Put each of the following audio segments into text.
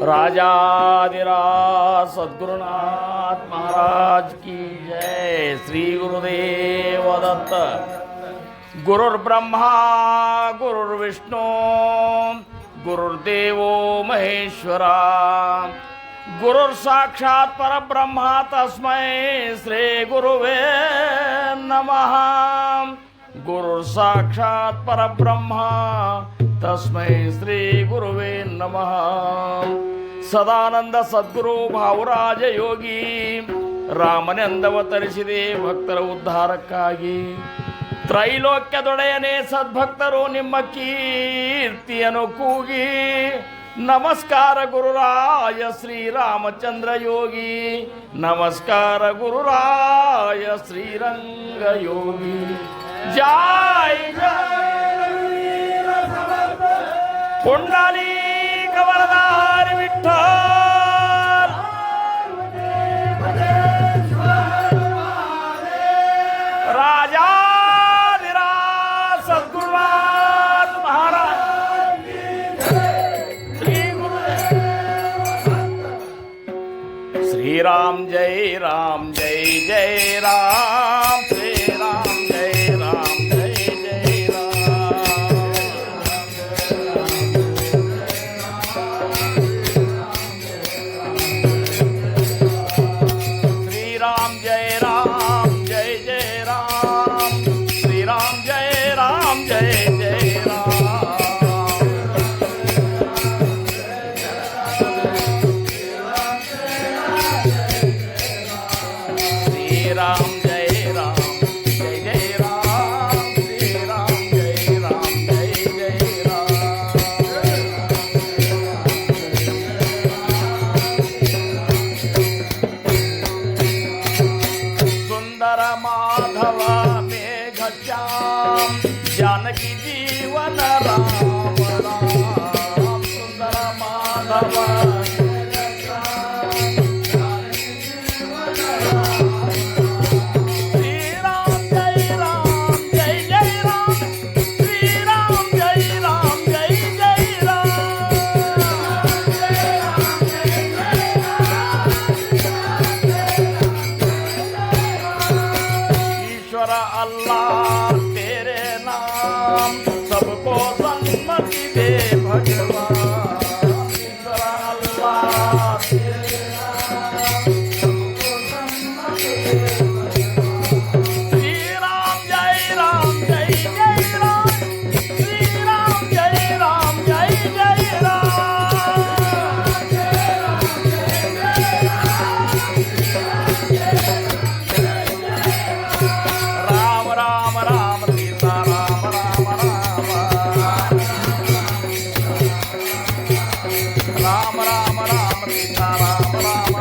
राजाधिराज सद्गुरुनाथ महाराज की जय। श्री गुरुदेव दत्त। गुरुर्ब्रह्मा गुरुर्विष्णू गुरुर्देवो महेश्वरा गुरुर्साक्षात् परब्रह्मा तस्मै श्री गुरुवे नमः। गुरुर्साक्षात् परब्रह्मा तस्मै श्री गुरुवे नमः। ಸದಾನಂದ ಸದ್ಗುರು ಭಾವರಾಜ ಯೋಗಿ ರಾಮನೆಂದವತರಿಸಿದೆ ಭಕ್ತರ ಉದ್ಧಾರಕ್ಕಾಗಿ. ತ್ರೈಲೋಕ್ಯದೊಡೆಯನೇ ಸದ್ಭಕ್ತರು ನಿಮ್ಮ ಕೀರ್ತಿಯನ್ನು ಕೂಗಿ. ನಮಸ್ಕಾರ ಗುರುರಾಯ ಶ್ರೀರಾಮಚಂದ್ರ ಯೋಗಿ, ನಮಸ್ಕಾರ ಗುರುರಾಯ ಶ್ರೀರಂಗ ಯೋಗಿ. ಜೈ ಪುಂಡಲಿ ಕವಲಧಾರಿ ವಿಠ್ಠಲ. ರಾಜಾಧಿರಾज ಸದ್ಗುರುನಾಥ ಮಹಾರಾಜ ಶ್ರೀ ಗುರುದೇವ. ಶ್ರೀರಾಮ್ ಜೈ ರಾಮ್ ಜೈ ಜೈ ರಾಮ್. ಶ್ರೀರಾಮ್ ಜೈ ರಾಮ್ ಜೈ ಜೈ जानकी जीवन राम राम. सुंदर माधव श्रीराम जय राम जय जय राम. श्रीराम जय राम जय जय राम. ईश्वर अल्लाह सबको सन्मति दे भगवान. ईश्वर अल्लाह श्रीराम जय राम जय जय राम. श्रीराम जय राम जय जय राम. राम राम राम सीता राम राम राम राम राम सीता राम राम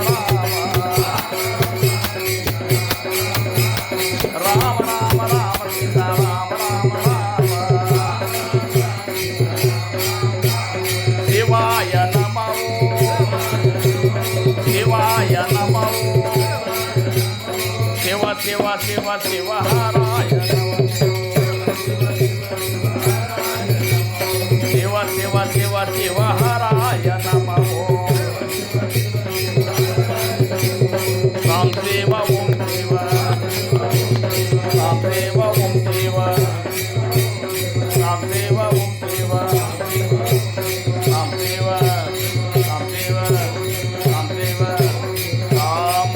राम राम राम सीता राम राम शिवाय नमः शिवाय नमः. शिव शिव शिव शिव हराय शिव शिव शिव शिव हराय नमः. रामदेव ओम देव रामदेव ओम देव रामदेव ओम देव रामदेव रामदेव रामदेव राम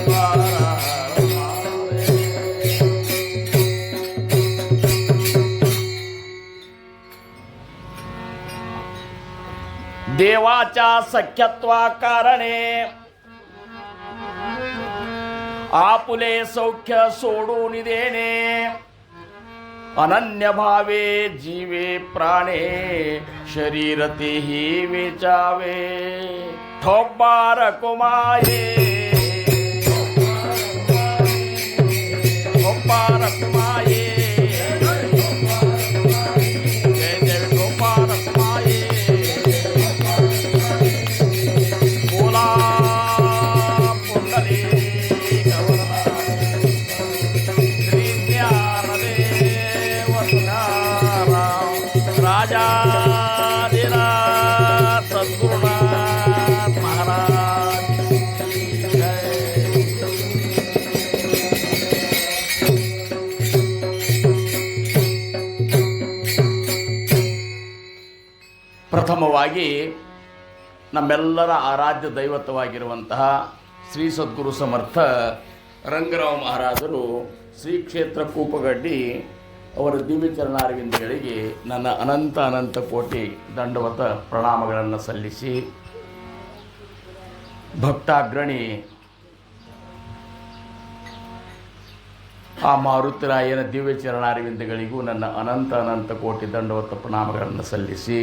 देवाच्या सख्यत्वा कारणे आपुले सौख्य सोडून देणे. अनन्य भावे जीवे प्राणे शरीर तेही वेचावे. ठोबार कुमाये ठोबार कुमाये जय जय ठोबार कुमाये. बोला पुंडली राजाधिराज सद्गुरुनाथ महाराज ಪ್ರಥಮವಾಗಿ ನಮ್ಮೆಲ್ಲರ ಆರಾಧ್ಯ ದೈವತ್ವವಾಗಿರುವಂತಹ ಶ್ರೀ ಸದ್ಗುರು ಸಮರ್ಥ ರಂಗರಾವ್ ಮಹಾರಾಜರು ಶ್ರೀ ಕ್ಷೇತ್ರ ಕೂಪಗಡ್ಡಿ ಅವರ ದಿವ್ಯಚರಣಾರವಿಂದಗಳಿಗೆ ನನ್ನ ಅನಂತ ಕೋಟಿ ದಂಡವತ ಪ್ರಣಾಮಗಳನ್ನು ಸಲ್ಲಿಸಿ, ಭಕ್ತಾಗ್ರಣಿ ಆ ಮಾರುತಿರಾಯನ ದಿವ್ಯಚರಣಾರವಿಂದಗಳಿಗೂ ನನ್ನ ಅನಂತ ಕೋಟಿ ದಂಡವತ ಪ್ರಣಾಮಗಳನ್ನು ಸಲ್ಲಿಸಿ,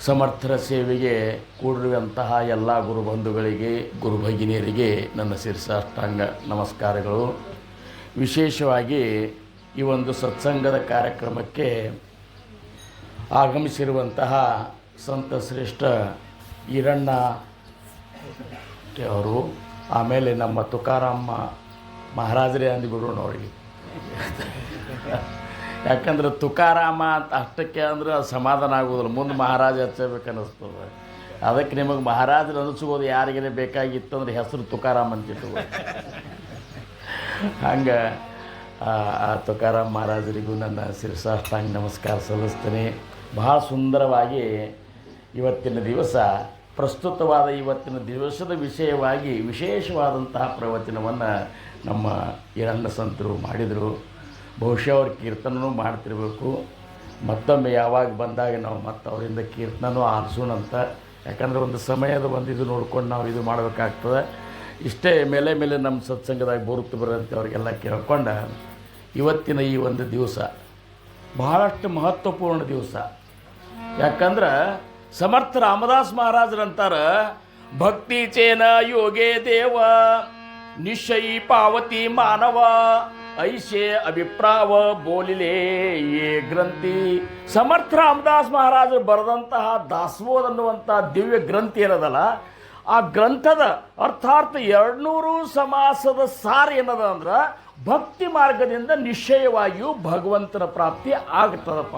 ಸಮರ್ಥರ ಸೇವೆಗೆ ಕೂಡಿರುವಂತಹ ಎಲ್ಲ ಗುರುಬಂಧುಗಳಿಗೆ, ಗುರುಭಗಿನಿಯರಿಗೆ ನನ್ನ ಶಿರಸಾಷ್ಟಾಂಗ ನಮಸ್ಕಾರಗಳು. ವಿಶೇಷವಾಗಿ ಈ ಒಂದು ಸತ್ಸಂಗದ ಕಾರ್ಯಕ್ರಮಕ್ಕೆ ಆಗಮಿಸಿರುವಂತಹ ಸಂತ ಶ್ರೇಷ್ಠ ಈರಣ್ಣ ಅವರು, ಆಮೇಲೆ ನಮ್ಮ ತುಕಾರಾಮ ಮಹಾರಾಜರೇ ಅಂದ್ಬಿಡು ನೋಡಿ. ಯಾಕಂದ್ರೆ ತುಕಾರಾಮ ಅಂತ ಅಷ್ಟಕ್ಕೆ ಅಂದ್ರೆ ಸಮಾಧಾನ ಆಗೋದಿಲ್ಲ, ಮುಂದೆ ಮಹಾರಾಜ ಹಚ್ಚಬೇಕು ಅನ್ನಿಸ್ತದೆ. ಅದಕ್ಕೆ ನಿಮಗೆ ಮಹಾರಾಜರು ಅನಿಸ್ಬೋದು, ಯಾರಿಗೇ ಬೇಕಾಗಿತ್ತು ಅಂದರೆ ಹೆಸರು ತುಕಾರಾಮ್ ಅಂತಿತ್ತು. ಹಂಗೆ ಆ ತುಕಾರಾಮ್ ಮಹಾರಾಜರಿಗೂ ನನ್ನ ಶಿರಸಾಷ್ಟಾಂಗ ನಮಸ್ಕಾರ ಸಲ್ಲಿಸ್ತೇನೆ. ಬಹಳ ಸುಂದರವಾಗಿ ಇವತ್ತಿನ ದಿವಸ ಪ್ರಸ್ತುತವಾದ ಇವತ್ತಿನ ದಿವಸದ ವಿಷಯವಾಗಿ ವಿಶೇಷವಾದಂತಹ ಪ್ರವಚನವನ್ನು ನಮ್ಮ ಈರಣ್ಣ ಸಂತರು ಮಾಡಿದರು. ಬಹುಶಃ ಅವ್ರ ಕೀರ್ತನೂ ಮಾಡ್ತಿರ್ಬೇಕು. ಮತ್ತೊಮ್ಮೆ ಯಾವಾಗ ಬಂದಾಗ ನಾವು ಮತ್ತೆ ಅವರಿಂದ ಕೀರ್ತನೂ ಆರಿಸೋಣಂತ. ಯಾಕಂದರೆ ಒಂದು ಸಮಯದ ಒಂದು ಇದು ನೋಡ್ಕೊಂಡು ನಾವು ಇದು ಮಾಡಬೇಕಾಗ್ತದೆ. ಇಷ್ಟೇ ಮೇಲೆ ನಮ್ಮ ಸತ್ಸಂಗದಾಗ ಬರುತ್ತೆ ಅವ್ರಿಗೆಲ್ಲ ಕೇಳ್ಕೊಂಡು, ಇವತ್ತಿನ ಈ ಒಂದು ದಿವಸ ಬಹಳಷ್ಟು ಮಹತ್ವಪೂರ್ಣ ದಿವಸ. ಯಾಕಂದ್ರೆ ಸಮರ್ಥ ರಾಮದಾಸ್ ಮಹಾರಾಜರಂತಾರೆ, ಭಕ್ತಿ ಚೇನ ಯೋಗೇ ದೇವ ನಿಶ್ಚಯಿ ಪಾವತಿ ಮಾನವ ಐಶೆ ಅಭಿಪ್ರಾವ ಬೋಲಿಲೇ ಯೇ ಗ್ರಂಥಿ. ಸಮರ್ಥ ರಾಮದಾಸ್ ಮಹಾರಾಜರು ಬರೆದಂತಹ ದಾಸಬೋಧ ಅನ್ನುವಂಥ ದಿವ್ಯ ಗ್ರಂಥಿ ಏನದಲ್ಲ, ಆ ಗ್ರಂಥದ ಅರ್ಥಾತ್ 200 ಸಮಾಸದ ಸಾರ ಏನದ ಅಂದ್ರೆ, ಭಕ್ತಿ ಮಾರ್ಗದಿಂದ ನಿಶ್ಚಯವಾಗಿಯೂ ಭಗವಂತನ ಪ್ರಾಪ್ತಿ ಆಗ್ತದಪ್ಪ.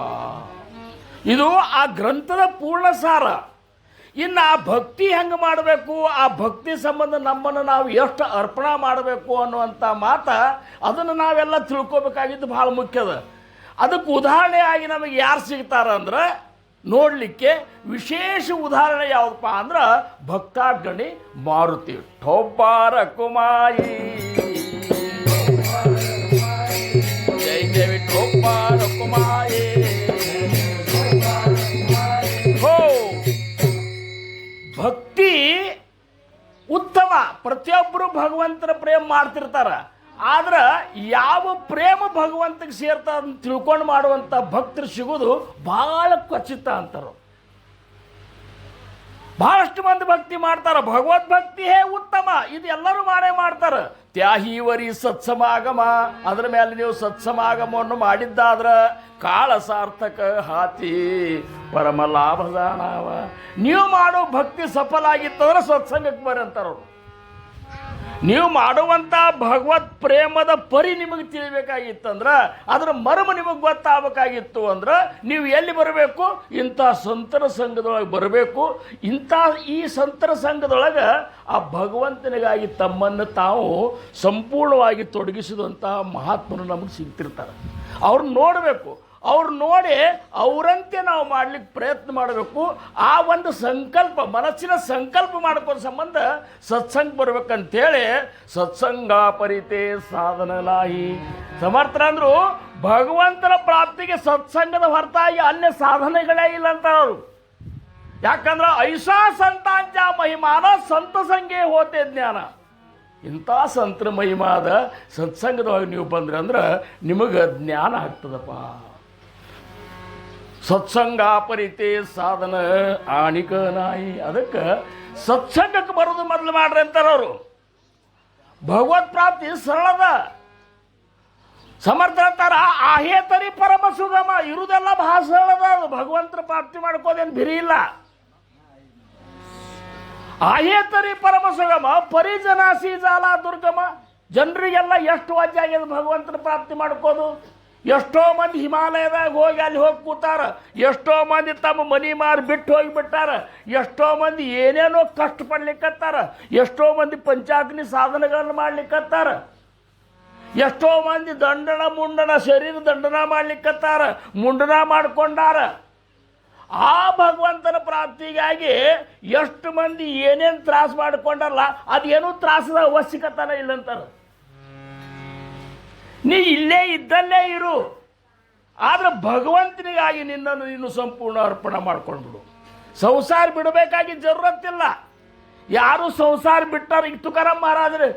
ಇದು ಆ ಗ್ರಂಥದ ಪೂರ್ಣ ಸಾರ. ಇನ್ನು ಆ ಭಕ್ತಿ ಹೆಂಗೆ ಮಾಡಬೇಕು, ಆ ಭಕ್ತಿ ಸಂಬಂಧ ನಮ್ಮನ್ನು ನಾವು ಎಷ್ಟು ಅರ್ಪಣೆ ಮಾಡಬೇಕು ಅನ್ನುವಂಥ ಮಾತು, ಅದನ್ನು ನಾವೆಲ್ಲ ತಿಳ್ಕೊಬೇಕಾಗಿದ್ದು ಭಾಳ ಮುಖ್ಯದ. ಅದಕ್ಕೆ ಉದಾಹರಣೆಯಾಗಿ ನಮಗೆ ಯಾರು ಸಿಗ್ತಾರಂದ್ರೆ, ನೋಡಲಿಕ್ಕೆ ವಿಶೇಷ ಉದಾಹರಣೆ ಯಾವುದಪ್ಪ ಅಂದ್ರೆ ಭಕ್ತಾಗ್ರಣಿ ಮಾರುತಿ. ಠೊಬ್ಬಾರ ಕುಮಾಯಿ ಜೈ ದೇವಿ ಠೊಬ್ಬಾರ ಕುಮಾಯಿ. ಹೋ, ಭಕ್ತಿ ಉತ್ತಮ. ಪ್ರತಿಯೊಬ್ಬರು ಭಗವಂತನ ಪ್ರೇಮ ಮಾಡ್ತಿರ್ತಾರ. ಆದ್ರೆ ಯಾವ ಪ್ರೇಮ ಭಗವಂತಗೆ ಸೇರ್ತಾ ಅಂತ ತಿಳ್ಕೊಂಡು ಮಾಡುವಂಥ ಭಕ್ತರು ಸಿಗೋದು ಭಾಳ ಖಚಿತ ಅಂತಾರೆ. ಬಹಳಷ್ಟು ಮಂದಿ ಭಕ್ತಿ ಮಾಡ್ತಾರೆ. ಭಗವದ್ಭಕ್ತಿ ಹೇ ಉತ್ತಮ, ಇದು ಎಲ್ಲರೂ ಮಾಡ್ತಾರೆ. ತ್ಯಾಹೀವರಿ ಸತ್ಸಮಾಗಮ, ಅದರ ಮೇಲೆ ನೀವು ಸತ್ಸಮಾಗಮವನ್ನು ಮಾಡಿದ್ದಾದ್ರೆ ಕಾಳ ಸಾರ್ಥಕ ಹಾತಿ ಪರಮ ಲಾಭದಾನವ. ನೀವು ಮಾಡೋ ಭಕ್ತಿ ಸಫಲ ಆಗಿತ್ತಂದ್ರೆ ಸತ್ಸಂಗಕ್ಕೆ ಬರ್ರಿ ಅಂತಾರವ್ರು. ನೀವು ಮಾಡುವಂಥ ಭಗವತ್ ಪ್ರೇಮದ ಪರಿ ನಿಮಗೆ ತಿಳಿಬೇಕಾಗಿತ್ತಂದ್ರೆ, ಅದರ ಮರ್ಮ ನಿಮಗೆ ಗೊತ್ತಾಗಬೇಕಾಗಿತ್ತು ಅಂದ್ರೆ ನೀವು ಎಲ್ಲಿ ಬರಬೇಕು? ಇಂಥ ಸಂತರ ಸಂಘದೊಳಗೆ ಬರಬೇಕು. ಈ ಸಂತರ ಸಂಘದೊಳಗೆ ಆ ಭಗವಂತನಿಗಾಗಿ ತಮ್ಮನ್ನು ತಾವು ಸಂಪೂರ್ಣವಾಗಿ ತೊಡಗಿಸಿದಂತಹ ಮಹಾತ್ಮರು ನಮಗೆ ಸಿಗ್ತಿರ್ತಾರೆ. ಅವ್ರನ್ನ ನೋಡಬೇಕು. ಅವ್ರು ನೋಡಿ ಅವರಂತೆ ನಾವು ಮಾಡ್ಲಿಕ್ಕೆ ಪ್ರಯತ್ನ ಮಾಡಬೇಕು. ಆ ಒಂದು ಸಂಕಲ್ಪ, ಮನಸ್ಸಿನ ಸಂಕಲ್ಪ ಮಾಡ್ಕೊಳ್ಳೋ ಸಂಬಂಧ ಸತ್ಸಂಗ ಬರ್ಬೇಕಂತೇಳಿ ಸತ್ಸಂಗ ಪರಿತೆ ಸಾಧನಲಾಹಿ. ಸಮರ್ಥರಂದ್ರು ಭಗವಂತನ ಪ್ರಾಪ್ತಿಗೆ ಸತ್ಸಂಗದ ಹೊರತಾಗಿ ಅನ್ಯ ಸಾಧನೆಗಳೇ ಇಲ್ಲ ಅಂತ ಅವರು. ಯಾಕಂದ್ರೆ ಐಷಾ ಸಂತಾಂಚ ಮಹಿಮಾನ ಸಂತ ಸಂಘೇ ಹೋತೆ ಜ್ಞಾನ. ಇಂಥ ಸಂತರ ಮಹಿಮಾದ ಸತ್ಸಂಗದೊಳಗೆ ನೀವು ಬಂದ್ರೆ ಅಂದ್ರೆ ನಿಮಗೆ ಜ್ಞಾನ ಆಗ್ತದಪ್ಪ. ಸತ್ಸಂಗ ಪರಿತೆ ಸಾಧನ ಆಣಿಕ ನಾಯಿ. ಅದಕ್ಕೆ ಸತ್ಸಂಗಕ್ಕೆ ಬರೋದು ಮೊದಲು ಮಾಡ್ರಿ ಅಂತಾರೆ ಅವರು. ಭಗವತ್ ಪ್ರಾಪ್ತಿ ಸರಳದ. ಸಮರ್ಥ ಅಂತಾರ, ಆಹೇತರಿ ಪರಮ ಸುಗಮ. ಇರುವುದೆಲ್ಲ ಬಹಳ ಸರಳದ. ಅದು ಭಗವಂತರ ಪ್ರಾಪ್ತಿ ಮಾಡ್ಕೋದೇನು ಬಿರಿ ಇಲ್ಲ. ಆಹೇತರಿ ಪರಮ ಸುಗಮ ಪರಿಜನಾಸಿ ಜಾಲ ದುರ್ಗಮ. ಜನರಿಗೆಲ್ಲ ಎಷ್ಟು ವಾಜ್ಯ ಆಗ್ಯದ ಭಗವಂತನ ಪ್ರಾಪ್ತಿ ಮಾಡ್ಕೋದು. ಎಷ್ಟೋ ಮಂದಿ ಹಿಮಾಲಯದಾಗ ಹೋಗಿ ಅಲ್ಲಿ ಹೋಗಿ ಕೂತಾರ. ಎಷ್ಟೋ ಮಂದಿ ತಮ್ಮ ಮನಿ ಮಾರಿ ಬಿಟ್ಟು ಹೋಗಿಬಿಟ್ಟಾರ. ಎಷ್ಟೋ ಮಂದಿ ಏನೇನೋ ಕಷ್ಟಪಡ್ಲಿಕ್ಕತ್ತಾರ. ಎಷ್ಟೋ ಮಂದಿ ಪಂಚಾಗ್ನಿ ಸಾಧನೆಗಳನ್ನು ಮಾಡ್ಲಿಕ್ಕತ್ತಾರ. ಎಷ್ಟೋ ಮಂದಿ ದಂಡನ ಮುಂಡನ ಶರೀರ ದಂಡನ ಮಾಡ್ಲಿಕ್ಕತ್ತಾರ, ಮುಂಡನ ಮಾಡ್ಕೊಂಡಾರ. ಆ ಭಗವಂತನ ಪ್ರಾಪ್ತಿಗಾಗಿ ಎಷ್ಟು ಮಂದಿ ಏನೇನು ತ್ರಾಸ ಮಾಡಿಕೊಂಡಲ್ಲ ಅದೇನೂ ತ್ರಾಸದ ಅವಶ್ಯಕತೆನೇ ಇಲ್ಲಂತಾರೆ. ನೀ ಇಲ್ಲೇ ಇದ್ದಲ್ಲೇ ಇರು, ಆದರೆ ಭಗವಂತನಿಗಾಗಿ ನಿನ್ನನ್ನು ನೀನು ಸಂಪೂರ್ಣ ಅರ್ಪಣೆ ಮಾಡ್ಕೊಂಡ್ಬಿಡು. ಸಂಸಾರ ಬಿಡಬೇಕಾಗಿ ಜರೂರತ್ತಿಲ್ಲ. ಯಾರು ಸಂಸಾರ ಬಿಟ್ಟಾರ? ಈಗ ತುಕಾರಾಮ್ ಮಹಾರಾಜರು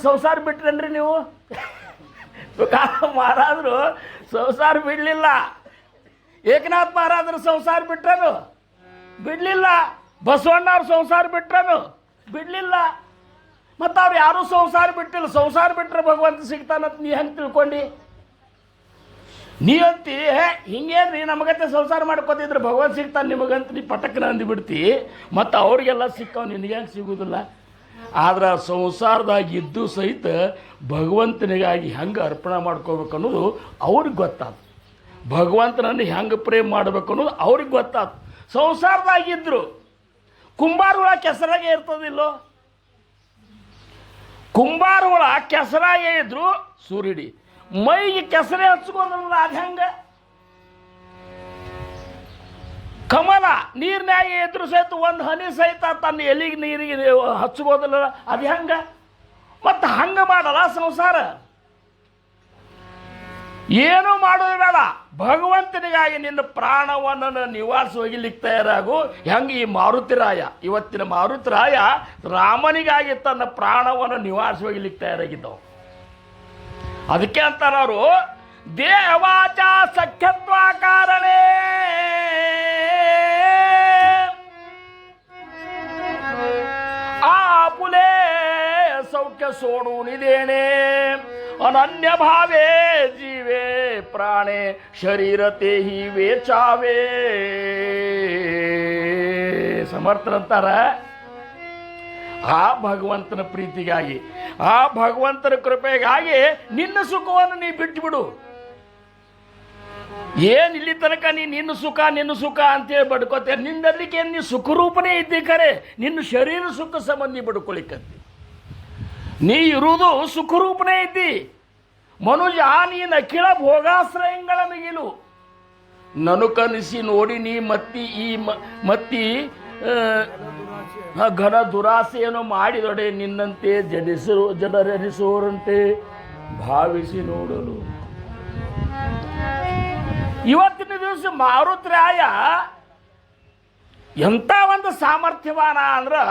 ಸಂಸಾರ ಬಿಟ್ರೇನ್ರಿ ನೀವು? ತುಕಾರಾಮ್ ಮಹಾರಾಜರು ಸಂಸಾರ ಬಿಡಲಿಲ್ಲ. ಏಕನಾಥ್ ಮಹಾರಾಜರು ಸಂಸಾರ ಬಿಟ್ರನು? ಬಿಡಲಿಲ್ಲ. ಬಸವಣ್ಣವ್ರು ಸಂಸಾರ ಬಿಟ್ರನು? ಬಿಡಲಿಲ್ಲ. ಮತ್ತು ಅವ್ರು ಯಾರೂ ಸಂಸಾರ ಬಿಟ್ಟಿಲ್ಲ. ಸಂಸಾರ ಬಿಟ್ಟರೆ ಭಗವಂತ ಸಿಗ್ತಾನಂತ ನೀ ಹೆಂಗೆ ತಿಳ್ಕೊಂಡು? ನೀ ಅಂತಿ ಹಿಂಗೇನ್ರಿ ನಮಗತ್ತೆ ಸಂಸಾರ ಮಾಡ್ಕೋತಿದ್ರೆ ಭಗವಂತ ಸಿಗ್ತಾನೆ ನಿಮಗಂತ ನೀ ಪಟಕ್ಕನ ಅಂದ್ಬಿಡ್ತಿ. ಮತ್ತು ಅವ್ರಿಗೆಲ್ಲ ಸಿಕ್ಕವ್ ನಿನಗೆ ಹೆಂಗೆ ಸಿಗೋದಿಲ್ಲ. ಆದ್ರೆ ಸಂಸಾರದಾಗ ಇದ್ದು ಸಹಿತ ಭಗವಂತನಿಗಾಗಿ ಹೆಂಗೆ ಅರ್ಪಣೆ ಮಾಡ್ಕೋಬೇಕು ಅನ್ನೋದು ಅವ್ರಿಗೆ ಗೊತ್ತಾಯ್ತು. ಭಗವಂತನನ್ನು ಹೆಂಗೆ ಪ್ರೇಮ್ ಮಾಡ್ಬೇಕು ಅನ್ನೋದು ಅವ್ರಿಗೆ ಗೊತ್ತಾಯ್ತು. ಸಂಸಾರದಾಗಿದ್ದರು ಕುಂಬಾರ ಹುಳ ಕೆಸರಾಗೆ ಇರ್ತದಿಲ್ಲೋ? ಕುಂಬಾರ ಹುಳ ಕೆಸರಾಗೆ ಇದ್ರು ಸೂರ್ಯಡಿ ಮೈಗೆ ಕೆಸರೇ ಹಚ್ಕೋದಲ್ಲ, ಅದು ಹೆಂಗೆ? ಕಮಲ ನೀರಿನಾಗ ಇದ್ರು ಸಹಿತ ಒಂದು ಹನಿ ಸಹಿತ ತನ್ನ ಎಲಿಗೆ ನೀರಿಗೆ ಹಚ್ಕೋದಿಲ್ಲ, ಅದು ಹೆಂಗೆ? ಮತ್ತು ಹಂಗೆ ಮಾಡಲ್ಲ ಸಂಸಾರ. ಏನೂ ಮಾಡೋದು ಬೇಡ, ಭಗವಂತನಿಗಾಗಿ ನಿನ್ನ ಪ್ರಾಣವನ್ನು ನಿವಾರಿಸಿ ಒಗಿಲಿಕ್ಕೆ ತಯಾರಾಗು. ಹೆಂಗೆ ಈ ಮಾರುತಿರಾಯ, ಇವತ್ತಿನ ಮಾರುತಿರಾಯ ರಾಮನಿಗಾಗಿ ತನ್ನ ಪ್ರಾಣವನ್ನು ನಿವಾರಿಸಿ ಒಗಿಲಿಕ್ಕೆ ತಯಾರಾಗಿದ್ದವು. ಅದಕ್ಕೆ ಅಂತಾರೆ ಅವರು, ದೇವಾಚ ಸಖ್ಯತ್ವ ಕಾರಣೇ ಆಪುಲೇ ಸೌಖ್ಯ ಸೋಡು ನಿದೇನೆ ಅನನ್ಯ ಭಾವೇ ಜೀವೇ ಪ್ರಾಣೆ ಶರೀರತೆ ಹಿ ವೇಚಾವೇ. ಸಮರ್ಥರಂತಾರ, ಆ ಭಗವಂತನ ಪ್ರೀತಿಗಾಗಿ, ಆ ಭಗವಂತನ ಕೃಪೆಗಾಗಿ ನಿನ್ನ ಸುಖವನ್ನು ನೀ ಬಿಟ್ಟುಬಿಡು. ಏನು ಇಲ್ಲಿ ತನಕ ನಿನ್ನ ಸುಖ ಅಂತೇಳಿ ಬಡ್ಕೋತೇನೆ. ನಿನ್ನಲ್ಲಿಗೆ ನೀ ಸುಖರೂಪನೇ ಇದ್ದಿ ಖರೆ, ನಿನ್ನ ಶರೀರ ಸುಖ ಸಂಬಂಧಿ ಬಡ್ಕೊಳಿಕತ್ತಿ. ನೀ ಇರುವುದು ಸುಖರೂಪನೇ ಇದ್ದಿ. ಮನುಜ ನೀನು ಅಖಿಲ ಭೋಗಾಶ್ರಯಗಳ ಮಿಗಿಲು ನನು ಕನಸಿ ನೋಡಿ ನೀ ಮತ್ತಿ ಘನ ದುರಾಸೆಯನ್ನು ಮಾಡಿದೊಡೆ ನಿನ್ನಂತೆ ಜನರನಿಸೋರಂತೆ ಭಾವಿಸಿ ನೋಡಲು. ಇವತ್ತಿನ ದಿವಸ ಮಾರುತಿರಾಯ ಎಂಥ ಒಂದು ಸಾಮರ್ಥ್ಯವಾನ ಅಂದ್ರೆ,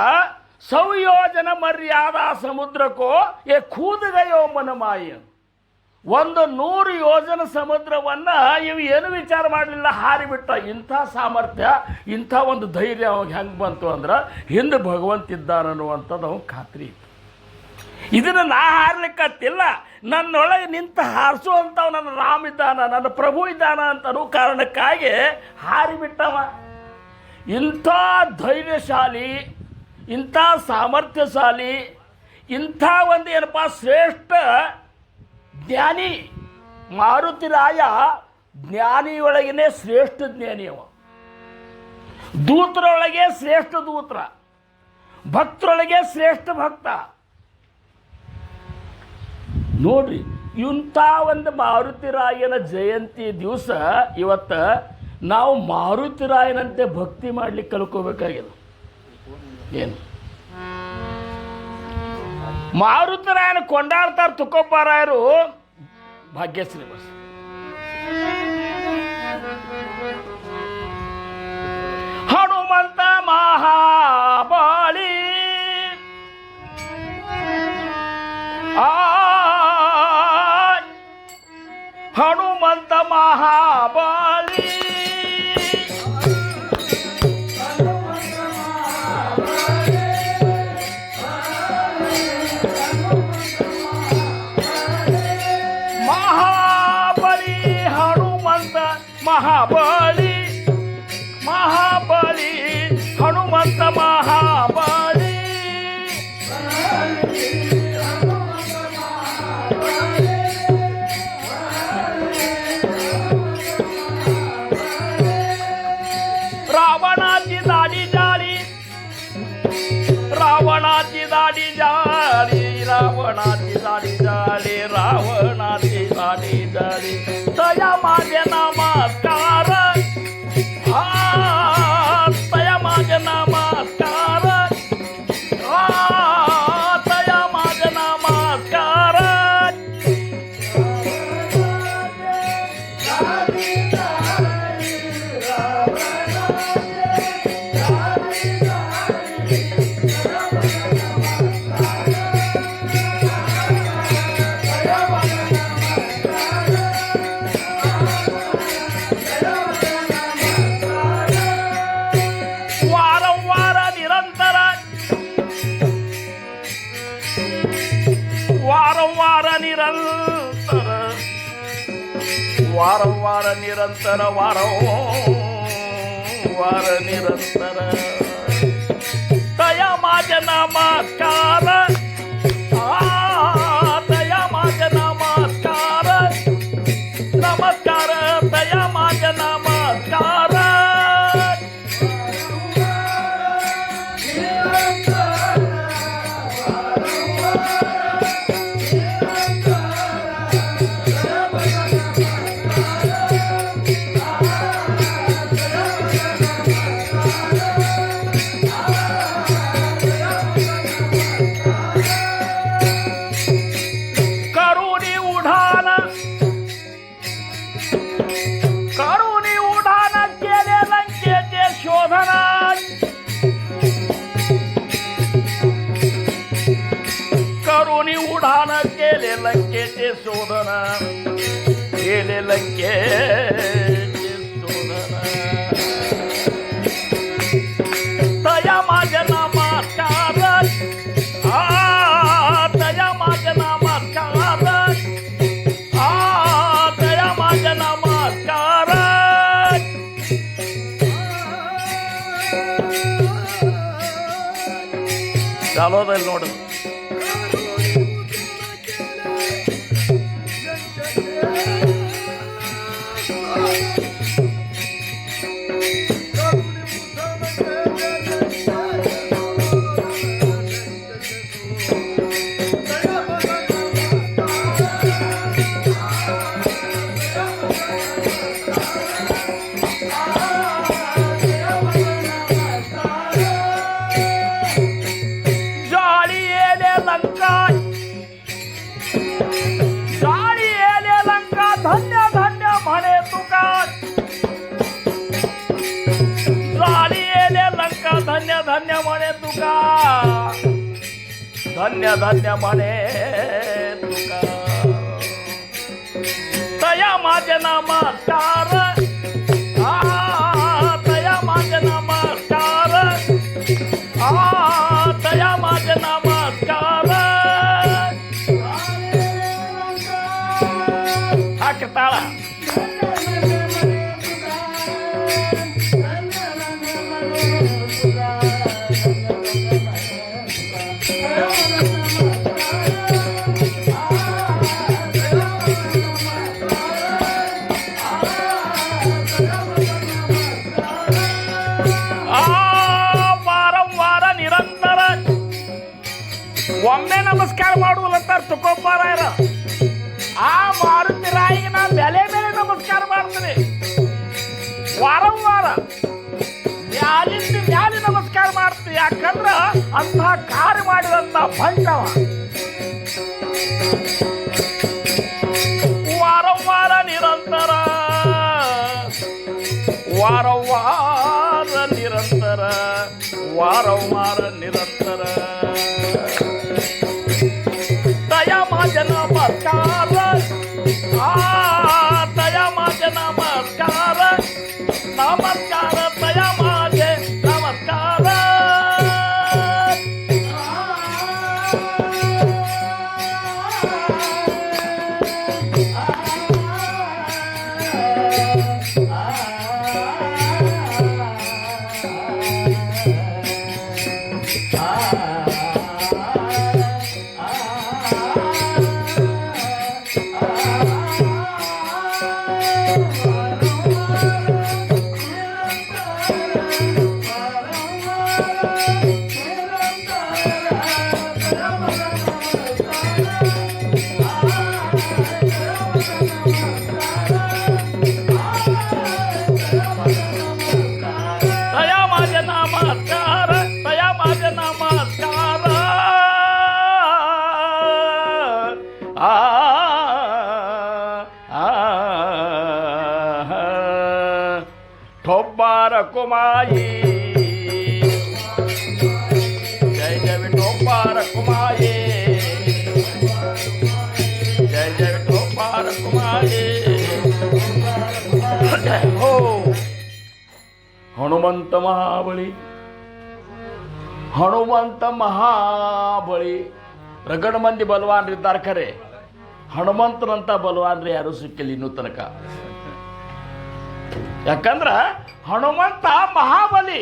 ಸಂಯೋಜನ ಮರ್ಯಾದ ಸಮುದ್ರಕ್ಕೋ ಏ ಕೂದಗಯೋ ಮನಮಾಯಿ. 100 ಯೋಜನ ಸಮುದ್ರವನ್ನು ಇವು ಏನು ವಿಚಾರ ಮಾಡಲಿಲ್ಲ, ಹಾರಿಬಿಟ್ಟ. ಇಂಥ ಸಾಮರ್ಥ್ಯ, ಇಂಥ ಒಂದು ಧೈರ್ಯ ಅವಾಗ ಹೆಂಗೆ ಬಂತು ಅಂದ್ರೆ ಹಿಂದೆ ಭಗವಂತ ಇದ್ದಾನನ್ನುವಂಥದ್ದು ಅವಾಗ ಖಾತ್ರಿ ಇತ್ತು. ಇದನ್ನು ನಾ ಹಾರ್ಲಿಕ್ಕತ್ತಿಲ್ಲ, ನನ್ನೊಳಗೆ ನಿಂತು ಹಾರಿಸುವಂಥವು ನನ್ನ ರಾಮ ಇದ್ದಾನ, ನನ್ನ ಪ್ರಭು ಇದ್ದಾನ ಅಂತನೂ ಕಾರಣಕ್ಕಾಗಿ ಹಾರಿಬಿಟ್ಟವ. ಇಂಥ ಧೈರ್ಯಶಾಲಿ, ಇಂಥ ಸಾಮರ್ಥ್ಯಶಾಲಿ, ಇಂಥ ಒಂದು ಏನಪ್ಪ ಶ್ರೇಷ್ಠ ಜ್ಞಾನಿ ಮಾರುತಿರಾಯ. ಜ್ಞಾನಿಯೊಳಗೇ ಶ್ರೇಷ್ಠ ಜ್ಞಾನಿ ಅವ, ದೂತರೊಳಗೆ ಶ್ರೇಷ್ಠ ದೂತ್ರ, ಭಕ್ತರೊಳಗೆ ಶ್ರೇಷ್ಠ ಭಕ್ತ. ನೋಡ್ರಿ, ಇಂಥ ಒಂದು ಮಾರುತಿರಾಯನ ಜಯಂತಿ ದಿವಸ ಇವತ್ತು ನಾವು ಮಾರುತಿರಾಯನಂತೆ ಭಕ್ತಿ ಮಾಡ್ಲಿಕ್ಕೆ ಕಲ್ಕೋಬೇಕಾಗಿದೆ. ಏನು ಮಾರುತಿರಾಯನ ಕೊಂಡಾಡ್ತಾರೆ ತುಕೋಪಾರಾಯರು, ಭಾಗ್ಯಶ್ರೀ ಬಸ್. ಹನುಮಂತ ಮಹಾಬಲಿ ಹನುಮಂತ ಮಹಾಬಲಿ ಮಹಾಬಲಿ ಮಹಾಬಲಿ ಹನುಮಂತ ಮಹಾಬಲಿ. ರಾವಣಾची दाढी जाळी, रावणाची दाढी जाळी, रावणाची दाढी जाळी, रावणाची दाढी जाळी. तया माझे नमस्कार. निरंतर वारंवार निरंतर वारंवार निरंतर तया माझ्या नमस्कार तया माझ्या नमस्कार नमस्कार तया माझ्या नमस्कार करुणी उडान केले लंकेचे शोधन करुणी उडान केले लंकेचे शोधन केले लंकेचे शोधन तया माझ्या नमस्कार तया माझ्या नमस्कार तया माझ्या नमस्कार चालो जाईल नोड धन्य धन्य म्हणे तुका झाली येले लंका धन्य धन्य म्हणे तुका धन्य धन्य म्हणे तुका तया माझे नमस्कार तया माझे नमस्कार तया माझे नमस्कार ताळा ವಾರಂವಾರ ನಿರಂತರ ಒಮ್ಮೆ ನಮಸ್ಕಾರ ಮಾಡುವುದಂತ ತುಕೋಪಾರಾಯರ ಆ ಮಾರುತಿ ರಾಯಿಗೆ ನಾನು ಬೆಲೆ ಮೇಲೆ ನಮಸ್ಕಾರ ಮಾಡ್ತೀನಿ ವಾರಂವಾರ ಮ್ಯಾಲಿಂದ ಮ್ಯಾಲಿ ನಮಸ್ಕಾರ ಮಾಡ್ತೀನಿ ಯಾಕಂದ್ರ ಅಂತಹ ಕಾರ್ಯ ಮಾಡಿದಂತ ಭಂಡವ ವಾರಂವಾರ ನಿರಂತರ ವಾರಂವಾರ ನಿರಂತರ ವಾರಂವಾರ ನಿರಂತರ तया माझ्या नमस्कार तया माझ्या नमस्कार नमस्कार तया माझे नमस्कार ठोब्बार कुमाई जय जय ठोब्बार कुमाई जय जय ठोब्बार कुमाई हो हनुमंत महाबळी ಹನುಮಂತ ಮಹಾಬಳಿ ರಗಡ ಮಂದಿ ಬಲವಾನ್ರಿದ್ದಾರೆ ಖರೆ ಹನುಮಂತನಂತ ಬಲವಾನ್ರಿ ಯಾರು ಸಿಕ್ಕಿಲ್ಲ ಇನ್ನೂ ತನಕ. ಯಾಕಂದ್ರ ಹನುಮಂತ ಮಹಾಬಲಿ,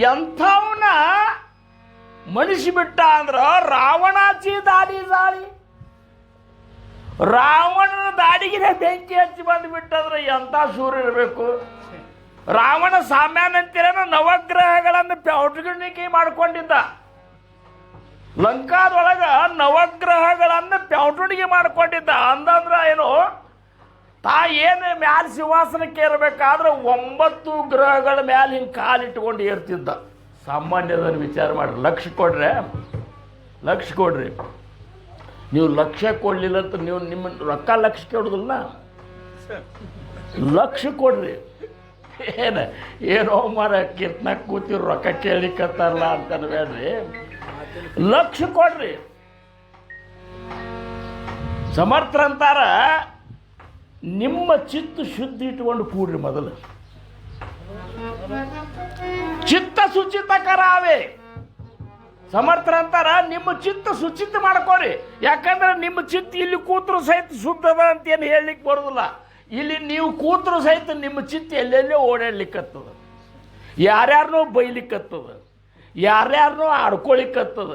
ಎಂಥವನ್ನ ಮಣಿಸಿಬಿಟ್ಟ ಅಂದ್ರ ರಾವಣಾಚಿ ದಾಡಿ ದಾಳಿ, ರಾವಣನ ದಾಡಿಗೆ ಬೆಂಕಿ ಹಚ್ಚಿ ಬಂದುಬಿಟ್ಟಂದ್ರೆ ಎಂಥ ಸೂರ್ಯ ಇರಬೇಕು. ರಾವಣ ಸಾಮಾನ್ಯಂತಿರೇನ ನವಗ್ರಹಗಳನ್ನು ಪೌಟುಣಿಕೆ ಮಾಡಿಕೊಂಡಿದ್ದ. ಲಂಕಾದೊಳಗ ನವಗ್ರಹಗಳನ್ನು ಪೌಟುಣಿಕೆ ಮಾಡಿಕೊಂಡಿದ್ದ. ಅಂದಂದ್ರ ಏನು, ತಾ ಏನು ಮ್ಯಾಲ ಸಿಂಹಾಸನಕ್ಕೆ ಇರಬೇಕಾದ್ರೆ 9 ಗ್ರಹಗಳ ಮ್ಯಾಲೆ ಹಿಂಗೆ ಕಾಲಿಟ್ಕೊಂಡು ಏರ್ತಿದ್ದ. ಸಾಮಾನ್ಯದನ್ನು ವಿಚಾರ ಮಾಡ್ರಿ. ಲಕ್ಷ ಕೊಡ್ರಿ. ನೀವು ಲಕ್ಷ ಕೊಡಲಿಲ್ಲ ಅಂತ ನೀವು ನಿಮ್ಮ ರೊಕ್ಕ ಲಕ್ಷ ಕೊಡೋದಿಲ್ಲ, ಲಕ್ಷ ಕೊಡ್ರಿ. ಏನೋ ಮರ ಕಿತ್ನಾಗ ಕೂತಿರು ರೊಕ್ಕ ಕೇಳಿಕತ್ತಾರಲ್ಲ ಅಂತ ಅನ್ಬೇಡ್ರಿ, ಲಕ್ಷ ಕೊಡ್ರಿ. ಸಮರ್ಥರಂತಾರ ನಿಮ್ಮ ಚಿತ್ತ ಶುದ್ಧಿ ಇಟ್ಕೊಂಡು ಕೂಡ್ರಿ. ಮೊದಲು ಚಿತ್ತ ಶುಚಿತಕರಾವೆ. ಸಮರ್ಥರಂತಾರ ನಿಮ್ಮ ಚಿತ್ತ ಶುಚಿತ ಮಾಡ್ಕೋರಿ. ಯಾಕಂದ್ರೆ ನಿಮ್ಮ ಚಿತ್ತ ಇಲ್ಲಿ ಕೂತ್ರು ಸಹಿತ ಶುದ್ಧದ ಅಂತ ಏನು ಹೇಳಲಿಕ್ಕೆ ಬರೋದಿಲ್ಲ. ಇಲ್ಲಿ ನೀವು ಕೂತ್ರು ಸಹಿತ ನಿಮ್ಮ ಚಿತ್ತ ಎಲ್ಲೆಲ್ಲೋ ಓಡಾಡ್ಲಿಕ್ಕತ್ತದ, ಯಾರ್ಯಾರನ್ನೋ ಬೈಲಿಕ್ಕತ್ತದ, ಯಾರ್ಯಾರನ್ನೋ ಆಡ್ಕೊಳಿಕ್ಕತ್ತದ,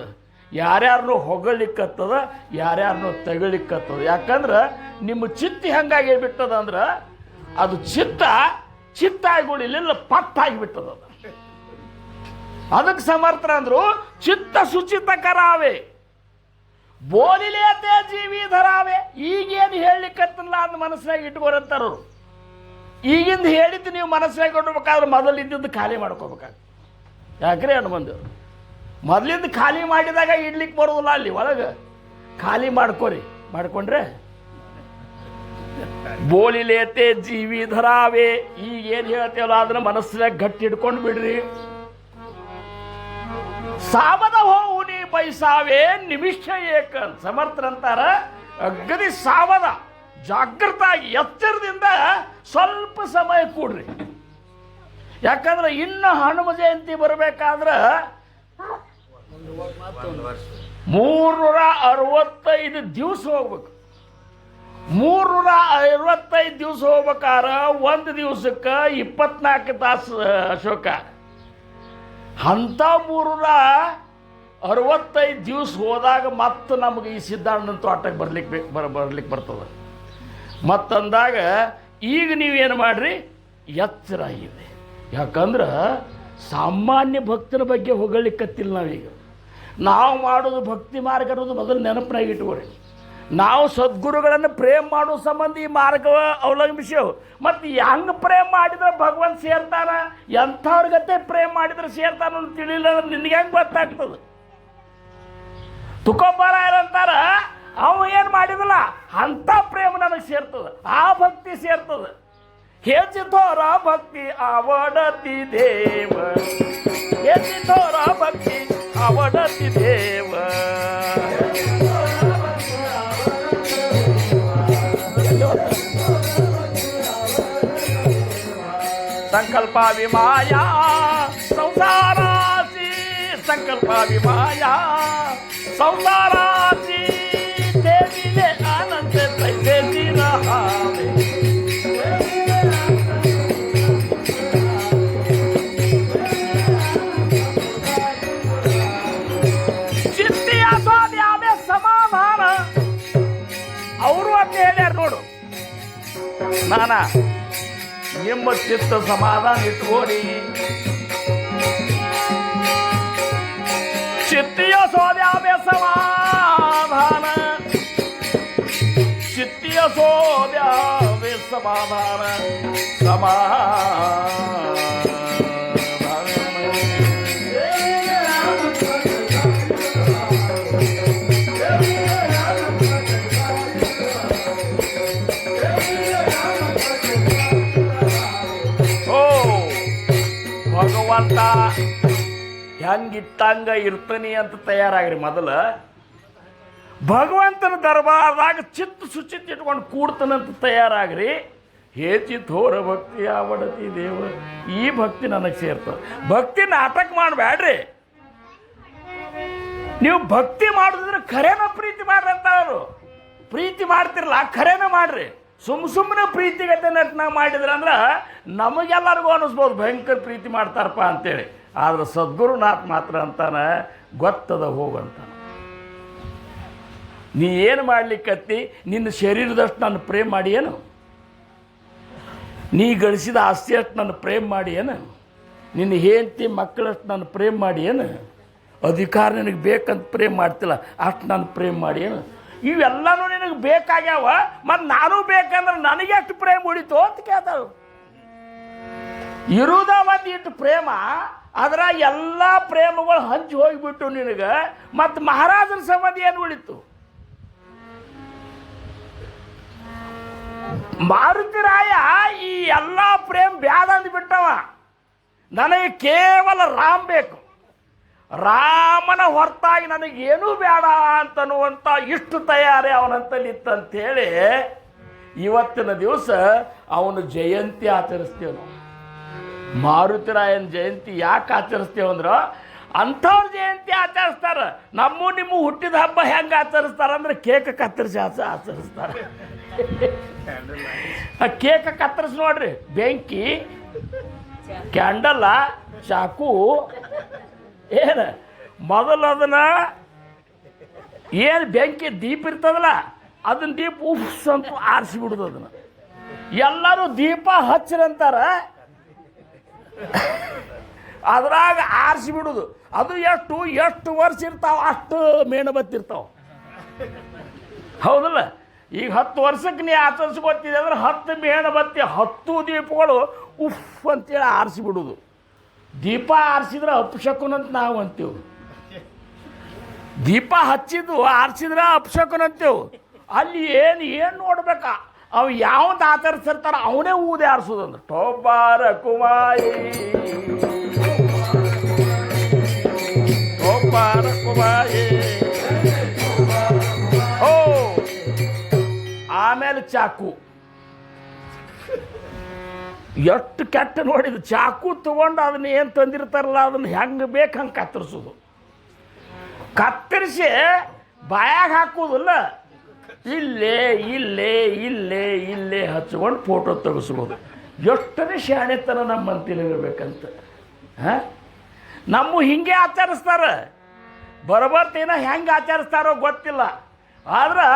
ಯಾರ್ಯಾರನ್ನೋ ಹೊಗಳಿಕ್ಕತ್ತದ, ಯಾರ್ಯಾರನ್ನೋ ತಗೊಳಿಕ್ಕತ್ತದ. ಯಾಕಂದ್ರೆ ನಿಮ್ಮ ಚಿತ್ತ ಹೆಂಗಾಗಿ ಬಿಟ್ಟದ ಅಂದ್ರೆ ಅದು ಚಿತ್ತ ಆಗಿಲ್ಲ ಪಟ್ಟಾಗಿಬಿಟ್ಟದ. ಅದಕ್ಕೆ ಸಮರ್ಥ ಅಂದ್ರು ಚಿತ್ತ ಶುಚಿತಕರಾವೆ, ಬೋಲಿಲೇತೆ ಜೀವಿ ಧರಾವೆ. ಈಗೇನು ಹೇಳಲಿಕ್ಕತ್ತಲ್ಲ ಅಂತ ಮನಸ್ಸಿನಾಗ ಇಟ್ಕೋರಂತಾರವ್ರು. ಈಗಿಂದ ಹೇಳಿದ್ದು ನೀವು ಮನಸ್ಸಿನಾಗ ಇಟ್ಕೋಬೇಕಾದ್ರೆ ಮೊದಲಿದ್ದು ಖಾಲಿ ಮಾಡ್ಕೋಬೇಕಾಗ. ಯಾಕ್ರಿ ಹನುಮಂದೇವ್ರು ಮೊದಲಿಂದ ಖಾಲಿ ಮಾಡಿದಾಗ ಇಡ್ಲಿಕ್ಕೆ ಬರೋದಿಲ್ಲ. ಅಲ್ಲಿ ಒಳಗೆ ಖಾಲಿ ಮಾಡ್ಕೊಂಡ್ರೆ ಬೋಲಿಲೇತೆ ಜೀವಿ ಧರಾವೆ. ಈಗೇನು ಹೇಳ್ತೇವಲ್ಲ ಅದನ್ನ ಮನಸ್ಸಿನಾಗ ಗಟ್ಟಿ ಹಿಡ್ಕೊಂಡು ಬಿಡ್ರಿ. ಸಾಮದ ಹೋವು ನೀ ಬೈಸಾವೆ ನಿಮಿಷ ಏಕ. ಸಮರ್ಥರಂತಾರ ಅಗದಿ ಸಾವಧ ಜಾಗೃತ ಆಗಿ ಎಚ್ಚರದಿಂದ ಸ್ವಲ್ಪ ಸಮಯ ಕೂಡ್ರಿ. ಯಾಕಂದ್ರೆ ಇನ್ನು ಹನುಮ ಜಯಂತಿ ಬರಬೇಕಾದ್ರೆ 365 ದಿವಸ ಹೋಗ್ಬೇಕು. 365 ದಿವಸ ಹೋಗ್ಬೇಕಾರ ಒಂದು ದಿವಸಕ್ಕೆ 24 ತಾಸು ಅಶೋಕ. ಅಂಥ 365 ದಿವಸ ಹೋದಾಗ ಮತ್ತೆ ನಮಗೆ ಈ ಸಿದ್ಧಾಂತ ತೋಟಕ್ಕೆ ಬರ್ಲಿಕ್ಕೆ ಬರ್ತದೆ. ಮತ್ತಂದಾಗ ಈಗ ನೀವೇನು ಮಾಡ್ರಿ, ಎಚ್ಚರ ಆಗಿದೆ. ಯಾಕಂದ್ರೆ ಸಾಮಾನ್ಯ ಭಕ್ತರ ಬಗ್ಗೆ ಹೊಗಳಿಕ್ಕತ್ತಿಲ್ಲ. ನಾವು ಮಾಡೋದು ಭಕ್ತಿ ಮಾರ್ಗ ಅನ್ನೋದು ಮೊದಲು ನೆನಪಿನಾಗ ಇಟ್ಕೋರಿ. ನಾವು ಸದ್ಗುರುಗಳನ್ನು ಪ್ರೇಮ ಮಾಡೋ ಸಂಬಂಧ ಈ ಮಾರ್ಗ ಅವಲಂಬಿಸೇವು. ಮತ್ತು ಹೆಂಗೆ ಪ್ರೇಮ ಮಾಡಿದ್ರೆ ಭಗವಂತ ಸೇರ್ತಾನ, ಎಂಥವ್ರ ಗತೆ ಪ್ರೇಮ ಮಾಡಿದ್ರೆ ಸೇರ್ತಾನ ಅಂತ ತಿಳಿಲಿಲ್ಲ ಅಂದ್ರೆ ನಿನಗೆ ಹೆಂಗೆ ಗೊತ್ತಾಗ್ತದೆ. ತುಕೋಬಾರ ಏನಂತಾರ, ಅವ ಏನು ಮಾಡಿದಲ್ಲ ಅಂಥ ಪ್ರೇಮ ನನಗೆ ಸೇರ್ತದೆ, ಆ ಭಕ್ತಿ ಸೇರ್ತದೆ. ಹೆಚ್ಚಿ ಥೋರ ಭಕ್ತಿ ಅವಡತಿ ದೇವ, ಹೆಚ್ಚಿ ಥೋರ ಭಕ್ತಿ ಅವಡತಿ ದೇವ. ಸಂಕಲ್ಪ ವಿಮಾಯ ಸಂಸಾರಾಸಿ, ಸಂಕಲ್ಪ ವಿಮಾಯ ಸಂಸಾರಾಸಿ, ದೇವಿಲೆ ಆನಂದ ತೈಸಿ ರಹಾವೆ. ಚಿತ್ತಿಯ ಸ್ವಾದ್ಯಾವೆ ಸಮಾಧಾನ. ಅವರು ಅಂತ ಹೇಳ್ಯಾರ ನೋಡು. ನಿಮ್ಮ ಚಿತ್ತ ಸಮಾಧಾನ ಇಟ್ಕೋರಿ. ಚಿತ್ತಿಯ ಸೋದ್ಯಾವೆ ಸಮಾಧಾನ, ಚಿತ್ತಿಯ ಸೋದ್ಯಾವೆ ಸಮಾಧಾನ, ಭಗವಂತ ಹೆಂಗಿಟ್ಟಂಗ ಇರ್ತಾನೆ ಅಂತ ತಯಾರಾಗ್ರಿ. ಮೊದಲು ಭಗವಂತನ ದರ್ಬಾರದಾಗ ಚಿತ್ತ ಸುಚಿತ್ ಇಟ್ಕೊಂಡು ಕೂಡ್ತಾನಂತ ತಯಾರಾಗ್ರಿ. ಹೇಚಿತ್ ಹೋರ ಭಕ್ತಿ ಅವಡತಿ ದೇವ. ಈ ಭಕ್ತಿ ನನಗೆ ಸೇರ್ತದೆ. ಭಕ್ತಿ ನಾಟಕ ಮಾಡಬೇಡ್ರಿ. ನೀವು ಭಕ್ತಿ ಮಾಡಿದ್ರೆ ಖರೇನ ಪ್ರೀತಿ ಮಾಡ್ರಿ ಅಂತ ಅವರು. ಪ್ರೀತಿ ಮಾಡ್ತಿರಲ್ಲ ಖರೇನ ಮಾಡ್ರಿ. ಸುಮ್ಮನೆ ಪ್ರೀತಿಗತೆ ನಟನ ಮಾಡಿದ್ರಂದ್ರೆ ನಮಗೆಲ್ಲರಿಗೂ ಅನ್ನಿಸ್ಬೋದು ಭಯಂಕರ ಪ್ರೀತಿ ಮಾಡ್ತಾರಪ್ಪ ಅಂತೇಳಿ. ಆದ್ರೆ ಸದ್ಗುರುನಾಥ್ ಮಾತ್ರ ಅಂತಾನೆ ಗೊತ್ತದ ಹೋಗಂತಾನೆ. ನೀ ಏನು ಮಾಡ್ಲಿಕ್ಕತ್ತಿ, ನಿನ್ನ ಶರೀರದಷ್ಟು ನನ್ನ ಪ್ರೇಮ್ ಮಾಡಿ ಏನು, ನೀ ಗಳಿಸಿದ ಆಸ್ತಿ ಅಷ್ಟು ನನ್ನ ಪ್ರೇಮ್ ಮಾಡಿ ಏನು, ನಿನ್ನ ಹೆಂಡತಿ ಮಕ್ಕಳಷ್ಟು ನನ್ನ ಪ್ರೇಮ್ ಮಾಡಿ ಏನು, ಅಧಿಕಾರ ನಿನಗೆ ಬೇಕಂತ ಪ್ರೇಮ್ ಮಾಡ್ತಿಲ್ಲ ಅಷ್ಟು ನಾನು ಪ್ರೇಮ್ ಮಾಡಿ ಏನು. ಇವೆಲ್ಲನೂ ನಿನಗೆ ಬೇಕಾಗ್ಯಾವ, ಮತ್ತು ನಾನು ಬೇಕಂದ್ರೆ ನನಗೆ ಎಷ್ಟು ಪ್ರೇಮ ಉಳಿತು ಅಂತ ಕೇಳ್ತಾವೆ. ಇರುವುದ ಒಂದು ಇಟ್ಟು ಪ್ರೇಮ, ಅದರ ಎಲ್ಲ ಪ್ರೇಮಗಳು ಹಂಚಿ ಹೋಗಿಬಿಟ್ಟು ನಿನಗೆ ಮತ್ತು ಮಹಾರಾಜನ ಸಂಬಂಧ ಏನು ಉಳಿತು? ಮಾರುತಿರಾಯ ಈ ಎಲ್ಲ ಪ್ರೇಮ ಬ್ಯಾದ ಅಂದ್ಬಿಟ್ಟವ. ನನಗೆ ಕೇವಲ ರಾಮ್ ಬೇಕು, ರಾಮನ ಹೊರತಾಗಿ ನನಗೇನೂ ಬೇಡ ಅಂತನ್ನುವಂಥ ಇಷ್ಟು ತಯಾರಿ ಅವನಂತಲ್ಲಿ ಇತ್ತಂಥೇಳಿ ಇವತ್ತಿನ ದಿವಸ ಅವನು ಜಯಂತಿ ಆಚರಿಸ್ತೇವೆ ನಾವು. ಮಾರುತಿರಾಯನ ಜಯಂತಿ ಯಾಕೆ ಆಚರಿಸ್ತೇವೆ ಅಂದ್ರೆ ಅಂಥವ್ರ ಜಯಂತಿ ಆಚರಿಸ್ತಾರೆ. ನಿಮ್ಮ ಹುಟ್ಟಿದ ಹಬ್ಬ ಹೆಂಗೆ ಆಚರಿಸ್ತಾರೆ ಅಂದ್ರೆ ಕೇಕ್ ಕತ್ತರಿಸಿ ಆಚರಿಸ್ತಾರೆ. ಕೇಕ್ ಕತ್ತರಿಸಿ ನೋಡ್ರಿ, ಬೆಂಕಿ, ಕ್ಯಾಂಡಲ್ಲ, ಚಾಕು, ಏನು ಮೊದಲು ಅದನ್ನ ಏನು ಬೆಂಕಿ ದೀಪ ಇರ್ತದಲ್ಲ ಅದನ್ನ ದೀಪ ಉಫ್ಸ್ ಅಂತ ಆರಿಸಿಬಿಡುದು. ಅದನ್ನು ಎಲ್ಲರೂ ದೀಪ ಹಚ್ಚಿರಂತಾರ, ಅದ್ರಾಗ ಆರಿಸಿಬಿಡುದು. ಅದು ಎಷ್ಟು ವರ್ಷ ಇರ್ತಾವ ಅಷ್ಟು ಮೇಣಬತ್ತಿ ಇರ್ತಾವ, ಹೌದಲ್ಲ? ಈಗ 10 ವರ್ಷಕ್ಕೆ ನೀ ಆಚರಿಸ್ಕೊತಿದ್ದೆ ಅಂದ್ರೆ 10 ಮೇಣಬತ್ತಿ 10 ದೀಪಗಳು ಉಫ್ ಅಂತೇಳಿ ಆರಿಸಿಬಿಡುದು. ದೀಪ ಆರಿಸಿದ್ರೆ ಅಪಶಕುನ ಅಂತ ನಾವು ಅಂತೀವಿ, ದೀಪ ಹಚ್ಚಿದ್ದು ಆರಿಸಿದ್ರೆ ಅಪಶಕುನ ಅಂತೀವಿ. ಅಲ್ಲಿ ಏನು ನೋಡ್ಬೇಕಾ, ಅವು ಯಾವ್ದು ಆಚರಿಸಿರ್ತಾರ ಅವನೇ ಊದೆ ಆರಿಸೋದಂದ್ರೆ ಟೋಬಾರ ಕುಮಾರಿ ಟೋಬಾರ ಕುಮಾರಿ. ಓ ಆಮೇಲೆ ಚಾಕು, ಎಷ್ಟು ಕೆಟ್ಟ ನೋಡಿದ್ದು. ಚಾಕು ತಗೊಂಡು ಅದನ್ನ ಏನು ತಂದಿರ್ತಾರಲ್ಲ ಅದನ್ನು ಹೆಂಗೆ ಬೇಕು ಹಂಗೆ ಕತ್ತರಿಸೋದು. ಕತ್ತರಿಸಿ ಬಾಯಾಗ ಹಾಕೋದಿಲ್ಲ, ಇಲ್ಲೇ ಇಲ್ಲೇ ಇಲ್ಲೇ ಇಲ್ಲೇ ಹಚ್ಕೊಂಡು ಫೋಟೋ ತೆಗೆಸ್ಬೋದು. ಎಷ್ಟನೇ ಶಾಣೆತನ ನಮ್ಮ ಮಂತಿಲಿರ್ಬೇಕಂತ. ಹಾಂ, ನಮ್ಮ ಹಿಂಗೆ ಆಚರಿಸ್ತಾರೆ, ಬರಬರ್ತೇನ ಹೆಂಗೆ ಆಚರಿಸ್ತಾರೋ ಗೊತ್ತಿಲ್ಲ. ಆದ್ರೆ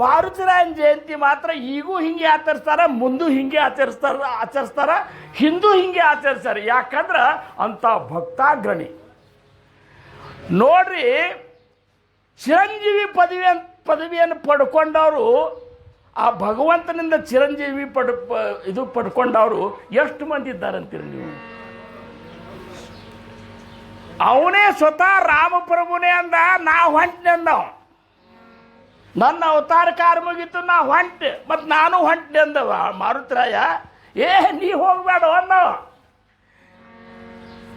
ಮಾರುತಿರಾಯನ ಜಯಂತಿ ಮಾತ್ರ ಈಗೂ ಹಿಂಗೆ ಆಚರಿಸ್ತಾರೆ, ಮುಂದೂ ಹಿಂಗೆ ಆಚರಿಸ್ತಾರೆ, ಹಿಂದೂ ಹಿಂಗೆ ಆಚರಿಸ್ತಾರೆ. ಯಾಕಂದ್ರೆ ಅಂಥ ಭಕ್ತಾಗ್ರಣಿ ನೋಡ್ರಿ. ಚಿರಂಜೀವಿ ಪದವಿಯನ್ನು ಪಡ್ಕೊಂಡವರು, ಆ ಭಗವಂತನಿಂದ ಚಿರಂಜೀವಿ ಪಡ್ಕೊಂಡವರು ಎಷ್ಟು ಮಂದಿ ಇದ್ದಾರಂತೀರಿ ನೀವು? ಅವನೇ ಸ್ವತಃ ರಾಮಪ್ರಭುನೇ ಅಂದ, ನಾ ಹೊಂಟ್ನೆ ಅಂದವ. ನನ್ನ ಅವತಾರ ಕಾಲ ಮುಗೀತು, ನಾ ಹೊಂಟೆ, ಮತ್ತು ನಾನು ಹೊಂಟೆ ಅಂದವ ಮಾರುತಿರಾಯ. ನೀ ಹೋಗಬೇಡ ಅಂದವ.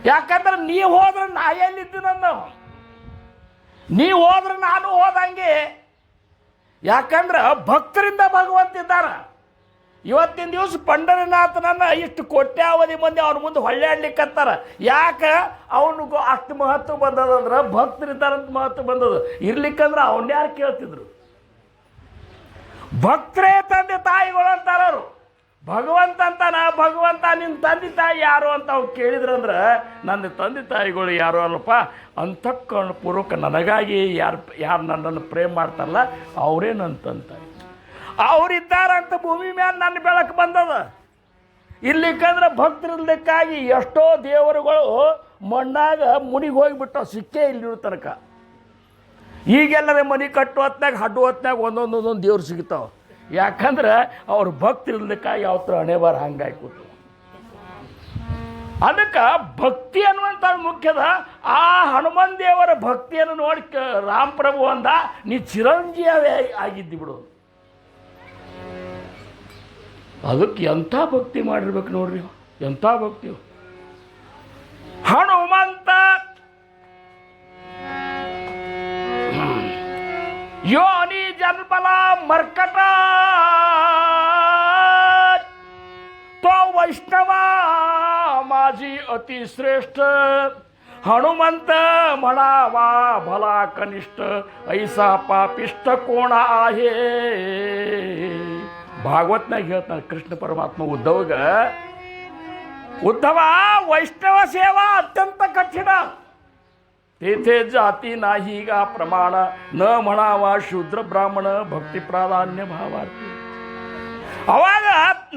ಯಾಕಂದ್ರೆ ನೀ ಹೋದ್ರೆ ನಾ ಎಲ್ಲಿದ್ದೀನಿ ಅಂದವ. ನೀ ಹೋದ್ರೆ ನಾನು ಹೋದಂಗೆ. ಯಾಕಂದ್ರೆ ಭಕ್ತರಿಂದ ಭಗವಂತ ಇದ್ದಾನ. ಇವತ್ತಿನ ದಿವಸ ಪಂಡರಿನಾಥನನ್ನು ಇಷ್ಟು ಕೋಟ್ಯಾವಧಿ ಮಂದಿ ಅವ್ರ ಮುಂದೆ ಹೊಳ್ಳ್ಯಾಡ್ಲಿಕ್ಕತ್ತಾರ. ಯಾಕೆ ಅವನಿಗೂ ಅಷ್ಟು ಮಹತ್ವ ಬಂದದಂದ್ರೆ ಭಕ್ತರಿದ್ದಾರಂತ ಮಹತ್ವ ಬಂದದ. ಇರ್ಲಿಕ್ಕಂದ್ರೆ ಅವನ್ನ ಯಾರು ಕೇಳ್ತಿದ್ರು? ಭಕ್ತರೇ ತಂದೆ ತಾಯಿಗಳು ಅಂತಾರವರು. ಭಗವಂತ ಅಂತಾನ, ಭಗವಂತ ನಿನ್ನ ತಂದೆ ತಾಯಿ ಯಾರು ಅಂತ ಅವ್ರು ಕೇಳಿದ್ರಂದ್ರೆ ನನ್ನ ತಂದೆ ತಾಯಿಗಳು ಯಾರು ಅಲ್ಲಪ್ಪ, ಅಂತಃಕರಣ ಪೂರ್ವಕ ನನಗಾಗಿ ಯಾರು ನನ್ನನ್ನು ಪ್ರೇಮ ಮಾಡ್ತಾರಲ್ಲ ಅವರೇ ನನ್ನ ತಂದೆ ತಾಯಿ. ಅವರಿದ್ದಾರಂತ ಭೂಮಿ ಮೇಲೆ ನನ್ನ ಬೆಳಕು ಬಂದದ. ಇರ್ಲಿಕ್ಕಂದ್ರೆ ಭಕ್ತರಿರ್ಲಿಕ್ಕಾಗಿ ಎಷ್ಟೋ ದೇವರುಗಳು ಮಣ್ಣಾಗ ಮುನಿಗೆ ಹೋಗಿಬಿಟ್ಟು ಸಿಕ್ಕೇ ಇಲ್ಲಿರೋ ತನಕ. ಈಗೆಲ್ಲರೇ ಮನೆ ಕಟ್ಟು ಹೊತ್ನಾಗ ಹಡ್ಡು ಹೊತ್ನಾಗ ಒಂದೊಂದೊಂದೊಂದು ದೇವ್ರು ಸಿಗ್ತಾವೆ. ಯಾಕಂದ್ರೆ ಅವ್ರ ಭಕ್ತರಿರ್ಲಿಕ್ಕಾಗಿ ಅವತ್ರ ಹಣೆಬಾರ ಹಂಗಾಗಿ ಕೂತು. ಅದಕ್ಕೆ ಭಕ್ತಿ ಅನ್ನುವಂಥದ್ದು ಮುಖ್ಯದ. ಆ ಹನುಮನ್ ದೇವರ ಭಕ್ತಿಯನ್ನು ನೋಡಿ ರಾಮಪ್ರಭು ಅಂದ, ನೀ ಚಿರಂಜೀವಿ ಆಗಿದ್ದಿ ಬಿಡು. ಅದಕ್ಕೆ ಎಂಥ ಭಕ್ತಿ ಮಾಡಿರ್ಬೇಕು ನೋಡ್ರಿ, ಎಂಥ ಭಕ್ತಿ. ಹನುಮಂತ ಯೋನಿ ಜನ್ಮಲ ಮರ್ಕಟ तो वैष्णवा माझी अति श्रेष्ठ ಹನುಮಂತ ಮಣಾವಾ ಭಲ ಕನಿಷ್ಠ ಐಸಾ ಪಾಪಿಷ್ಟ ಕೋಣ ಆಹೇ. ಭಾಗವತ್ನಾಗ ಹೇಳ್ತಾನೆ ಕೃಷ್ಣ ಪರಮಾತ್ಮ ಉದ್ಧವಗ, ಉದ್ಧವ ವೈಷ್ಣವ ಸೇವಾ ಅತ್ಯಂತ ಕಠಿಣ, ತೇಥೆ ಜಾತಿ ನಾಹೀಗ ಪ್ರಮಾಣ ನ ಮಣಾವ ಶೂದ್ರ ಬ್ರಾಹ್ಮಣ ಭಕ್ತಿ ಪ್ರಾಧಾನ್ಯ ಭಾವಾರ್ಥಿ. ಅವಾಗ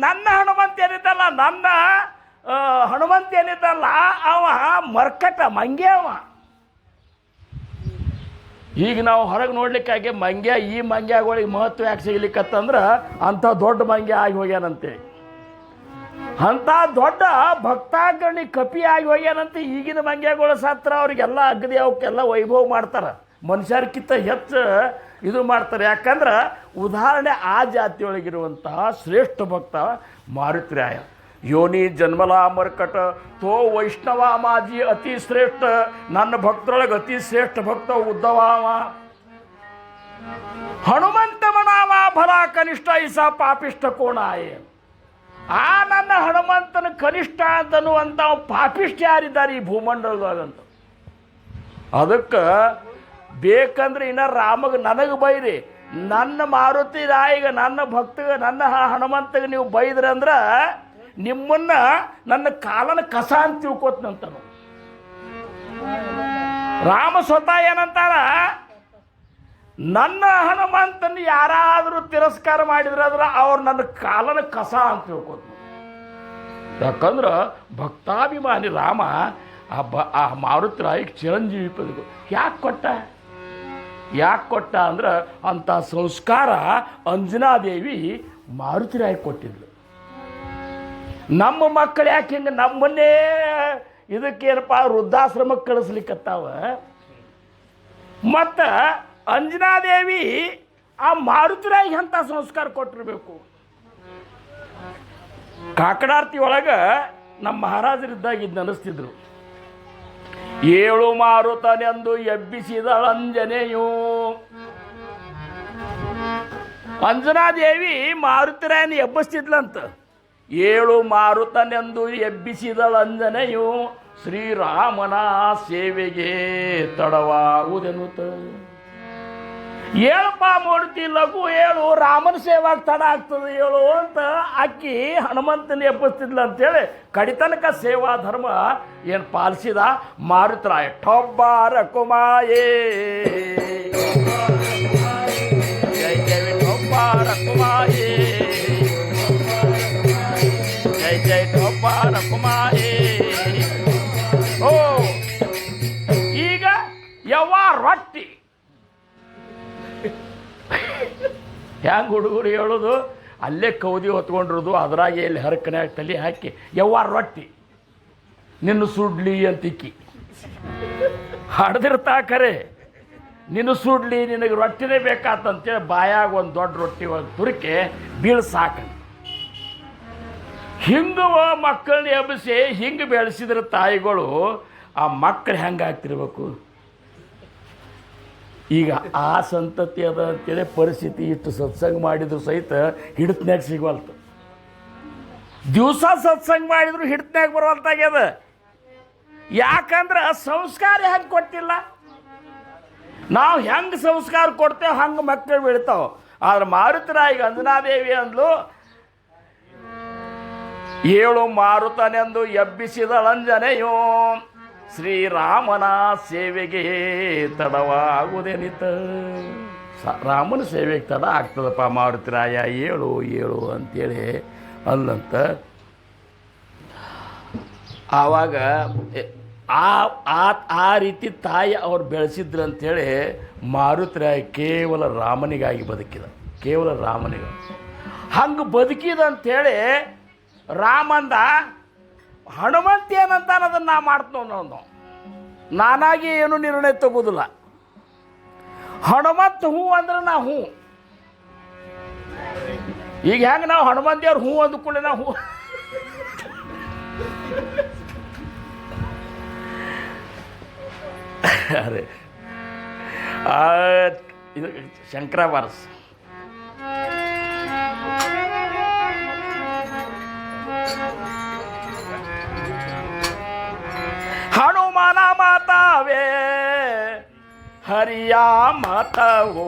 ನನ್ನ ಹನುಮಂತ ಏನಿದ್ದಲ್ಲ, ನನ್ನ ಹನುಮಂತ ಏನಿದ್ದಲ್ಲ ಅವ ಮರ್ಕಟ ಮಂಗ್ಯ ಅವ. ಈಗ ನಾವು ಹೊರಗೆ ನೋಡ್ಲಿಕ್ಕಾಗಿ ಮಂಗ್ಯ, ಈ ಮಂಗ್ಯಗಳಿಗೆ ಮಹತ್ವ ಯಾಕೆ ಸಿಗ್ಲಿಕ್ಕತ್ತಂದ್ರೆ ಅಂಥ ದೊಡ್ಡ ಮಂಗ್ಯ ಆಗಿ ಹೋಗ್ಯಾನಂತೆ, ಅಂಥ ದೊಡ್ಡ ಭಕ್ತಾಗ್ರಣಿ ಕಪಿ ಆಗಿ ಹೋಗ್ಯಾನಂತೆ. ಈಗಿನ ಮಂಗ್ಯಗಳು ಸತ್ರ ಅವ್ರಿಗೆಲ್ಲ ಅಗದಿ ಅವಕ್ಕೆಲ್ಲ ವೈಭವ ಮಾಡ್ತಾರೆ, ಮನುಷ್ಯರ್ಕಿಂತ ಹೆಚ್ಚು ಇದು ಮಾಡ್ತಾರೆ. ಯಾಕಂದ್ರೆ ಉದಾಹರಣೆ ಆ ಜಾತಿಯೊಳಗಿರುವಂತಹ ಶ್ರೇಷ್ಠ ಭಕ್ತ ಮಾರುತಿರಾಯ. ಯೋನಿ ಜನ್ಮಲಾ ಮರ್ಕಟ ತೋ ವೈಷ್ಣವ ಮಾಜಿ ಅತಿ ಶ್ರೇಷ್ಠ, ನನ್ನ ಭಕ್ತರೊಳಗೆ ಅತಿ ಶ್ರೇಷ್ಠ ಭಕ್ತ ಉದ್ಧವ. ಹನುಮಂತ ಮನಾವ ಫಲ ಕನಿಷ್ಠ ಐಸಾ ಪಾಪಿಷ್ಟ ಕೋಣಾಯೇ. ಆ ನನ್ನ ಹನುಮಂತನ ಕನಿಷ್ಠ ಅಂತನ್ನುವಂಥ ಪಾಪಿಷ್ಠ ಯಾರಿದ್ದಾರೆ ಈ ಭೂಮಂಡಲದಾಗಂತ. ಅದಕ್ಕೆ ಬೇಕಂದ್ರೆ ಇನ್ನು ರಾಮಗೆ ನನಗೆ ಬೈರಿ, ನನ್ನ ಮಾರುತಿ ರಾಯಿಗೆ, ನನ್ನ ಭಕ್ತಗೆ, ನನ್ನ ಹನುಮಂತಗೆ ನೀವು ಬೈದ್ರಂದ್ರೆ ನಿಮ್ಮನ್ನ ನನ್ನ ಕಾಲನ ಕಸ ಅಂತ ತಿಳ್ಕೊತನಂತನು. ರಾಮ ಸ್ವತಃ ಏನಂತಾರ, ನನ್ನ ಹನುಮಂತನ ಯಾರಾದರೂ ತಿರಸ್ಕಾರ ಮಾಡಿದ್ರಾದ್ರೆ ಅವ್ರು ನನ್ನ ಕಾಲನ ಕಸ ಅಂತ ತಿಳ್ಕೊತ. ಯಾಕಂದ್ರೆ ಭಕ್ತಾಭಿಮಾನಿ ರಾಮ ಆ ಮಾರುತಿ ರಾಯಿಗೆ ಚಿರಂಜೀವಿ ಪದಗಳು ಯಾಕೆ ಕೊಟ್ಟ ಅಂದ್ರೆ ಅಂಥ ಸಂಸ್ಕಾರ ಅಂಜನಾದೇವಿ ಮಾರುತಿ ರಾಯಿಗೆ ಕೊಟ್ಟಿದ್ಲು. ನಮ್ಮ ಮಕ್ಕಳು ಯಾಕೆ ಹಿಂಗೆ ನಮ್ಮನ್ನೇ ಇದಕ್ಕೇನಪ್ಪ ವೃದ್ಧಾಶ್ರಮಕ್ಕೆ ಕಳಿಸ್ಲಿಕ್ಕತ್ತಾವ. ಮತ್ತು ಅಂಜನಾದೇವಿ ಆ ಮಾರುತಿರಾಯಿಗೆ ಅಂಥ ಸಂಸ್ಕಾರ ಕೊಟ್ಟಿರಬೇಕು. ಕಾಕಡಾರ್ತಿ ಒಳಗೆ ನಮ್ಮ ಮಹಾರಾಜರಿದ್ದಾಗ ಇದು ನೆನೆಸ್ತಿದ್ರು. ಏಳು ಮಾರುತನೆಂದು ಎಬ್ಬಿಸಿದಳಂಜನೆಯು. ಅಂಜನಾದೇವಿ ಮಾರುತಿರಾಯನ ಎಬ್ಬಿಸ್ತಿದ್ಲಂತ. ಏಳು ಮಾರುತನೆಂದು ಎಬ್ಬಿಸಿದಳಂಜನೆಯು ಶ್ರೀರಾಮನ ಸೇವೆಗೆ ತಡವಾಗುವುದೆನ್ನುತ್ತ. ಏಳಪ್ಪ ಮೂರ್ತಿ ಲಘು ಏಳು, ರಾಮನ ಸೇವಾಗ ತಡ ಆಗ್ತದೆ ಏಳು ಅಂತ ಅಕ್ಕಿ ಹನುಮಂತನ ಎಬ್ಬಿಸ್ತಿದ್ಲ ಅಂತೇಳಿ ಕಡಿತನಕ ಸೇವಾ ಧರ್ಮ ಏನು ಪಾಲಿಸಿದ ಮಾರುತಿರಾಯ. ಟೊಬ್ಬಾರ ಕುಮಾಯೇ ಜೈ ಜೈ ಟೊಬ್ಬಾರ ಕುಮಾಯೇ, ಜೈ ಜೈ ಟೊಬ್ಬಾರ ಕುಮಾಯೇ. ಓ ಈಗ ಯವ್ವ ರೊಟ್ಟಿ ಹ್ಯಾಂಗೆ ಹುಡುಗರು ಹೇಳೋದು, ಅಲ್ಲೇ ಕೌದಿ ಹೊತ್ಕೊಂಡಿರೋದು, ಅದ್ರಾಗೆ ಎಲ್ಲಿ ಹರಕನ್ಯಾಗ ತಲೆ ಹಾಕಿ ಯವ್ವ ರೊಟ್ಟಿ ನಿನ್ನ ಸುಡ್ಲಿ ಅಂತಿಕ್ಕಿ ಹಡ್ದಿರ್ತಾ ಖರೆ, ನಿನ್ನ ಸುಡ್ಲಿ ನಿನಗೆ ರೊಟ್ಟಿನೇ ಬೇಕಾತಂತೇಳಿ ಬಾಯಾಗ ಒಂದು ದೊಡ್ಡ ರೊಟ್ಟಿ ಒಂದು ತುರಿಕೆ ಬೀಳ್ ಸಾಕು. ಹಿಂಗೆ ಮಕ್ಕಳನ್ನ ಎಬ್ಬಿಸಿ ಹಿಂಗೆ ಬೆಳೆಸಿದ್ರೆ ತಾಯಿಗಳು ಆ ಮಕ್ಕಳು ಹೆಂಗೆ ಆಗ್ತಿರ್ಬೇಕು. ಈಗ ಆ ಸಂತತಿ ಅದ ಅಂತೇಳಿ ಪರಿಸ್ಥಿತಿ ಇಷ್ಟು ಸತ್ಸಂಗ ಮಾಡಿದ್ರು ಸಹಿತ ಹಿಡಿತನ್ಯಾಗ ಸಿಗವಲ್ತು. ದಿವಸ ಸತ್ಸಂಗ ಮಾಡಿದ್ರು ಹಿಡಿತನ್ಯಾಗ ಬರುವಂತಾಗ್ಯದ. ಯಾಕಂದ್ರೆ ಸಂಸ್ಕಾರ ಹೆಂಗೆ ಕೊಟ್ಟಿಲ್ಲ. ನಾವು ಹೆಂಗೆ ಸಂಸ್ಕಾರ ಕೊಡ್ತೇವೆ ಹಂಗೆ ಮಕ್ಕಳು ಬೆಳಿತಾವೆ. ಆದ್ರೆ ಮಾರುತಿರಾಯಿಗೆ ಅಂಜನಾದೇವಿ ಅಂದ್ಲು, ಏಳು ಮಾರುತನೆಂದು ಎಬ್ಬಿಸಿದಳಂಜನೆಯೋ ಶ್ರೀರಾಮನ ಸೇವೆಗೆ ತಡವಾಗುವುದೇನಿತ. ರಾಮನ ಸೇವೆಗೆ ತಡ ಆಗ್ತದಪ್ಪ ಮಾರುತಿರಾಯ, ಏಳು ಏಳು ಅಂತೇಳಿ ಅಲ್ಲಂತ. ಆವಾಗ ಆ ರೀತಿ ತಾಯಿ ಅವ್ರು ಬೆಳೆಸಿದ್ರು ಅಂಥೇಳಿ ಮಾರುತಿರಾಯ ಕೇವಲ ರಾಮನಿಗಾಗಿ ಬದುಕಿದ, ಕೇವಲ ರಾಮನಿಗೆ ಹಂಗೆ ಬದುಕಿದ ಅಂಥೇಳಿ ರಾಮಂದ ಹನುಮಂತ ಏನಂತ ಅದನ್ನು ನಾ ಮಾಡ್ತೇವೆ ನಾವು, ನಾನಾಗಿ ಏನು ನಿರ್ಣಯ ತಗೋದಿಲ್ಲ. ಹನುಮಂತ ಹೂ ಅಂದ್ರೆ ನಾ ಹೂ. ಈಗ ಹೆಂಗೆ ನಾವು ಹನುಮಂತಿಯವ್ರು ಹೂ ಅಂದ್ಕೊಳ್ಳಿ ನಾವು ಹೂ. ಅರೆ ಇದು ಶಂಕರಾಭಾರಸ್. ಹನುಮಾನ ಮಾತ ಹರಿಯ ಮತವು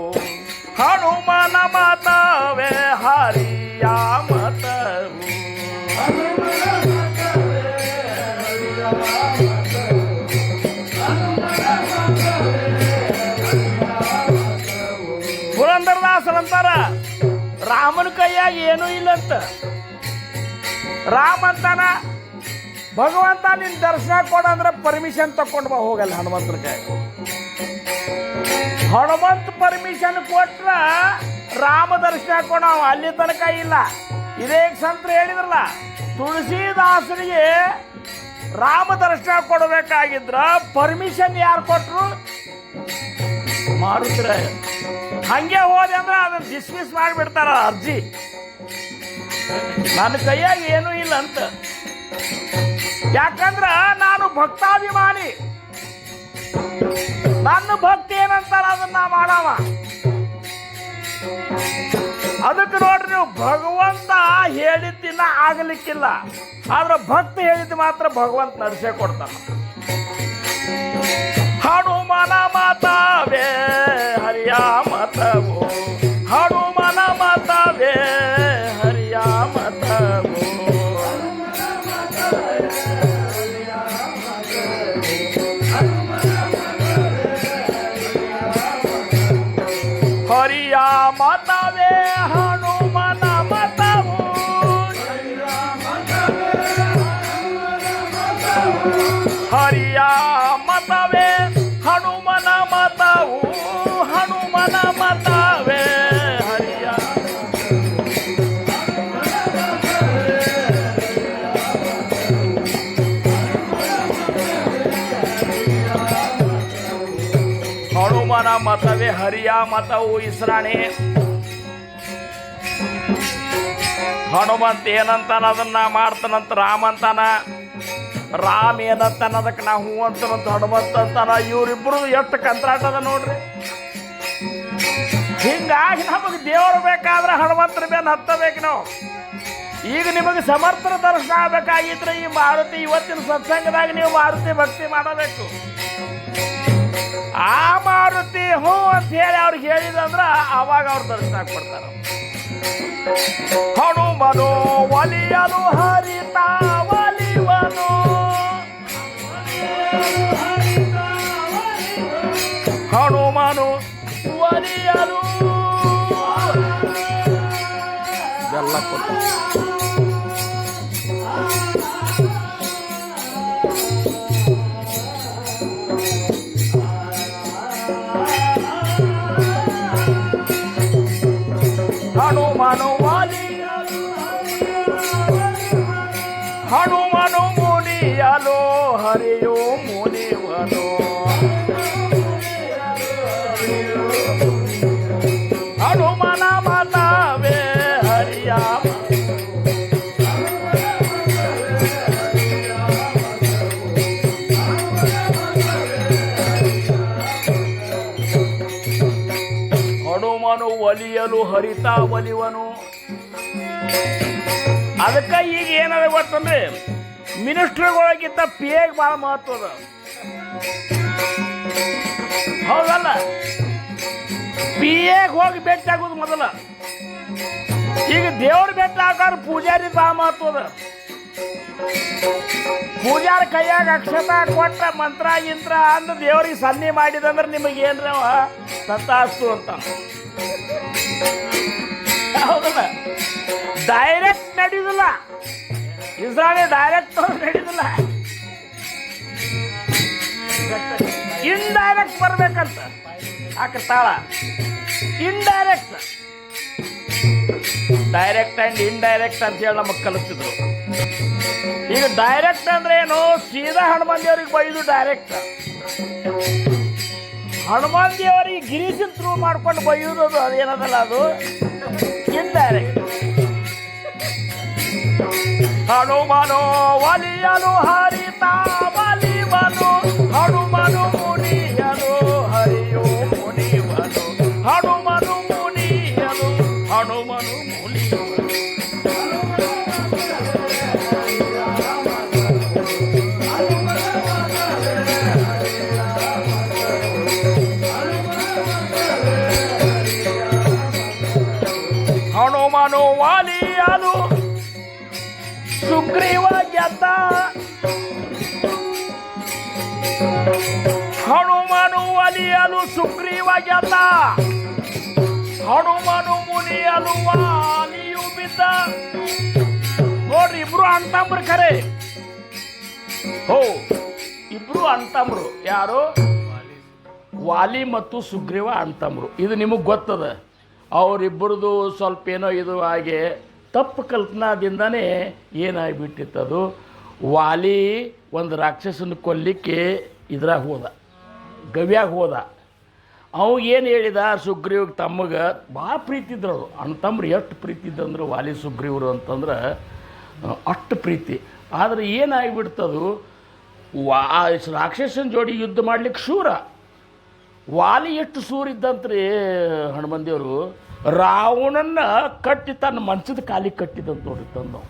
ಹನುಮನ ಮತವೇ ಹರಿಯ ಮತವು ಪುರಂದರದಾಸರಂತಾರ ರಾಮನ ಕೈಯಾಗ ಏನೂ ಇಲ್ಲಂತ. ರಾಮ ಅಂತಾನ ಭಗವಂತ ನಿನ್ ದರ್ಶನ ಕೊಡಂದ್ರೆ ಪರ್ಮಿಷನ್ ತಕೊಂಡು ಬಾ ಹೋಗಲ್ಲ ಹನುಮಂತನ ಕೈ. ಹನುಮಂತ ಪರ್ಮಿಷನ್ ಕೊಟ್ರ ರಾಮ ದರ್ಶನ ಕೊಡವ ಅಲ್ಲಿ ತನಕ ಇಲ್ಲ. ಇದೇ ಸಂತ್ರ ಹೇಳಿದ್ರಲ್ಲ, ತುಳಸಿದಾಸನಿಗೆ ರಾಮ ದರ್ಶನ ಕೊಡಬೇಕಾಗಿದ್ರ ಪರ್ಮಿಷನ್ ಯಾರು ಕೊಟ್ರು? ಮಾಡುತ್ತರ. ಹಂಗೆ ಹೋದೆ ಅಂದ್ರೆ ಅದನ್ನ ಡಿಸ್ಮಿಸ್ ಮಾಡಿಬಿಡ್ತಾರ ಅರ್ಜಿ. ನನ್ನ ಕೈಯಾಗ ಏನೂ ಇಲ್ಲ ಅಂತ. ಯಾಕಂದ್ರ ನಾನು ಭಕ್ತಾಭಿಮಾನಿ. ನನ್ನ ಭಕ್ತಿ ಏನಂತಾರ ಅದನ್ನ ಮಾಡವ. ಅದಕ್ಕೆ ನೋಡ್ರಿ, ನೀವು ಭಗವಂತ ಹೇಳಿದ್ದಿನ ಆಗಲಿಕ್ಕಿಲ್ಲ, ಆದ್ರೆ ಭಕ್ತಿ ಹೇಳಿದ್ದು ಮಾತ್ರ ಭಗವಂತ ನಡೆಸೇ ಕೊಡ್ತಾನ. ಹನುಮನ ಮತವೇ ಹರಿಯ ಮತವು ಹನುಮನ ಮತವೇ ಹರಿಯ ಮತವು ಹರಿಯ ಮತವೇ ಹನುಮನ ಮತವು ಹರಿಯ ಮತವೇ ಹನುಮನ ಮತವು ಹನುಮನ ಮತವೇ ಹರಿಯ ಹನುಮನ ಮತವೇ ಹರಿಯ ಮತವು. ಇಸ್ರಾಣಿ ಹನುಮಂತ ಏನಂತಾನ ಅದನ್ನ ಮಾಡ್ತಾನಂತ ರಾಮ ಅಂತಾನ. ರಾಮ ಏನಂತಾನ ಅದಕ್ಕೆ ನಾ ಹೂ ಅಂತನಂತ ಹನುಮಂತ ಅಂತಾನ. ಇವರಿಬ್ರು ಎಷ್ಟು ಕಂತ್ರಾಟ ಅದ ನೋಡ್ರಿ. ಹಿಂಗಾಗಿ ನಮಗೆ ದೇವರು ಬೇಕಾದ್ರೆ ಹನುಮಂತರ ಮೇಲೆ ಹತ್ತಬೇಕು ನಾವು. ಈಗ ನಿಮಗೆ ಸಮರ್ಥನ ದರ್ಶನ ಆಗಬೇಕಾಗಿದ್ರೆ ಈ ಮಾರುತಿ ಇವತ್ತಿನ ಸತ್ಸಂಗದಾಗ ನೀವು ಮಾರುತಿ ಭಕ್ತಿ ಮಾಡಬೇಕು. ಆ ಮಾರುತಿ ಹೂ ಅಂತ ಹೇಳಿ ಅವ್ರಿಗೆ ಹೇಳಿದಂದ್ರ ಅವಾಗ ಅವ್ರು ದರ್ಶನ ಕೊಡ್ತಾರ. ಹನುಮನು ಒಲಿಯಲು ಹರಿತ ಒಲಿವನು ಹನುಮನು ಒಲಿಯಲು ಎಲ್ಲ ಕೊಡ್ತಾರ. ಹನುಮನು ಒಲಿಯಲು ಹನುಮನು ಮುನಿಯಲು ಹರಿಯು ಮುನಿವನು ಹನುಮನ ಮತವೇ ಹರಿಯ ಹನುಮನು ಒಲಿಯಲು ಹರಿತ ಒಲಿವನು. ಅದಕ್ಕೆ ಈಗ ಏನದ ಗೊತ್ತಂದ್ರೆ ಮಿನಿಸ್ಟ್ರಿಗಳೊಳಗಿಂತ ಪಿ ಎಗ್ ಭಾಳ ಮಹತ್ವದ. ಹೌದಲ್ಲ? ಪಿ ಎಗ್ ಹೋಗಿ ಭೇಟಿ ಆಗೋದು ಮೊದಲ. ಈಗ ದೇವ್ರ ಭೇಟಿ ಆಗಾರ ಪೂಜಾರಿ ಭಾಳ ಮಹತ್ವದ. ಪೂಜಾರ ಕೈಯಾಗ ಅಕ್ಷತ ಕೊಟ್ಟ ಮಂತ್ರ ಗಿಂತ್ರ ಅಂದ ದೇವ್ರಿಗೆ ಸನ್ನಿ ಮಾಡಿದಂದ್ರೆ ನಿಮಗೆ ಏನ್ರ ತತ್ತಾಸ್ತು ಅಂತ. ಹೌದಲ್ಲ? ಡೈರೆಕ್ಟ್ ನಡೀದಿಲ್ಲ. ಇಸ್ರಾಣಿ ಡೈರೆಕ್ಟ್ ನಡೀದಿಲ್ಲ, ಇಂಡೈರೆಕ್ಟ್ ಬರ್ಬೇಕಂತ ಹಾಕತಾಳ. ಇಂಡೈರೆಕ್ಟ್, ಡೈರೆಕ್ಟ್ ಅಂಡ್ ಇಂಡೈರೆಕ್ಟ್ ಅಂತ ಹೇಳಿ ನಮಗೆ ಕಲಿಸ್ತಿದ್ರು. ಈಗ ಡೈರೆಕ್ಟ್ ಅಂದ್ರೆ ಏನು? ಸೀದಾ ಹನುಮಾನ್ ದೇವರಿಗೆ ಬೈದು ಡೈರೆಕ್ಟ್. ಹನುಮಾನ್ ದೇವರಿಗೆ ಗಿರೀಶನ್ ಥ್ರೂ ಮಾಡ್ಕೊಂಡು ಬೈಯೋದು ಅದೇನದಲ್ಲ, ಅದು ಇಂಡೈರೆಕ್ಟ್. ಹನುಮನು ಒಲಿಯಲು ಹರಿತ ಒಲಿವನು ಹನುಮನು ಮುನಿಯಲು ಹರಿಯು ಮುನಿವನು ಹನುಮನು ಮುನಿಯಲು ಹನುಮನು ಮುನಿವನು. ಹನುಮನು ವಾಲಿಯನು ಸುಗ್ರೀವ ಗೆದ್ದ. ಹನುಮನು ಒಲಿಯಲು ಸುಗ್ರೀವ ಗೆದ್ದ, ಹನುಮನು ಮುನಿಯಲು ವಾಲಿಯು ಬಿದ್ದ. ನೋಡ್ರಿ, ಇಬ್ರು ಅಣ್ತಂಬ್ರು ಖರೆ. ಹೋ, ಇಬ್ರು ಅಣ್ತಂಬ್ರು. ಯಾರು? ವಾಲಿ ಮತ್ತು ಸುಗ್ರೀವ ಅಣ್ತಂಬ್ರು. ಇದು ನಿಮಗೆ ಗೊತ್ತದ. ಅವರಿಬ್ಬರದು ಸ್ವಲ್ಪ ಏನೋ ಇದು ಹಾಗೆ ತಪ್ಪು ಕಲ್ಪನಾದಿಂದನೇ ಏನಾಗಿಬಿಟ್ಟಿತ್ತದು. ವಾಲಿ ಒಂದು ರಾಕ್ಷಸನ ಕೊಲ್ಲಿಕ್ಕೆ ಇದ್ರಾಗ ಹೋದ, ಗವ್ಯಾಗ ಹೋದ. ಅವಾಗೇನು ಹೇಳಿದ, ಸುಗ್ರೀವ್ಗೆ ತಮಗೆ ಭಾಳ ಪ್ರೀತಿ ಇದ್ರು ಅವರು. ಅಣ್ತಂಬ್ರು ಎಷ್ಟು ಪ್ರೀತಿ ಇದ್ದಂದ್ರೆ ವಾಲಿ ಸುಗ್ರೀವರು ಅಂತಂದ್ರೆ ಅಷ್ಟು ಪ್ರೀತಿ. ಆದರೆ ಏನಾಗಿಬಿಡ್ತದು, ರಾಕ್ಷಸನ ಜೋಡಿ ಯುದ್ಧ ಮಾಡ್ಲಿಕ್ಕೆ ಶೂರ. ವಾಲಿ ಎಷ್ಟು ಶೂರ ಇದ್ದಂತ್ರಿ ಹನುಮಂದೇವರು, ರಾವಣನ್ನ ಕಟ್ಟಿ ತನ್ನ ಮಂಚದ ಕಾಲಿಗೆ ಕಟ್ಟಿದಂತ ನೋಡ್ರಿ. ತಂದು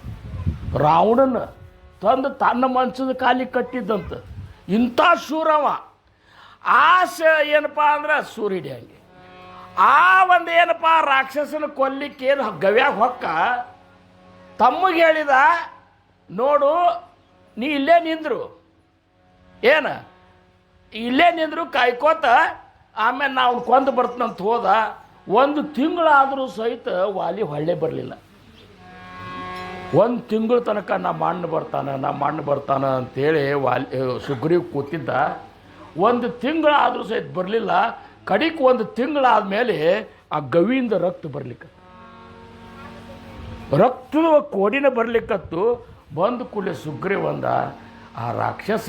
ರಾವಣನ ತಂದು ತನ್ನ ಮಂಚದ ಕಾಲಿಗೆ ಕಟ್ಟಿದ್ದಂತ. ಇಂಥ ಶೂರವ. ಆಸೆ ಏನಪ್ಪ ಅಂದ್ರೆ ಸೂರ್ಯ ಹಿಡಿಯಂಗೆ. ಆ ಒಂದು ಏನಪ್ಪ ರಾಕ್ಷಸನ ಕೊಲ್ಲಿಕ್ಕೆ ಏನು ಗವ್ಯಾಗ ಹೊಕ್ಕ ತಮ್ಮಗೆ ಹೇಳಿದ, ನೋಡು ನೀ ಇಲ್ಲೇ ನಿಂದ್ರು, ಏನು ಇಲ್ಲೇ ನಿಂದ್ರು ಕಾಯ್ಕೋತ, ಆಮೇಲೆ ನಾವು ಕೊಂದು ಬರ್ತನಂತ ಹೋದ. 1 ತಿಂಗಳಾದರೂ ಸಹಿತ ವಾಲಿ ಹೊಳ್ಳೆ ಬರಲಿಲ್ಲ. 1 ತಿಂಗಳ ತನಕ ನಮ್ಮ ಅಣ್ಣ ಬರ್ತಾನೆ ಅಂತೇಳಿ ವಾಲಿ ಸುಗ್ರೀವ್ ಕೂತಿದ್ದ. 1 ತಿಂಗಳಾದರೂ ಸಹಿತ ಬರಲಿಲ್ಲ. ಕಡಿಕ್ 1 ತಿಂಗಳಾದಮೇಲೆ ಆ ಗವಿಯಿಂದ ರಕ್ತ ಬರ್ಲಿಕ್ಕೆ, ರಕ್ತದ ಕೋಡಿನ ಬರ್ಲಿಕ್ಕತ್ತು. ಬಂದು ಕೂಡಲೇ ಸುಗ್ರೀವ್ ಅಂದ, ಆ ರಾಕ್ಷಸ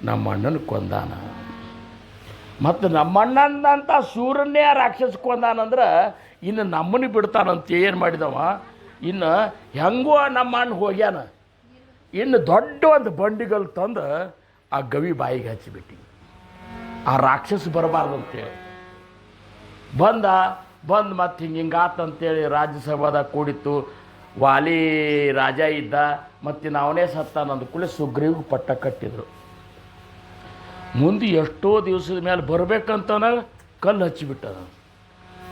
ನಮ್ಮ ಅಣ್ಣನ ಕೊಂದಾನ. ಮತ್ತು ನಮ್ಮ ಅಣ್ಣಂದಂತ ಸೂರನ್ನೇ ಆ ರಾಕ್ಷಸ ಕೊಂದಾನಂದ್ರೆ ಇನ್ನು ನಮ್ಮನ್ನು ಬಿಡ್ತಾನಂತ ಏನು ಮಾಡಿದವ. ಇನ್ನು ಹೆಂಗೋ ನಮ್ಮ ಅಣ್ಣ ಹೋಗ್ಯಾನ, ಇನ್ನು ದೊಡ್ಡ ಒಂದು ಬಂಡಿಗಲ್ ತಂದು ಆ ಗವಿ ಬಾಯಿಗೆ ಹಚ್ಚಿಬಿಟ್ಟು ಆ ರಾಕ್ಷಸ ಬರಬಾರ್ದು ಅಂತೇಳಿ ಬಂದು ಮತ್ತು ಹಿಂಗಾತಂತೇಳಿ ರಾಜ್ಯಸಭಾದಾಗ ಕೂಡಿತ್ತು. ವಾಲಿ ರಾಜ ಇದ್ದ, ಮತ್ತು ಅವನೇ ಸತ್ತಾನಂದ ಕೂಡಲೇ ಸುಗ್ರೀವ್ಗೆ ಪಟ್ಟ ಕಟ್ಟಿದ್ರು. ಮುಂದೆ ಎಷ್ಟೋ ದಿವಸದ ಮೇಲೆ ಬರಬೇಕಂತನ ಕಲ್ಲು ಹಚ್ಚಿಬಿಟ್ಟ.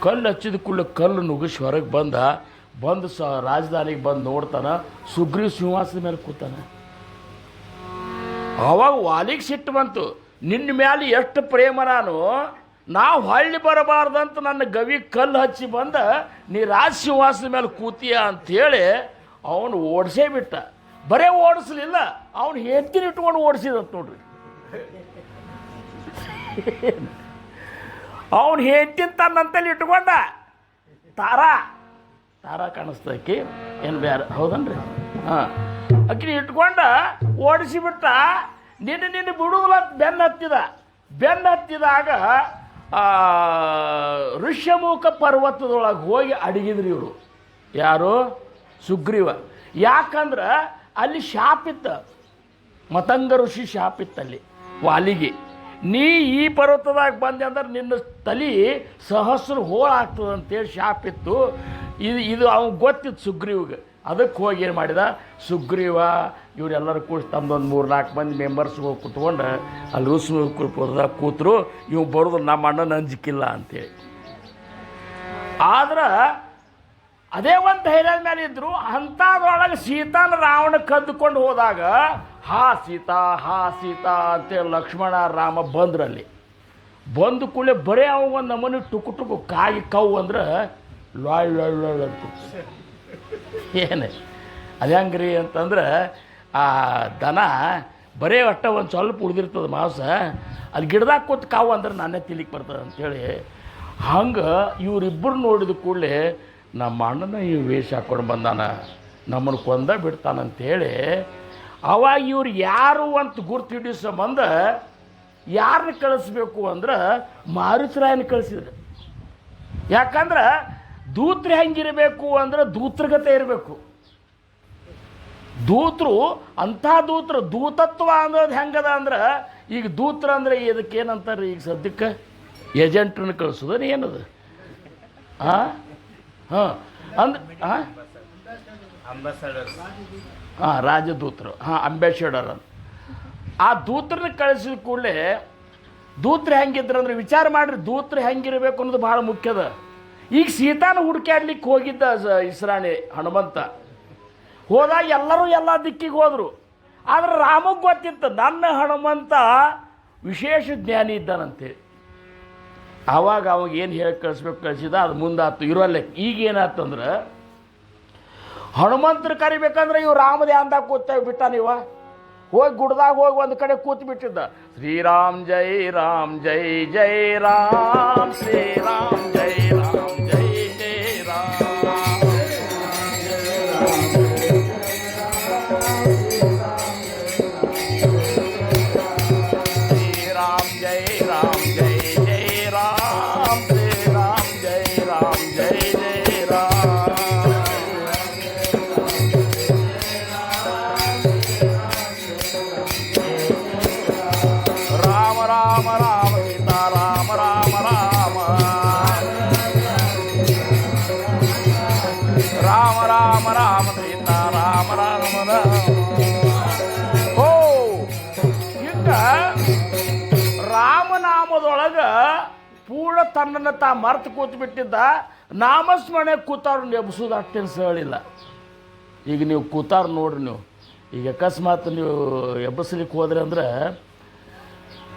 ಕಲ್ಲು ಹಚ್ಚಿದ ಕೂಡಲೇ ಕಲ್ಲು ನುಗ್ಗಿಸಿ ಹೊರಗೆ ಬಂದು ರಾಜಧಾನಿಗೆ ಬಂದು ನೋಡ್ತಾನ, ಸುಗ್ರೀವ್ ಸಿಂಹಾಸದ ಮೇಲೆ ಕೂತಾನ. ಆವಾಗ ವಾಲಿಗೆ ಸಿಟ್ಟು ಬಂತು, ನಿನ್ನ ಮೇಲೆ ಎಷ್ಟು ಪ್ರೇಮ ನಾವು ಹೊಳ್ಳಿ ಬರಬಾರ್ದಂತ ನನ್ನ ಗವಿ ಕಲ್ಲು ಹಚ್ಚಿ ಬಂದ, ನೀ ರಾಜ ಸಿಂಹಾಸದ ಮೇಲೆ ಕೂತೀಯ ಅಂಥೇಳಿ ಅವನು ಓಡಿಸೇ ಬಿಟ್ಟ. ಬರೇ ಓಡಿಸ್ಲಿಲ್ಲ, ಅವನು ಹೆಂಡತಿನ ಇಟ್ಕೊಂಡು ಓಡಿಸಿದಂತ ನೋಡ್ರಿ. ಅವನು ಹೆಂಡತಿನ ತನ್ನಂತಲ್ಲಿ ಇಟ್ಕೊಂಡ. ತಾರಾ ಕಾಣಿಸ್ತಕ್ಕಿ ಏನು ಬೇರೆ, ಹೌದನ್ರಿ? ಹಾಂ, ಅಕ್ಕಿನ ಇಟ್ಕೊಂಡ ಓಡಿಸಿಬಿಟ್ಟ. ನಿನ್ನ ಬಿಡುವುಲ್ಲ ಬೆನ್ನು ಹತ್ತಿದಾಗ ಋಷ್ಯಮುಖ ಪರ್ವತದೊಳಗೆ ಹೋಗಿ ಅಡಗಿದ್ರಿ ಇವರು. ಯಾರು? ಸುಗ್ರೀವ. ಯಾಕಂದ್ರೆ ಅಲ್ಲಿ ಶಾಪಿತ್ತ, ಮತಂಗ ಋಷಿ ಶಾಪಿತ್ತಲ್ಲಿ ವಾಲಿಗೆ. ನೀ ಈ ಪರ್ವತದಾಗ ಬಂದೆ ಅಂದ್ರೆ ನಿನ್ನ ತಲೆ ಸಹಸ್ರ ಹೋಳಾಗ್ತದೆ ಅಂತೇಳಿ ಶಾಪಿತ್ತು. ಇದು ಅವ್ನು ಗೊತ್ತಿತ್ತು ಸುಗ್ರೀವ್ಗೆ. ಅದಕ್ಕೆ ಹೋಗಿ ಏನು ಮಾಡಿದ, ಸುಗ್ರೀವ ಇವರೆಲ್ಲರೂ ಕೂಡಿ ತಮ್ಮದೊಂದು 3-4 ಮಂದಿ ಮೆಂಬರ್ಸ್ ಹೋಗಿ ಕುತ್ಕೊಂಡು ಅಲ್ಲಿ ಉಸ್ಮುದಾಗ ಕೂತರು. ಇವ್ ಬರೋದು ನಮ್ಮ ಅಣ್ಣನ ಅಂಜಿಕಿಲ್ಲ ಅಂತೇಳಿ. ಆದ್ರೆ ಅದೇ ಒಂದು ಧೈರ್ಯದ ಮೇಲೆ ಇದ್ದರು. ಅಂಥದ್ರೊಳಗೆ ಸೀತಾನ ರಾವಣ ಕದ್ದುಕೊಂಡು ಹೋದಾಗ ಹಾ ಸೀತಾ ಅಂತೇಳಿ ಲಕ್ಷ್ಮಣ ರಾಮ ಬಂದ್ರಲ್ಲಿ. ಬಂದು ಕೂಡಲೇ ಬರೀ ಅವ ಒಂದು ನಮೂನಿ ಟುಕು ಕಾಯಿ ಕವು ಅಂದ್ರೆ ಲಾಳ್ ಅಂತ. ಏನು ಅದು ಹೆಂಗ್ರಿ ಅಂತಂದ್ರೆ ಆ ದನ ಬರೀ ಒಟ್ಟ ಒಂದು ಸ್ವಲ್ಪ ಉಳಿದಿರ್ತದೆ ಮಾಂಸ, ಅಲ್ಲಿ ಗಿಡದಾಗ ಕೂತು ಕಾವು ಅಂದ್ರೆ ನಾನೇ ತಿಲಿಕ್ಕೆ ಬರ್ತದೆ ಅಂಥೇಳಿ. ಹಂಗೆ ಇವರಿಬ್ಬರು ನೋಡಿದ ಕೂಡಲೇ ನಮ್ಮ ಅಣ್ಣನ ಈ ವೇಷ ಹಾಕ್ಕೊಂಡು ಬಂದಾನ, ನಮ್ಮನ್ನು ಕೊಂದ ಬಿಡ್ತಾನಂತೇಳಿ ಅವಾಗ ಇವ್ರು ಯಾರು ಅಂತ ಗುರ್ತು ಹಿಡಿಯೋ ಸಂಬಂಧ ಯಾರನ್ನ ಕಳಿಸ್ಬೇಕು ಅಂದ್ರೆ ಮಾರುತರಾಯನ ಕಳಿಸಿದ್ರು. ಯಾಕಂದ್ರೆ ದೂತ್ರು ಹೆಂಗಿರಬೇಕು ಅಂದ್ರೆ ದೂತ್ರಗತೆ ಇರಬೇಕು. ದೂತರು ಅಂಥ ದೂತತ್ವ ಅನ್ನೋದು ಹೆಂಗದ ಅಂದ್ರೆ, ಈಗ ದೂತ್ರ ಅಂದರೆ ಇದಕ್ಕೇನಂತಾರೆ ಈಗ ಸದ್ಯಕ್ಕೆ ಏಜೆಂಟ್ರನ್ನ ಕಳಿಸೋದು ಏನದು? ರಾಜದೂತರು, ಅಂಬಾಸಿಡರ್ ಅಂತ. ಆ ದೂತ್ರನ್ನ ಕಳಿಸಿದ ಕೂಡಲೇ ದೂತ್ರ ಹೆಂಗಿದ್ರು ಅಂದ್ರೆ ವಿಚಾರ ಮಾಡಿರಿ, ದೂತ್ರ ಹೆಂಗಿರಬೇಕು ಅನ್ನೋದು ಭಾಳ ಮುಖ್ಯದ. ಈಗ ಸೀತಾನ ಹುಡುಕ್ಯಾಡ್ಲಿಕ್ಕೆ ಹೋಗಿದ್ದ ಇಸ್ರಾಣಿ ಹನುಮಂತ ಹೋದಾಗ ಎಲ್ಲರೂ ಎಲ್ಲ ದಿಕ್ಕಿಗೆ ಹೋದರು. ಆದರೆ ರಾಮಗೆ ಗೊತ್ತಿತ್ತು ನನ್ನ ಹನುಮಂತ ವಿಶೇಷ ಜ್ಞಾನಿ ಇದ್ದಾನಂತೇಳಿ. ಆವಾಗ ಅವಾಗ ಏನು ಹೇಳಿ ಕಳಿಸಿದ ಅದು ಮುಂದಾತು ಇರೋಲ್ಲೇ. ಈಗೇನಾತಂದ್ರೆ ಹನುಮಂತರು ಕರಿಬೇಕಂದ್ರೆ ಇವು ರಾಮ ಧ್ಯಾನದಾಗ ಕೂತೇವೆ ಬಿಟ್ಟ ನೀವ ಹೋಗಿ ಗುಡ್ದಾಗ ಹೋಗಿ ಒಂದು ಕಡೆ ಕೂತು ಬಿಟ್ಟಿದ್ದ. ಶ್ರೀರಾಮ್ ಜೈ ರಾಮ್ ಜೈ ಜೈ ರಾಮ್ ಶ್ರೀರಾಮ್ ಜೈ ರಾಮ್ ಜೈ ಜೈ ರಾಮ್ ಶ್ರೀರಾಮ್ ಜೈ ರಾಮ್ ಜೈ ಜೈ ರಾಮ್ ಶ್ರೀರಾಮ್ ಜೈ ರಾಮ್ ಜೈ ಜೈ ರಾಮ್ ರಾಮ ರಾಮ ರಾಮ ಸೀತಾ ರಾಮ ರಾಮ ರಾಮ ರಾಮ ರಾಮ ರಾಮ ಸೀತಾ ರಾಮ ರಾಮ ರಾಮ. ಓ ಈಗ ರಾಮನಾಮದೊಳಗೆ ಪೂರ್ಣ ತನ್ನನ್ನು ತಾ ಮರ್ತು ಕೂತು ಬಿಟ್ಟಿದ್ದ. ನಾಮಸ್ಮರಣೆ ಕೂತಾರು ಎಬ್ಸೋದು ಅಷ್ಟೇನು ಸರಳಿಲ್ಲ. ಈಗ ನೀವು ಕೂತಾರು ನೋಡ್ರಿ, ನೀವು ಈಗ ಅಕಸ್ಮಾತ್ ನೀವು ಎಬ್ಬಸ್ಲಿಕ್ಕೆ ಹೋದ್ರಿ ಅಂದ್ರೆ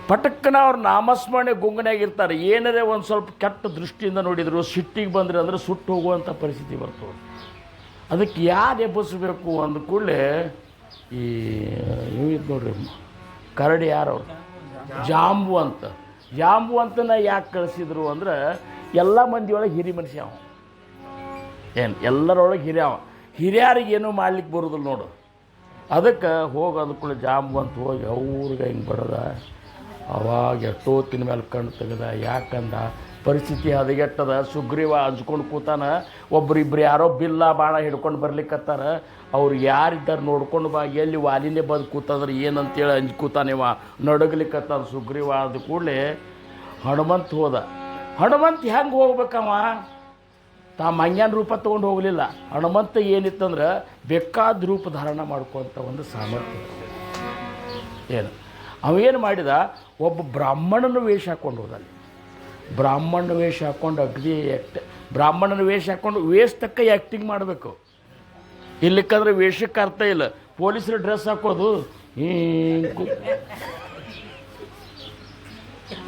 ಪಟಕ್ಕನ ಅವ್ರು ನಾಮಸ್ಮರಣೆ ಗುಂಗನಾಗಿರ್ತಾರೆ. ಏನರೇ ಒಂದು ಸ್ವಲ್ಪ ಕೆಟ್ಟ ದೃಷ್ಟಿಯಿಂದ ನೋಡಿದ್ರು, ಸಿಟ್ಟಿಗೆ ಬಂದರೆ ಅಂದರೆ ಸುಟ್ಟು ಹೋಗುವಂಥ ಪರಿಸ್ಥಿತಿ ಬರ್ತದೆ. ಅದಕ್ಕೆ ಯಾರು ಎಬ್ಬಸಬೇಕು ಅಂದ ಕೂಡಲೇ ಈ ಇವಿದ್ದು ನೋಡ್ರಿ ಕರಡಿ ಯಾರವ್ರು ಜಾಂಬು ಅಂತ. ಜಾಂಬು ಅಂತನ ಯಾಕೆ ಕಳಿಸಿದ್ರು ಅಂದ್ರೆ ಎಲ್ಲ ಮಂದಿಯೊಳಗೆ ಹಿರಿ ಮನುಷ್ಯ ಅವ. ಏನು ಎಲ್ಲರೊಳಗೆ ಹಿರಿಯವ, ಹಿರಿಯರಿಗೆ ಏನೂ ಮಾಡ್ಲಿಕ್ಕೆ ಬರೋದಿಲ್ಲ ನೋಡು. ಅದಕ್ಕೆ ಹೋಗಿ ಅಂದ್ಕೊಳ್ಳಿ ಜಾಂಬು ಅಂತ ಹೋಗಿ ಅವ್ರಿಗೆ ಹಿಂಗೆ ಬಡದ. ಅವಾಗ ಎಷ್ಟೊತ್ತಿನ ಮೇಲೆ ಕಣ್ಣು ತೆಗೆದ. ಯಾಕಂದ ಪರಿಸ್ಥಿತಿ ಹದಗೆಟ್ಟದ. ಸುಗ್ರೀವ ಹಂಚ್ಕೊಂಡು ಕೂತಾನ. ಒಬ್ರಿಬ್ರು ಯಾರೋ ಬಿಲ್ಲ ಬಾಣ ಹಿಡ್ಕೊಂಡು ಬರ್ಲಿಕ್ಕತ್ತಾರ. ಅವ್ರು ಯಾರಿದ್ದಾರೆ ನೋಡ್ಕೊಂಡು ಬಾ. ಎಲ್ಲಿ ವಾಲಿನೇ ಬಂದು ಕೂತಂದ್ರೆ ಏನಂತೇಳಿ ಅಂಜು ಕೂತಾನಿವ ನಡಗಲಿಕ್ಕತ್ತಾನ ಸುಗ್ರೀವ. ಆದ ಕೂಡಲೇ ಹನುಮಂತ ಹೋದ. ಹನುಮಂತ ಹೆಂಗೆ ಹೋಗ್ಬೇಕವ? ತಾ ಮಂಗ್ಯಾನ ರೂಪ ತೊಗೊಂಡು ಹೋಗಲಿಲ್ಲ. ಹನುಮಂತ ಏನಿತ್ತಂದ್ರೆ ಬೇಕಾದ ರೂಪ ಧಾರಣ ಮಾಡ್ಕೊತ ಒಂದು ಸಾಮರ್ಥ್ಯ. ಏನು ಅವೇನು ಮಾಡಿದ, ಒಬ್ಬ ಬ್ರಾಹ್ಮಣನ ವೇಷ ಹಾಕ್ಕೊಂಡು ಹೋದಲ್ಲಿ. ಬ್ರಾಹ್ಮಣನ ವೇಷ ಹಾಕ್ಕೊಂಡು ಅಗ್ದಿ ಬ್ರಾಹ್ಮಣನ ವೇಷ ಹಾಕ್ಕೊಂಡು ವೇಷ ತಕ್ಕ ಆ್ಯಕ್ಟಿಂಗ್ ಮಾಡಬೇಕು. ಇಲ್ಲಿಕ್ಕಂದ್ರೆ ವೇಷಕ್ಕೆ ಅರ್ಥ ಇಲ್ಲ. ಪೊಲೀಸರು ಡ್ರೆಸ್ ಹಾಕೋದು ಹಿಂಗೆ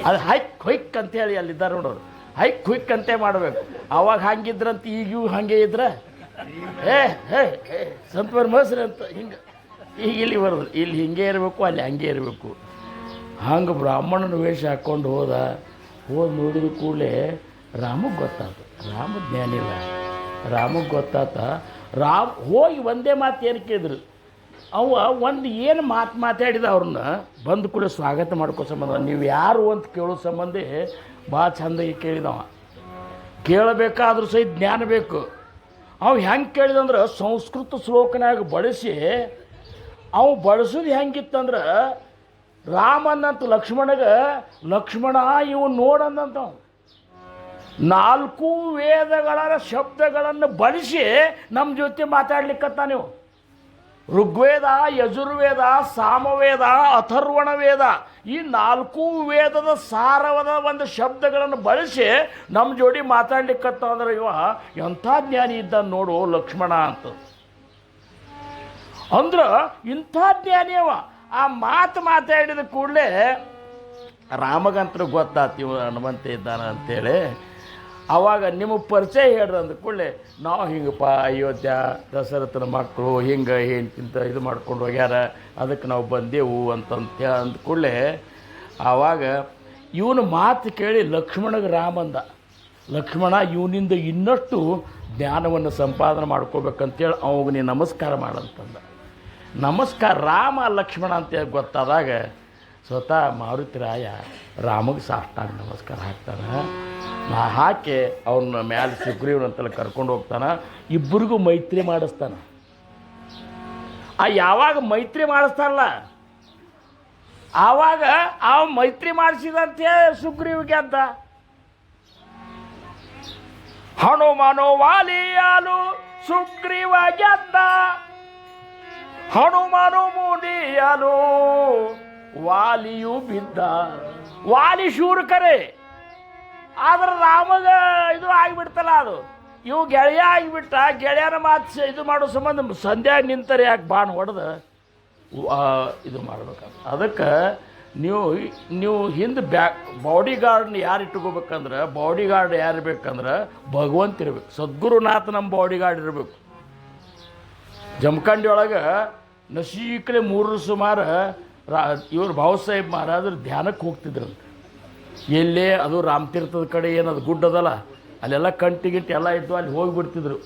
ಅದು ಹೈಕ್ ಹೊಯ್ಕ್ ಅಂತೇಳಿ ಅಲ್ಲಿದ್ದಾರೆ ನೋಡೋರು. ಹೈಕ್ ಹುಯ್ಕ್ ಅಂತೆ ಮಾಡಬೇಕು. ಅವಾಗ ಹಂಗಿದ್ರಂತ ಈಗೂ ಹಾಗೆ ಇದ್ರೆ ಸಂತವರ್ ಮಸ್ರಿ ಅಂತ ಹಿಂಗೆ. ಈಗ ಇಲ್ಲಿ ಬರೋದು ಇಲ್ಲಿ ಹಿಂಗೆ ಇರಬೇಕು, ಅಲ್ಲಿ ಹಂಗೆ ಇರಬೇಕು. ಹಂಗೆ ಬ್ರಾಹ್ಮಣನ ವೇಷ ಹಾಕ್ಕೊಂಡು ಹೋದ ನೋಡಿದ ಕೂಡಲೇ ರಾಮಗೆ ಗೊತ್ತಾಯ್ತು. ರಾಮ ಜ್ಞಾನಿಲ್ಲ. ರಾಮಗೆ ಗೊತ್ತಾತ. ರಾಮ್ ಹೋಗಿ ಒಂದೇ ಮಾತು ಏನು ಕೇಳಿದ್ರು. ಅವ ಒಂದು ಏನು ಮಾತಾಡಿದ ಅವ್ರನ್ನ ಬಂದು ಕೂಡ ಸ್ವಾಗತ ಮಾಡ್ಕೋ ಸಂಬಂಧ. ನೀವು ಯಾರು ಅಂತ ಕೇಳೋ ಸಂಬಂಧಿ ಭಾಳ ಚೆಂದಾಗಿ ಕೇಳಿದವ. ಕೇಳಬೇಕಾದ್ರೂ ಸಹಿತ ಜ್ಞಾನ ಬೇಕು. ಅವು ಹೆಂಗೆ ಕೇಳಿದಂದ್ರೆ ಸಂಸ್ಕೃತ ಶ್ಲೋಕನಾಗ ಬಳಸಿ ಅವು ಬಳಸೋದು ಹೆಂಗಿತ್ತಂದ್ರೆ ರಾಮನ್ನಂತ ಲಕ್ಷ್ಮಣಗೆ ಲಕ್ಷ್ಮಣ ಇವು ನೋಡಂದಂತ 4 ವೇದಗಳ ಶಬ್ದಗಳನ್ನು ಬಳಸಿ ನಮ್ಮ ಜೊತೆ ಮಾತಾಡ್ಲಿಕ್ಕತ್ತ. ನೀವು ಋಗ್ವೇದ, ಯಜುರ್ವೇದ, ಸಾಮವೇದ, ಅಥರ್ವಣ ವೇದ ಈ 4 ವೇದದ ಸಾರವಾದ ಒಂದು ಶಬ್ದಗಳನ್ನು ಬಳಸಿ ನಮ್ಮ ಜೋಡಿ ಮಾತಾಡ್ಲಿಕ್ಕತ್ತ. ಅಂದ್ರೆ ಇವ ಎಂಥ ಜ್ಞಾನಿ ಇದ್ದ ನೋಡು ಲಕ್ಷ್ಮಣ ಅಂತ. ಅಂದ್ರೆ ಇಂಥ ಜ್ಞಾನಿ ಅವ. ಆ ಮಾತಾಡಿದ ಕೂಡಲೇ ರಾಮಗಂತರೂ ಗೊತ್ತಾತು ಇವ ಹನುಮಂತ ಇದ್ದಾನ ಅಂತೇಳಿ. ಆವಾಗ ನಿಮಗೆ ಪರಿಚಯ ಹೇಳ್ರಿ ಅಂದ ಕೂಡಲೇ ನಾವು ಹಿಂಗಪ್ಪ ಅಯೋಧ್ಯ ದಶರಥನ ಮಕ್ಕಳು ಹಿಂಗೆ ಹೆಂಡ್ತಿಂತ ಇದು ಮಾಡ್ಕೊಂಡು ಹೋಗ್ಯಾರ, ಅದಕ್ಕೆ ನಾವು ಬಂದೆವು ಅಂತಂತ ಅಂದ ಕೂಡಲೇ ಆವಾಗ ಇವನು ಮಾತು ಕೇಳಿ ಲಕ್ಷ್ಮಣಗೆ ರಾಮಂದ, ಲಕ್ಷ್ಮಣ ಇವನಿಂದ ಇನ್ನಷ್ಟು ಜ್ಞಾನವನ್ನು ಸಂಪಾದನೆ ಮಾಡ್ಕೋಬೇಕಂತೇಳಿ ಅವಾಗ ನೀನು ನಮಸ್ಕಾರ ಮಾಡಂತಂದ. ನಮಸ್ಕಾರ ರಾಮ ಲಕ್ಷ್ಮಣ ಅಂತೇಳಿ ಗೊತ್ತಾದಾಗ ಸ್ವತಃ ಮಾರುತಿರಾಯ ರಾಮಗೆ ಸಾಷ್ಟಾಂಗ ನಮಸ್ಕಾರ ಹಾಕ್ತಾನೆ. ಹಾಕಿ ಅವನ್ನ ಮ್ಯಾಲೆ ಸುಗ್ರೀವನಂತೆಲ್ಲ ಕರ್ಕೊಂಡು ಹೋಗ್ತಾನೆ. ಇಬ್ಬರಿಗೂ ಮೈತ್ರಿ ಮಾಡಿಸ್ತಾನೆ. ಯಾವಾಗ ಮೈತ್ರಿ ಮಾಡಿಸ್ತಾರಲ್ಲ ಆವಾಗ ಮೈತ್ರಿ ಮಾಡಿಸಿದಂತೆ ಸುಗ್ರೀವಿಗೆ ಅಂತ ಹನುಮನು ವಾಲಿಯಾಲು ಸುಗ್ರೀವ ಗೆದ್ದ, ಹನುಮನು ಮುನಿಯಲು ವಾಲಿಯು ಬಿದ್ದ. ವಾಲಿ ಶೂರಕರೇ, ಆದ್ರೆ ರಾಮಗ ಇದು ಆಗಿಬಿಡ್ತಲ್ಲ, ಅದು ಇವು ಗೆಳೆಯ ಆಗಿಬಿಟ್ಟ. ಗೆಳೆಯನ ಮಾತು ಇದು ಮಾಡೋ ಸಂಬಂಧ ಸಂಧ್ಯಾ ನಿಂತಾರೆ ಯಾಕೆ ಬಾಣ್ ಹೊಡೆದು ಇದು ಮಾಡ್ಬೇಕಂತ. ಅದಕ್ಕೆ ನೀವು ಹಿಂದೆ ಬಾಡಿ ಗಾರ್ಡ್ನ ಯಾರು ಇಟ್ಕೋಬೇಕಂದ್ರೆ, ಬಾಡಿ ಗಾರ್ಡ್ ಯಾರು ಇರ್ಬೇಕಂದ್ರೆ ಭಗವಂತ ಇರ್ಬೇಕು. ಸದ್ಗುರುನಾಥ ನಮ್ಮ ಬಾಡಿ ಗಾರ್ಡ್ ಇರಬೇಕು. ಜಮಖಂಡಿ ಒಳಗೆ ನಶೀಕಲೆ 3 ಸುಮಾರು ಇವರು ಭಾವಸಾಹೇಬ್ ಮಹಾರಾಜರು ಧ್ಯಾನಕ್ಕೆ ಹೋಗ್ತಿದ್ರಂತೆ. ಎಲ್ಲೇ ಅದು ರಾಮತೀರ್ಥದ ಕಡೆ ಏನದು ಗುಡ್ಡ ಅದಲ್ಲ, ಅಲ್ಲೆಲ್ಲ ಕಂಟಿ ಎಲ್ಲ ಇದ್ದು ಅಲ್ಲಿ ಹೋಗಿಬಿಡ್ತಿದ್ರು.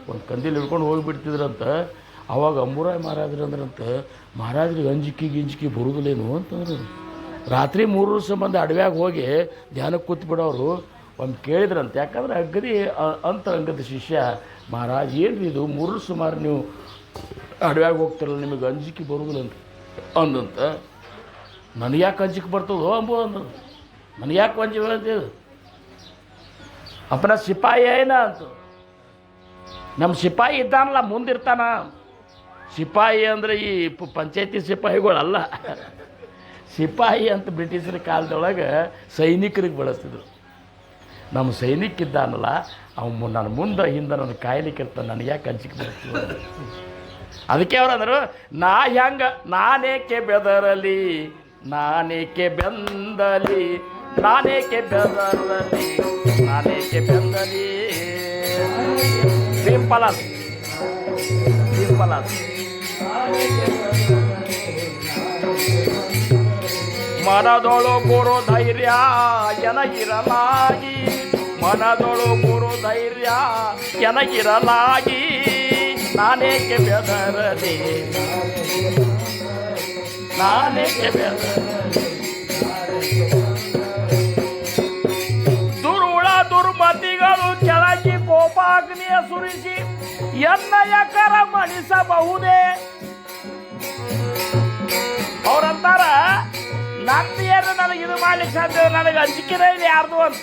ಒಂದು ಕಂದಿಲ್ ಹಿಡ್ಕೊಂಡು ಹೋಗಿಬಿಡ್ತಿದ್ರಂತ. ಅವಾಗ ಅಂಬುರಾಯ್ ಮಹಾರಾಜರು ಅಂದ್ರಂತ, ಮಹಾರಾಜರಿಗೆ ಅಂಜಿಕೆ ಬರುವುದಿಲ್ಲೇನು ಅಂತಂದ್ರು. ರಾತ್ರಿ 3 ಸಂಬಂಧ ಅಡವ್ಯಾಗ ಹೋಗಿ ಧ್ಯಾನಕ್ಕೆ ಕೂತ್ಬಿಡೋರು ಒಂದು ಕೇಳಿದ್ರಂತೆ. ಯಾಕಂದ್ರೆ ಅಗ್ರಿ ಅಂತರಂಗದ ಶಿಷ್ಯ, ಮಹಾರಾಜ್ ಏನ್ರಿ ಇದು 3 ಸುಮಾರು ನೀವು ಅಡವ್ಯಾಗ ಹೋಗ್ತಿರಲ್ಲ, ನಿಮಗೆ ಅಂಜಿಕೆ ಬರುವುದಿಲ್ಲ ಅಂದಂತ. ನನಗೆ ಯಾಕೆ ಅಂಜಿಕೆ ಬರ್ತದೋ ಅಂಬೋದು ಅಂದ್ರು. ನನಗೆ ಯಾಕೆ ಅಂಜಿಕೆ ಬರ್ತದೆ? ಅಪ್ಪನ ಸಿಪಾಯಿ ಏನ ಅಂತ. ನಮ್ಮ ಸಿಪಾಯಿ ಇದ್ದಾನಲ್ಲ, ಮುಂದಿರ್ತಾನ. ಸಿಪಾಯಿ ಅಂದರೆ ಈ ಪಂಚಾಯತಿ ಸಿಪಾಯಿಗಳಲ್ಲ. ಸಿಪಾಯಿ ಅಂತ ಬ್ರಿಟಿಷರ ಕಾಲದೊಳಗೆ ಸೈನಿಕರಿಗೆ ಬಳಸ್ತಿದ್ರು. ನಮ್ಮ ಸೈನಿಕ ಇದ್ದಾನಲ್ಲ, ಅವನು ನನ್ನ ಮುಂದೆ ಹಿಂದೆ ನನ್ನ ಕಾಯ್ಲಿಕ್ಕೆ ಇರ್ತಾನೆ, ನನಗೆ ಯಾಕೆ ಅಂಜಿಕೆ ಬರ್ತೀವಿ. ಅದಕ್ಕೆ ಅವ್ರು ಅಂದರು, ನಾನೇಕೆ ಬೆದರಲಿ, ನಾನೇಕೆ ಬೆಂದಲಿ, ನಾನೇಕೆ ಬೆದರಲಿ, ನಾನೇಕೆ ಬೆಂದಲಿ. ಸಿಂಪಲ್ ಅದು, ಸಿಂಪಲ್ ಅದು. ಮನದೊಳು ಗುರು ಧೈರ್ಯ ಎನಗಿರಲಾಗಿ, ಮನದೊಳು ಗುರು ಧೈರ್ಯ ಎನಗಿರಲಾಗಿ, ನಾನೇಕೆ ಬೆದರಲಿ, ನಾನೇಕೆ ಬೆದರಲಿ. ದುರುಳ ದುರ್ಮತಿಗಳು ಕೆಳಗಿ ಕೋಪಾಗ್ನಿಯ ಸುರಿಸಿ ಎನ್ನಯ ಕರ ಮಣಿಸಬಹುದೇ. ಅವ್ರಂತಾರ, ಏನು ನನಗೆ ಇದು ಮಾಡ್ಲಿಕ್ಕೆ ಸಾಧ್ಯ, ನನಗೆ ಅಂಜಿಕೆನೇ ಇದೆ ಯಾರ್ದು ಅಂತ.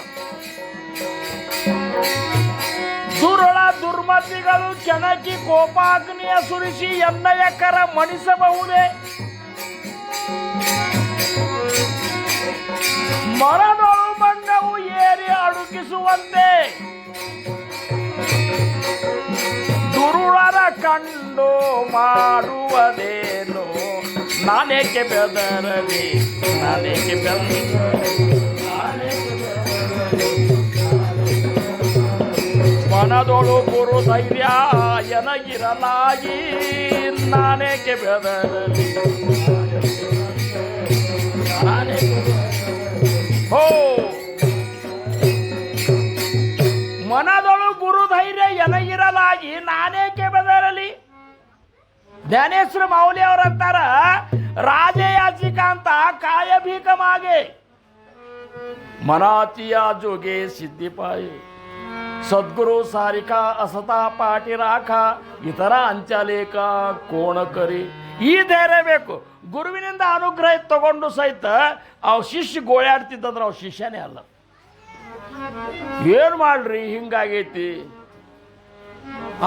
ದುರುಳ ದುರ್ಮತಿಗಳು ಕೆಣಕಿ ಕೋಪಾಗ್ನಿಯ ಸುರಿಸಿ ಎನ್ನಯ ಕರ ಮಣಿಸಬಹುದೇ. ಮರದೊಳು ಮಣ್ಣವು ಏರಿ ಅಡುಕಿಸುವಂತೆ ದುರುಳರ ಕಂಡು ಮಾಡುವುದೇನು, ನಾನೇಕೆ ಬೆದರಲಿ, ನಾನೇಕೆ ಬೆದರಲಿ. ಮನದೊಳು ಗುರು ಧೈರ್ಯ ಎನಗಿರಲಾಗಿ, ನಾನೇಕೆ ಬೆದರಲಿ. ಹೋ, ಮನದೊಳು ಗುರು ಧೈರ್ಯ ಎನಗಿರಲಾಗಿ, ನಾನೇಕೆ ಬೆದರಲಿ. ಜ್ಞಾನೇಶ್ವರ ಮೌಲಿ ಅವರಂತಾರ, ರಾಜಯಾಚಿಕ ಅಂತ ಕಾಯಭೀಕ ಮಾಗೆ, ಮನಾತಿಯ ಜೋಗೆ ಸಿದ್ಧಿಪಾಯಿ, ಸದ್ಗುರು ಸಾರಿಕಾ ಅಸತಾ ಪಾಟಿ ರಾಖ, ಇತರ ಅಂಚಲೇಕ ಕೋಣ ಕರಿ. ಈ ಧೈರ್ಯ ಬೇಕು. ಗುರುವಿನಿಂದ ಅನುಗ್ರಹ ತಗೊಂಡು ಸಹಿತ ಅವ್ ಶಿಷ್ಯ ಗೋಳಾಡ್ತಿದ್ದಂದ್ರೆ ಅವ್ ಶಿಷ್ಯನೇ ಅಲ್ಲ. ಏನು ಮಾಡ್ರಿ ಹಿಂಗಾಗೈತಿ?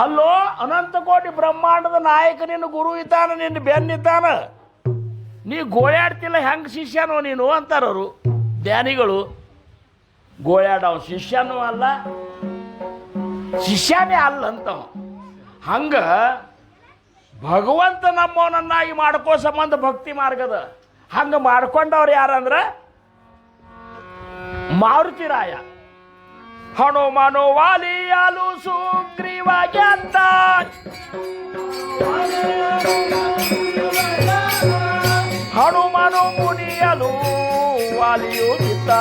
ಅಲ್ಲೋ, ಅನಂತ ಕೋಟಿ ಬ್ರಹ್ಮಾಂಡದ ನಾಯಕ ನಿನ್ನ ಗುರು ಇದ್ದಾನ, ನಿನ್ನ ಬೆನ್ನಿದ್ದಾನ, ನೀ ಗೋಳಾಡ್ತಿಲ್ಲ, ಹೆಂಗೆ ಶಿಷ್ಯನೋ ನೀನು ಅಂತಾರವರು ಧ್ಯಾನಿಗಳು. ಗೋಳಾಡವ ಶಿಷ್ಯನೂ ಅಲ್ಲ, ಶಿಷ್ಯನೇ ಅಲ್ಲ ಅಂತವ. ಹಂಗ ಭಗವಂತ ನಮ್ಮವನನ್ನಾಗಿ ಮಾಡ್ಕೋ ಸಂಬಂಧ ಭಕ್ತಿ ಮಾರ್ಗದ. ಹಂಗ ಮಾಡ್ಕೊಂಡವ್ರು ಯಾರಂದ್ರೆ ಮಾರುತಿರಾಯ. ಹನುಮನು ವಾಲಿಯಲು ಸುಗ್ರೀವ ಗೆದ್ದ, ಹನುಮನು ಮುನಿಯಲು ವಾಲಿಯು ಬಿದ್ದ,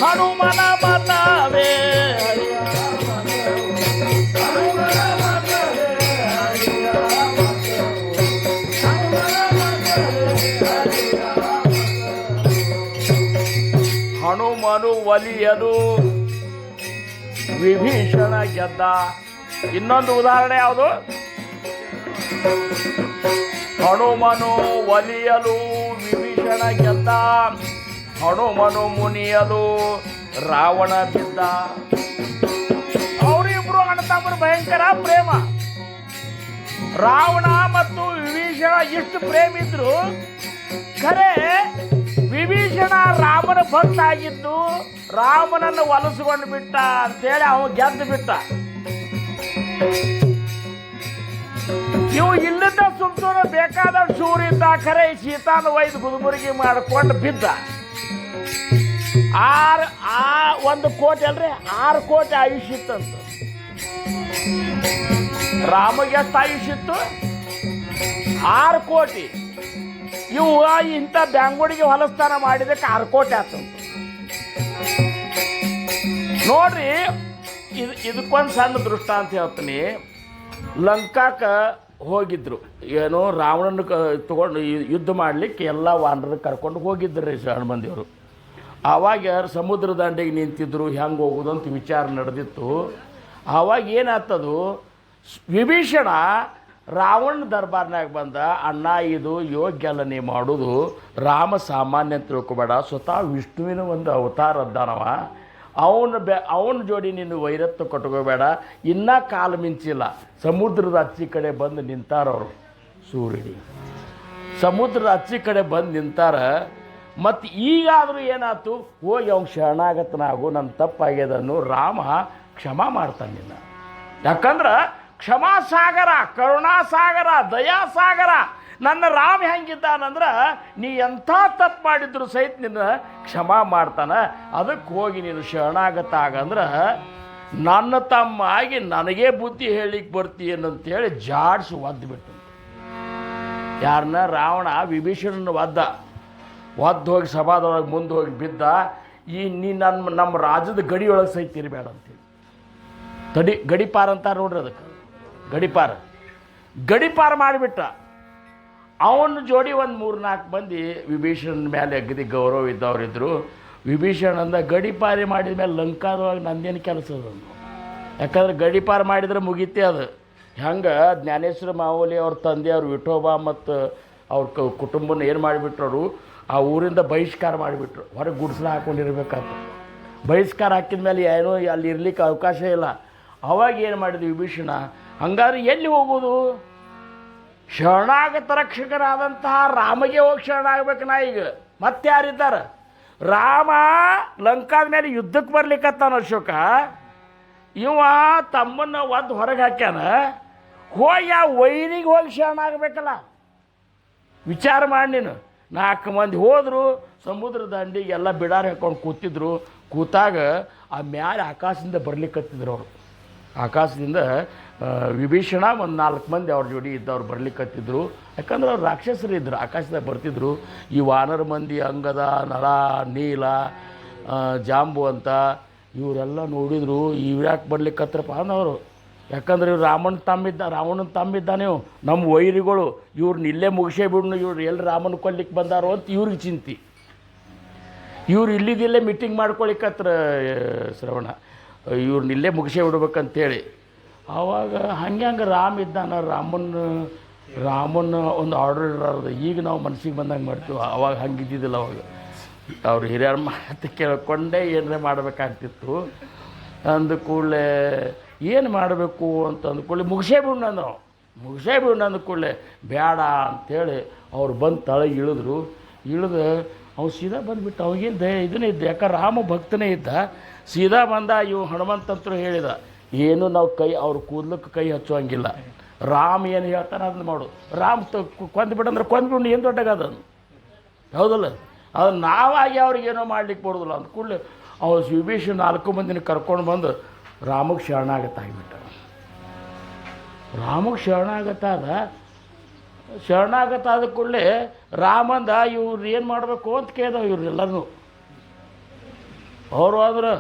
ಹನುಮನ ಮತವೇ ಹನುಮನು ಒಲಿಯಲು ವಿಭೀಷಣ ಗೆದ್ದ. ಇನ್ನೊಂದು ಉದಾಹರಣೆ ಯಾವುದು? ಹನುಮನು ಒಲಿಯಲು ವಿಭೀಷಣ ಗೆದ್ದ, ಹನುಮನು ಮುನಿಯಲು ರಾವಣ ಬಿದ್ದ. ಅವರಿಬ್ರು ಅಣ್ಣ ತಮ್ಮರು ಭಯಂಕರ ಪ್ರೇಮ. ರಾವಣ ಮತ್ತು ವಿಭೀಷಣ ಇಷ್ಟು ಪ್ರೇಮ ಇದ್ರು, ಖರೆ ವಿಭೀಷಣ ರಾಮನ ಭಕ್ತ ಆಗಿದ್ದು ರಾಮನನ್ನು ಒಲಿಸ್ಕೊಂಡು ಬಿಟ್ಟ ಅಂತೇಳಿ ಅವ ಗೆದ್ದು ಬಿಟ್ಟ. ಇವು ಇಲ್ಲದ ಸುಮ್ಸೂರು ಬೇಕಾದ ಶೂರ್ ಇದ್ದ, ಖರೆ ಸೀತಾನ ಒಯ್ದು ಗುದುಮುರುಗಿ ಮಾಡಿಕೊಂಡು ಬಿದ್ದ. ಒಂದು ಕೋಟಿ ಅಲ್ರಿ 6 ಕೋಟಿ ಆಯುಷ್ಯ ಇತ್ತಂತ. ರಾಮಗೆ ಎಷ್ಟು ಆಯುಷ್ಯ ಇತ್ತು? 6 ಕೋಟಿ. ಇವು ಇಂಥ ಬ್ಯಾಂಗ್ಳೂರಿಗೆ ಹೊಲಸ್ಥಾನ ಮಾಡಿದಕ್ಕೆ 6 ಕೋಟಿ ಆತಂತ. ನೋಡ್ರಿ, ಇದಕ್ಕೊಂದು ಸಣ್ಣ ದೃಷ್ಟಾಂತ ಹೇಳ್ತೀನಿ. ಲಂಕಾಕ ಹೋಗಿದ್ರು, ಏನೋ ರಾವಣನ ತಗೊಂಡು ಯುದ್ಧ ಮಾಡಲಿಕ್ಕೆ ಎಲ್ಲ ವಾನರ ಕರ್ಕೊಂಡು ಹೋಗಿದ್ರು ಶರಣ ಮಂದಿಯವರು. ಆವಾಗ ಸಮುದ್ರ ದಂಡೆಗೆ ನಿಂತಿದ್ರು, ಹೆಂಗೆ ಹೋಗೋದು ಅಂತ ವಿಚಾರ ನಡೆದಿತ್ತು. ಆವಾಗ ಏನಾಗ್ತದು, ವಿಭೀಷಣ ರಾವಣ ದರ್ಬಾರ್ನಾಗ ಬಂದ, ಅಣ್ಣ ಇದು ಯೋಗ್ಯ ಅಲ್ಲ ನೀ ಮಾಡೋದು, ರಾಮ ಸಾಮಾನ್ಯ ಅಂತ ತಿಳ್ಕೊಬೇಡ, ಸ್ವತಃ ವಿಷ್ಣುವಿನ ಒಂದು ಅವತಾರ ಅದ್ದಾನವ, ಅವನ ಜೋಡಿ ನೀನು ವೈರತ್ವ ಕಟ್ಕೋಬೇಡ, ಇನ್ನೂ ಕಾಲು ಮಿಂಚಿಲ್ಲ. ಸಮುದ್ರದ ಅಚ್ಚಿ ಕಡೆ ಬಂದು ನಿಂತಾರವರು, ಸೂರ್ಯಡಿ ಸಮುದ್ರದ ಅಚ್ಚಿ ಕಡೆ ಬಂದು ನಿಂತಾರ. ಮತ್ತು ಈಗಾದರೂ ಏನಾಯ್ತು, ಹೋಗಿ ಅವ್ನು ಶರಣಾಗತನಾಗು, ನನ್ನ ತಪ್ಪಾಗ್ಯದನ್ನು ರಾಮ ಕ್ಷಮಾ ಮಾಡ್ತಾನೆ ನಿನ್ನ. ಯಾಕಂದ್ರೆ ಕ್ಷಮಾಸಾಗರ, ಕರುಣಾಸಾಗರ, ದಯಾಸಾಗರ ನನ್ನ ರಾಮ ಹೆಂಗಿದ್ದಾನಂದ್ರೆ ನೀ ಎಂಥ ತಪ್ಪು ಮಾಡಿದ್ರು ಸಹಿತ ನಿನ್ನ ಕ್ಷಮಾ ಮಾಡ್ತಾನೆ. ಅದಕ್ಕೆ ಹೋಗಿ ನೀನು ಶರಣಾಗತ ಆಗಂದ್ರೆ ನನ್ನ ತಮ್ಮ ಆಗಿ ನನಗೇ ಬುದ್ಧಿ ಹೇಳಿಕ್ಕೆ ಬರ್ತೀಯನಂತೇಳಿ ಜಾಡಿಸಿ ಒದ್ದುಬಿಟ್ಟು. ಯಾರನ್ನ? ರಾವಣ ವಿಭೀಷಣನ ಒದ್ದು ಹೋಗಿ ಸಭಾದೊಳಗೆ ಮುಂದೆ ಹೋಗಿ ಬಿದ್ದ. ನೀ ನಮ್ಮ ರಾಜ್ಯದ ಗಡಿಯೊಳಗೆ ಸಹಿತ ಇರಬೇಡ ಅಂತೇಳಿ ಗಡಿಪಾರ ಅಂತಾರೆ ನೋಡ್ರಿ, ಅದಕ್ಕೆ ಗಡಿಪಾರ ಮಾಡಿಬಿಟ್ಟ. ಅವನ ಜೋಡಿ ಒಂದು 3-4 ಮಂದಿ ವಿಭೀಷಣನ ಮೇಲೆ ಅಗದಿ ಗೌರವ ಇದ್ದವರಿದ್ದರು. ವಿಭೀಷಣ ಅಂದ, ಗಡಿಪಾರಿ ಮಾಡಿದ ಮೇಲೆ ಲಂಕಾದೊಳಗೆ ನಂದೇನು ಕೆಲಸ ಅದು? ಯಾಕಂದ್ರೆ ಗಡಿಪಾರ ಮಾಡಿದ್ರೆ ಮುಗೀತೆ ಅದು. ಹೆಂಗೆ ಜ್ಞಾನೇಶ್ವರ ಮಾವೋಲಿ ಅವ್ರ ತಂದೆಯವರು ವಿಠೋಬ ಮತ್ತು ಅವ್ರ ಕುಟುಂಬನ ಏನು ಮಾಡಿಬಿಟ್ರು, ಆ ಊರಿಂದ ಬಹಿಷ್ಕಾರ ಮಾಡಿಬಿಟ್ರು, ಹೊರಗೆ ಗುಡಿಸಲ ಹಾಕ್ಕೊಂಡಿರ್ಬೇಕಾಯ್ತು. ಬಹಿಷ್ಕಾರ ಹಾಕಿದ ಮೇಲೆ ಏನೋ ಅಲ್ಲಿ ಇರ್ಲಿಕ್ಕೆ ಅವಕಾಶ ಇಲ್ಲ. ಅವಾಗ ಏನು ಮಾಡಿದ್ವಿ ವಿಭೀಷಣ, ಹಂಗಾದ್ರೆ ಎಲ್ಲಿ ಹೋಗೋದು? ಶರಣಾಗತ ರಕ್ಷಕರಾದಂತಹ ರಾಮಗೆ ಹೋಗಿ ಶರಣಾಗಬೇಕು ನಾ. ಈಗ ಮತ್ತೆ ಯಾರಿದ್ದಾರೆ? ರಾಮ ಲಂಕಾದ ಮೇಲೆ ಯುದ್ಧಕ್ಕೆ ಬರ್ಲಿಕ್ಕತ್ತಾನ ಅಶೋಕ, ಇವ ತಮ್ಮನ್ನ ಒದ್ದು ಹೊರಗೆ ಹಾಕ್ಯಾನ, ಹೋಗಿ ಆ ವೈರಿಗೆ ಹೋಗಿ ಶರಣಾಗಬೇಕಲ್ಲ. ವಿಚಾರ ಮಾಡಿ ನೀನು. 4 ಮಂದಿ ಹೋದರು, ಸಮುದ್ರ ದಂಡಿಗೆ ಎಲ್ಲ ಬಿಡಾರ ಹಾಕೊಂಡು ಕೂತಿದ್ರು. ಕೂತಾಗ ಆ ಮ್ಯಾಲೆ ಆಕಾಶದಿಂದ ಬರ್ಲಿಕ್ಕತ್ತಿದ್ರು ಅವರು. ಆಕಾಶದಿಂದ ವಿಭೀಷಣ ಒಂದು 4 ಮಂದಿ ಅವ್ರ ಜೋಡಿ ಇದ್ದವ್ರು ಬರ್ಲಿಕ್ಕತ್ತಿದ್ರು. ಯಾಕಂದ್ರೆ ಅವ್ರು ರಾಕ್ಷಸರು ಇದ್ದರು, ಆಕಾಶದಾಗ ಬರ್ತಿದ್ರು. ಈ ವಾನರ ಮಂದಿ ಅಂಗದ, ನಳ, ನೀಲ, ಜಾಂಬು ಅಂತ ಇವರೆಲ್ಲ ನೋಡಿದ್ರು. ಇವ್ರ್ಯಾಕೆ ಬರ್ಲಿಕ್ಕತ್ರಪ್ಪ ಅನ್ನೋರು. ಯಾಕಂದ್ರೆ ಇವ್ರು ರಾವಣನ ತಮ್ಮಿದ್ದಾನೆ, ನಮ್ಮ ವೈರಿಗಳು, ಇವ್ರನ್ನ ಇಲ್ಲೇ ಮುಗಿಸೇ ಬಿಡ್ನು, ಇವ್ರು ಎಲ್ಲಿ ರಾಮನ ಕೊಲ್ಲಿಕ್ಕೆ ಬಂದಾರೋ ಅಂತ ಇವ್ರಿಗೆ ಚಿಂತೆ. ಇವ್ರು ಇಲ್ಲಿದ್ದಿಲ್ಲೇ ಮೀಟಿಂಗ್ ಮಾಡ್ಕೊಳಿಕತ್ರ ಶ್ರವಣ, ಇವ್ರನ್ನ ಇಲ್ಲೇ ಮುಗಿಸೇ ಬಿಡ್ಬೇಕಂತೇಳಿ. ಆವಾಗ ಹಂಗೆ ರಾಮ ಇದ್ದಾನ, ರಾಮನ ಒಂದು ಆರ್ಡರ್ ಇರೋದು. ಈಗ ನಾವು ಮನಸ್ಸಿಗೆ ಬಂದಂಗೆ ಮಾಡ್ತೀವಿ, ಅವಾಗ ಹಂಗಿದ್ದಿದ್ದಿಲ್ಲ. ಅವಾಗ ಅವ್ರು ಹಿರಿಯರ ಮಾತು ಕೇಳ್ಕೊಂಡೇ ಏನರೇ ಮಾಡಬೇಕಾಗ್ತಿತ್ತು. ಅಂದ ಕೂಡಲೇ ಏನು ಮಾಡಬೇಕು ಅಂತ ಅಂದ್ಕೊಳ್ಳಿ ಮುಗಿಸೇ ಬಿಡೋಣ ಅಂದ ಕೂಡಲೇ ಬೇಡ ಅಂಥೇಳಿ ಅವ್ರು ಬಂದು ತಳಗೆ ಇಳಿದು ಅವ್ನು ಸೀದಾ ಬಂದುಬಿಟ್ಟು, ಅವಾಗೇನು ಇದನ್ನೇ ಇದ್ದ, ಯಾಕಂದ್ರೆ ರಾಮ ಭಕ್ತನೇ ಇದ್ದ. ಸೀದಾ ಬಂದ. ಇವು ಹನುಮಂತಂತರು ಹೇಳಿದ, ಏನು ನಾವು ಅವ್ರ ಕೂದಲಕ್ಕೆ ಕೈ ಹಚ್ಚುವಂಗಿಲ್ಲ, ರಾಮ್ ಏನು ಹೇಳ್ತಾನೆ ಅದನ್ನು ಮಾಡು. ರಾಮ್ ಕೊಂದ್ಬಿಟ್ಟಂದ್ರೆ ಕೊಂದ್ಬಿಟ್ಟು ಏನು ದೊಡ್ಡಗದನು, ಹೌದಲ್ಲ? ಅದು ನಾವಾಗಿ ಅವ್ರಿಗೇನೋ ಮಾಡ್ಲಿಕ್ಕೆ ಬರೋದಿಲ್ಲ. ಅಂದ ಕೂಡಲೇ ಅವ್ರು ವಿಭೀಷಣ 4 ಮಂದಿನ ಕರ್ಕೊಂಡು ಬಂದು ರಾಮಗೆ ಶರಣಾಗತಾಗಿಬಿಟ್ಟ. ರಾಮಗೆ ಶರಣಾಗತಾದ ಕೂಡಲೇ ರಾಮಂದ ಇವ್ರು ಏನು ಮಾಡಬೇಕು ಅಂತ ಕೇಳ್ದವ. ಇವ್ರೆಲ್ಲರೂ ಅವರು ಆದ್ರೆ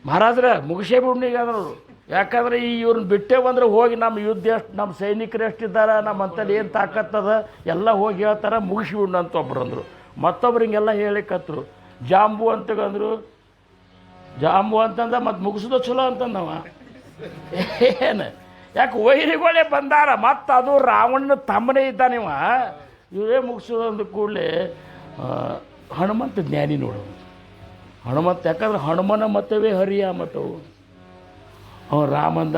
ಮಹಾರಾಜ್ರ ಮುಗಿಸೇ ಬಿಡ್ನೀಗ ಅಂದರು. ಯಾಕಂದ್ರೆ ಇವ್ರನ್ನ ಬಿಟ್ಟೇ ಬಂದ್ರೆ ಹೋಗಿ ನಮ್ಮ ಯುದ್ಧ ಎಷ್ಟು, ನಮ್ಮ ಸೈನಿಕರು ಎಷ್ಟಿದ್ದಾರೆ, ನಮ್ಮ ಅಂತಲ್ಲಿ ಏನು ತಾಕತ್ತದ ಎಲ್ಲ ಹೋಗಿ ಹೇಳ್ತಾರೆ, ಮುಗಿಸ್ಬಿಡ್ನ ಅಂತ ಒಬ್ರು ಅಂದರು. ಮತ್ತೊಬ್ರು ಹಿಂಗೆಲ್ಲ ಹೇಳಿಕತ್ರು. ಜಾಂಬು ಅಂತಂದ್ರು, ಜಾಂಬು ಅಂತಂದ ಮತ್ತು ಮುಗಿಸೋದು ಚಲೋ ಅಂತಂದವ. ಏನು ಯಾಕೆ ವೈರಿಗಳೇ ಬಂದಾರ, ಮತ್ತು ಅದು ರಾವಣನ ತಮ್ಮನೇ ಇದ್ದಾನಿವ, ಇವರೇ ಮುಗಿಸೋದು ಅಂದ ಕೂಡಲೇ ಹನುಮಂತ ಜ್ಞಾನಿ ನೋಡು. ಹನುಮಂತ ಯಾಕಂದ್ರೆ ಹನುಮನ ಮತವೇ ಹರಿಯ ಮತವು. ರಾಮಂದ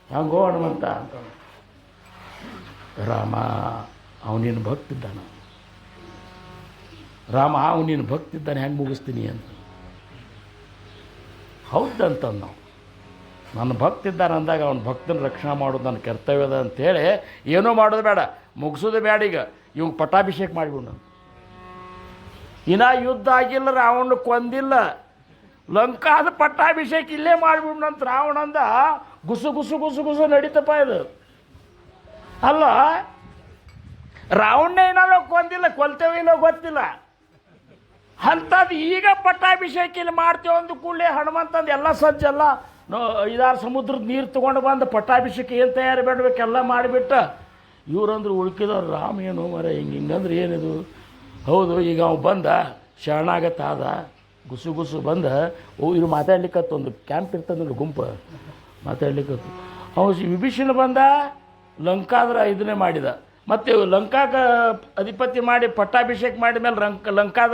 ಹೆಂಗೋ ಹನುಮಂತ ಅಂತ ರಾಮ ಅವನಿನ ಭಕ್ತಿದ್ದಾನ, ರಾಮ ಅವನಿನ ಭಕ್ತಿದ್ದಾನೆ, ಹೆಂಗೆ ಮುಗಿಸ್ತೀನಿ ಅಂತ. ಹೌದಂತಂದು ನಾವು, ನನ್ನ ಭಕ್ತಿದ್ದಾನೆ ಅಂದಾಗ ಅವನ ಭಕ್ತನ ರಕ್ಷಣೆ ಮಾಡೋದು ನನ್ನ ಕರ್ತವ್ಯದ ಅಂಥೇಳಿ ಏನೂ ಮಾಡೋದು ಬೇಡ, ಮುಗಿಸೋದು ಬೇಡ. ಈಗ ಇವಾಗ ಪಟ್ಟಾಭಿಷೇಕ ಮಾಡಿಬಿಡು. ಇನ್ನೂ ಯುದ್ಧ ಆಗಿಲ್ಲ, ರಾವಣ ಕೊಂದಿಲ್ಲ, ಲಂಕಾದ ಪಟ್ಟಾಭಿಷೇಕ ಇಲ್ಲೇ ಮಾಡಿಬಿಡ್ನಂತ ರಾವಣಂದ ಗುಸು ಗುಸು ಗುಸು ಗುಸು ನಡೀತಪ್ಪ ಇದು. ಅಲ್ಲ, ರಾವಣ ಏನಾರೋ ಕೊಂದಿಲ್ಲ, ಕೊಲ್ತೇವಿಲ್ಲೋ ಗೊತ್ತಿಲ್ಲ, ಅಂಥದ್ದು ಈಗ ಪಟ್ಟಾಭಿಷೇಕ ಇಲ್ಲಿ ಮಾಡ್ತೇವೆ ಅಂದು ಕೂಡಲೇ ಹನುಮಂತಂದು ಎಲ್ಲ ಸಜ್ಜಲ್ಲ 5-6 ಸಮುದ್ರದ ನೀರು ತೊಗೊಂಡು ಬಂದು ಪಟ್ಟಾಭಿಷೇಕ ಏನು ತಯಾರಿ ಬೇಡಬೇಕೆಲ್ಲ ಮಾಡಿಬಿಟ್ಟ. ಇವ್ರಂದ್ರೆ ಉಳ್ಕಿದವ್ರು ರಾಮ ಏನು ಮರ ಹಿಂಗಂದ್ರೆ ಏನಿದು. ಹೌದು, ಈಗ ಅವ ಬಂದ ಶರಣಾಗತ್ತಾದ ಗುಸು ಗುಸು ಬಂದ ಇದು ಮಾತಾಡ್ಲಿಕ್ಕತ್ತು, ಒಂದು ಕ್ಯಾಂಪ್ ಇರ್ತದೆ ನೋಡಿ ಗುಂಪು ಮಾತಾಡ್ಲಿಕ್ಕತ್ತು. ಅವ ವಿಭೀಷಣ ಬಂದ ಲಂಕಾದ್ರೆ ಇದನ್ನೇ ಮಾಡಿದ, ಮತ್ತು ಲಂಕಾಗ ಅಧಿಪತಿ ಮಾಡಿ ಪಟ್ಟಾಭಿಷೇಕ ಮಾಡಿದ ಮೇಲೆ ಲಂಕಾದ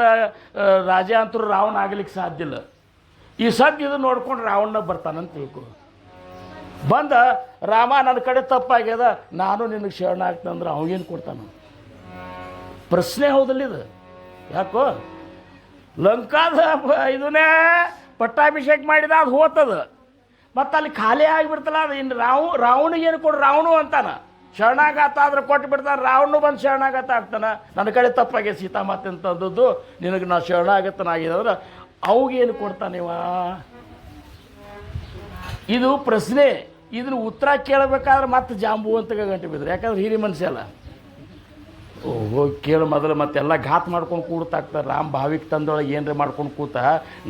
ರಾಜ ಅಂತರೂ ರಾವಣ ಆಗ್ಲಿಕ್ಕೆ ಸಾಧ್ಯ ಇಲ್ಲ. ಈ ಸದ್ಯ ಇದು ನೋಡ್ಕೊಂಡು ರಾವಣ ಬರ್ತಾನಂತ ತಿಳ್ಕೊ. ಬಂದ ರಾಮ ನನ್ನ ಕಡೆ ತಪ್ಪಾಗ್ಯದ, ನಾನು ನಿನಗೆ ಶರಣ ಆಗ್ತಂದ್ರೆ ಅವಾಗೇನು ಕೊಡ್ತಾನ? ಪ್ರಶ್ನೆ ಹೌದಲ್ಲ ಇದು. ಯಾಕೋ ಲಂಕಾದ ಇದನ್ನೇ ಪಟ್ಟಾಭಿಷೇಕ ಮಾಡಿದ ಅದು ಹೋತದ, ಮತ್ತು ಅಲ್ಲಿ ಖಾಲಿ ಆಗಿಬಿಡ್ತಲ್ಲ ಅದು. ಇನ್ನು ರಾವಣಿಗೇನು ಕೊಡು, ರಾವಣು ಅಂತಾನ ಶರಣಾಗತ ಆದ್ರೆ ಕೊಟ್ಟು ಬಿಡ್ತಾನೆ, ರಾವಣನು ಬಂದು ಶರಣಾಗತ ಆಗ್ತಾನೆ. ನನ್ನ ಕಡೆ ತಪ್ಪಾಗಿ ಸೀತಾಮಾತೆ ಅಂತಂದದ್ದು ನಿನಗೆ ನಾ ಶರಣಾಗತನಾಗಿದೆ ಅಂದ್ರೆ ಅವಾಗೇನು ಕೊಡ್ತಾನಿವ? ಇದು ಪ್ರಶ್ನೆ. ಇದನ್ನು ಉತ್ತರ ಕೇಳಬೇಕಾದ್ರೆ ಮತ್ತೆ ಜಾಂಬು ಅಂತ ಗಂಟೆ ಬಿದ್ರು, ಯಾಕಂದ್ರೆ ಹಿರಿ ಮನುಷ್ಯ ಅಲ್ಲ. ಹೋಗಿ ಕೇಳು ಮೊದಲು, ಮತ್ತೆಲ್ಲ ಘಾತ್ ಮಾಡ್ಕೊಂಡು ಕೂಡ್ತಾಗ್ತಾರೆ. ರಾಮ ಭಾವಿಗೆ ತಂದೊಳಗೆ ಏನರ ಮಾಡ್ಕೊಂಡು ಕೂತ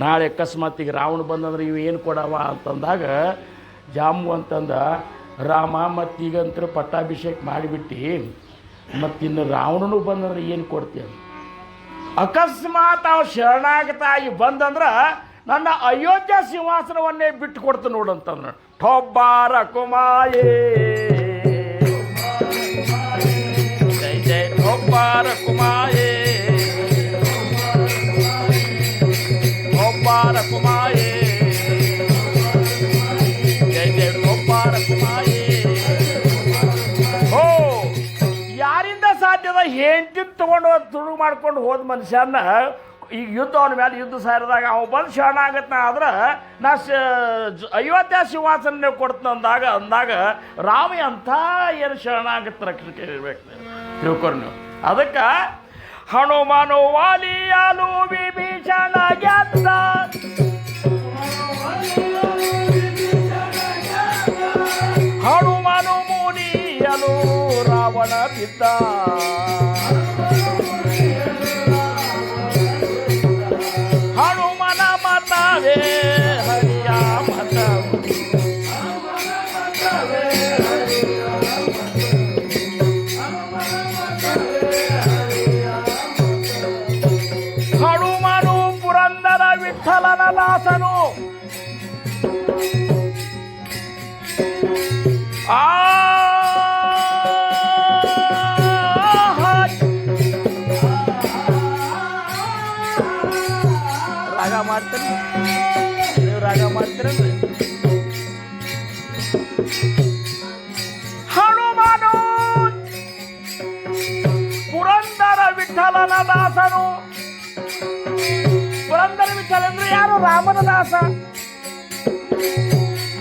ನಾಳೆ ಅಕಸ್ಮಾತ್ ಈಗ ರಾವಣ ಬಂದಂದ್ರೆ ಇವು ಏನು ಕೊಡವ ಅಂತಂದಾಗ ಜಾಂಬು ಅಂತಂದ, ರಾಮ ಮತ್ತೀಗಂತೂ ಪಟ್ಟಾಭಿಷೇಕ ಮಾಡಿಬಿಟ್ಟು ಮತ್ತಿನ್ನು ರಾವಣನು ಬಂದಂದ್ರೆ ಏನು ಕೊಡ್ತೀಯ? ಅಕಸ್ಮಾತ್ ಅವ ಶರಣಾಗತಾಗಿ ಬಂದಂದ್ರೆ ನನ್ನ ಅಯೋಧ್ಯ ಸಿಂಹಾಸನವನ್ನೇ ಬಿಟ್ಟು ಕೊಡ್ತು ನೋಡಂತಂದ್ರೆ ಠೊಬ್ಬಾರ ಕುಮಾಯೇ ಜೈ ಜೈ ಠೊಬ್ಬಾರ ಕುಮಾಯೇ ಠೊಬ್ಬಾರ ಕುಮಾಯೇ ಜೈ ಜೈ ಠೊಬ್ಬಾರ ಕುಮಾಯೇ. ಓ, ಯಾರಿಂದ ಸಾಧ್ಯದ? ಹೆಂಡತಿ ತೊಗೊಂಡು ತುಳು ಮಾಡ್ಕೊಂಡು ಹೋದ ಮನುಷ್ಯನ ಈಗ ಯುದ್ಧ ಅವನ ಮೇಲೆ ಯುದ್ಧ ಸಾರಿದಾಗ ಅವ ಬಂದು ಶರಣಾಗತ್ನ ಆದ್ರೆ ನಾ ಅಯೋಧ್ಯ ಸಿಂಹಾಸನ ಕೊಡ್ತೀನಿ ಅಂದಾಗ ರಾಮ ಅಂಥ ಏನು ಶರಣಾಗತ್ತ ರಕ್ಷಣೆ ಇರ್ಬೇಕು ತಿಳ್ಕೊರಿ ನೀವು. ಅದಕ್ಕೆ ಹನುಮನು ವಾಲಿಯಾಲು ವಿಭೀಷಣ ಗೆದ್ದ, ಹನುಮನು ಮುನಿಯಲು ರಾವಣ ಬಿದ್ದ, ಹನುಮನ ಮತವೇ ಹರಿಯ ಮತ, ಹನುಮನು ಪುರಂದರ ವಿಠಲನ ದಾಸನು, ರಾಗ ಮಾಡ್ತೀರಿ ನೀವು, ರಾಗ ಮಾಡ್ತೀರಲ್ರಿ? ಹನುಮನು ಪುರಂದರ ವಿಠಲನ ದಾಸನು. ಪುರಂದರ ವಿಠಲ ಅಂದ್ರೆ ಯಾರು? ರಾಮನ ದಾಸ.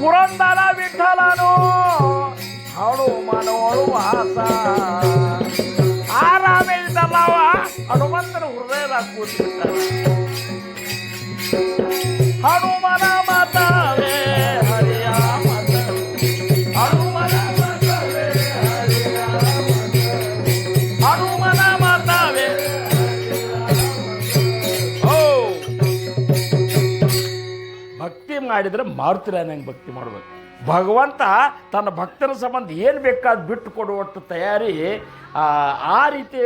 ಪುರಂದರ ವಿಠಲನು ಹನುಮನೋಳು ವಾಸ. ಆ ರಾಮ ಇದ್ದಲ್ಲವ ಹನುಮಂತನ ಹೃದಯದಾಗ ಕೂತ್ಬಿಟ್ಟ. ಹನುಮನ ಮತವೇ ಹರಿಯ ಮತ, ಹನುಮನ ಮತವೇ ಹರಿಯ ಮತ, ಹನುಮನ ಮತವೇ. ಓ, ಭಕ್ತಿ ಮಾಡಿದ್ರೆ ಮಾರುತಿರ ನಂಗೆ ಭಕ್ತಿ ಮಾಡ್ಬೇಕು. ಭಗವಂತ ತನ್ನ ಭಕ್ತರ ಸಂಬಂಧ ಏನು ಬೇಕಾದ ಬಿಟ್ಟು ಕೊಡುವಷ್ಟು ತಯಾರಿ ಆ ರೀತಿ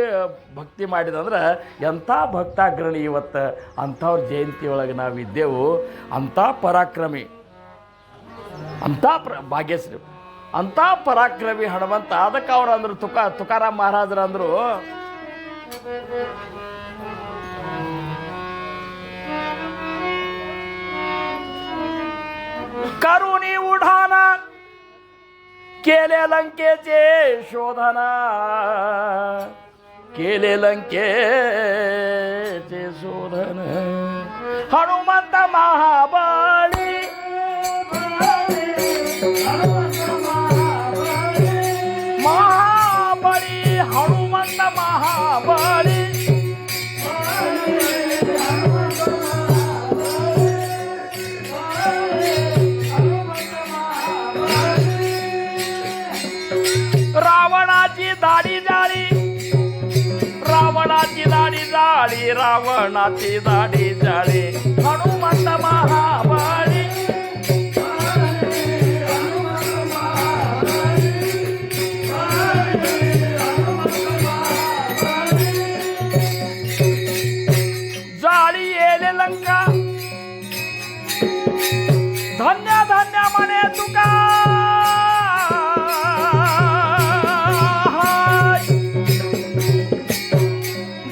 ಭಕ್ತಿ ಮಾಡಿದಂದ್ರೆ ಎಂಥ ಭಕ್ತಾಗ್ರಣಿ ಇವತ್ತು ಅಂಥವ್ರ ಜಯಂತಿ ಒಳಗೆ ನಾವು ಇದ್ದೆವು. ಅಂಥ ಪರಾಕ್ರಮಿ, ಅಂಥ ಭಾಗ್ಯಶ್ರೀ, ಅಂಥ ಪರಾಕ್ರಮಿ ಹನುಮಂತ. ಅದಕ್ಕೆ ಅವ್ರು ಅಂದರು, ತುಕಾರಾಮ್ ಮಹಾರಾಜರು ಅಂದರು, ಕರುಣಿ ಉಡಾನ केले लंकेचे शोधन, केले लंकेचे शोधन, हनुमंत महाबळी, महाबळी हनुमंत महाबळी, रावणाची दाढी जाळी, रावणाची दाढी जाळी, रावणाची दाढी जाळी, हनुमंत महाबळी, जाळी येले लंका, धन्य धन्य म्हणे तुका,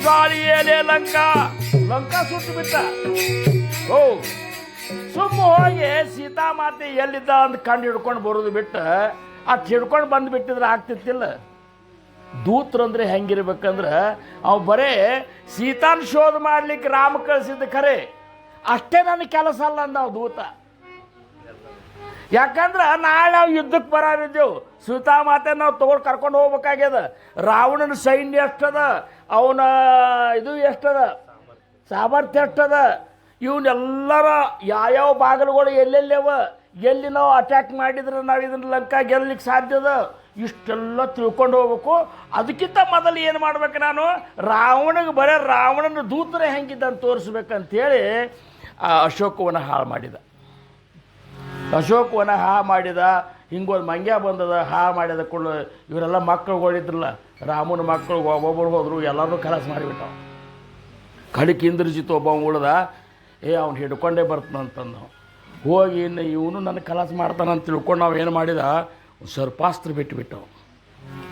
जाळी येले लंका, ಲಂಕಾ ಸುಟ್ಟು ಬಿಟ್ಟ. ಓ ಸುಮ್ಮ ಹೋಗಿ ಸೀತಾಮಾತೆ ಎಲ್ಲಿದ್ದ ಅಂತ ಕಂಡು ಹಿಡ್ಕೊಂಡು ಬರೋದು ಬಿಟ್ಟು ಅಷ್ಟು ಹಿಡ್ಕೊಂಡು ಬಂದು ಬಿಟ್ಟಿದ್ರೆ ಆಗ್ತಿತ್ತಿಲ್ಲ. ದೂತರಂದ್ರೆ ಹೆಂಗಿರ್ಬೇಕಂದ್ರೆ ಅವು ಬರೇ ಸೀತಾನ್ ಶೋಧ ಮಾಡ್ಲಿಕ್ಕೆ ರಾಮ ಕಳಿಸಿದ್ದ ಖರೆ, ಅಷ್ಟೇ ನನ್ನ ಕೆಲಸ ಅಲ್ಲ ಅಂದ ಅವು ದೂತ. ಯಾಕಂದ್ರೆ ನಾಳೆ ನಾವು ಯುದ್ಧಕ್ಕೆ ಬರೋರಿದ್ದೆವು, ಸೀತಾಮಾತೆ ನಾವು ತಗೊಂಡು ಕರ್ಕೊಂಡು ಹೋಗ್ಬೇಕಾಗ್ಯದ. ರಾವಣನ ಸೈನ್ಯ ಎಷ್ಟದ, ಅವನ ಇದು ಎಷ್ಟದ, ಸಾಮರ್ಥ್ಯ ಎಷ್ಟದ, ಇವನ್ನೆಲ್ಲರ ಯಾವ್ಯಾವ ಬಾಗಿಲುಗಳು ಎಲ್ಲೆಲ್ಲವ, ಎಲ್ಲಿ ನಾವು ಅಟ್ಯಾಕ್ ಮಾಡಿದ್ರೆ ನಾವು ಇದನ್ನ ಲಂಕಾ ಗೆಲ್ಲಲಿಕ್ಕೆ ಸಾಧ್ಯದ, ಇಷ್ಟೆಲ್ಲ ತಿಳ್ಕೊಂಡು ಹೋಗ್ಬೇಕು. ಅದಕ್ಕಿಂತ ಮೊದಲು ಏನು ಮಾಡ್ಬೇಕು, ನಾನು ರಾವಣಗೆ ಬರೀ ರಾವಣನ ದೂತರೇ ಹೆಂಗಿದ್ದಂತ ತೋರಿಸ್ಬೇಕಂತೇಳಿ ಆ ಅಶೋಕವನ ಹಾಳು ಮಾಡಿದ. ಅಶೋಕವನ ಹಾಳು ಮಾಡಿದ. ಹಿಂಗೊಂದು ಮಂಗ್ಯ ಬಂದದ, ಹಾಳು ಮಾಡಿದ ಕೂಡ ಇವರೆಲ್ಲ ಮಕ್ಕಳುಗಳಿದ್ರಲ್ಲ, ರಾಮನ ಮಕ್ಕಳು ಒಬ್ಬೊಬ್ಬರು ಹೋದರು, ಎಲ್ಲರೂ ಕಲಸ ಮಾಡಿಬಿಟ್ಟವು. ಕಡಿಕೆ ಇಂದ್ರಜಿತ್ ಒಬ್ಬ ಉಳ್ದ, ಅವ್ನು ಹಿಡ್ಕೊಂಡೇ ಬರ್ತಾನಂತಂದು ಹೋಗಿ ಇನ್ನು ಇವನು ನನ್ನ ಕಲಾಸ ಮಾಡ್ತಾನಂತ ತಿಳ್ಕೊಂಡು ನಾವು ಏನು ಮಾಡಿದ, ಸರ್ಪಾಸ್ತ್ರ ಬಿಟ್ಟುಬಿಟ್ಟವು.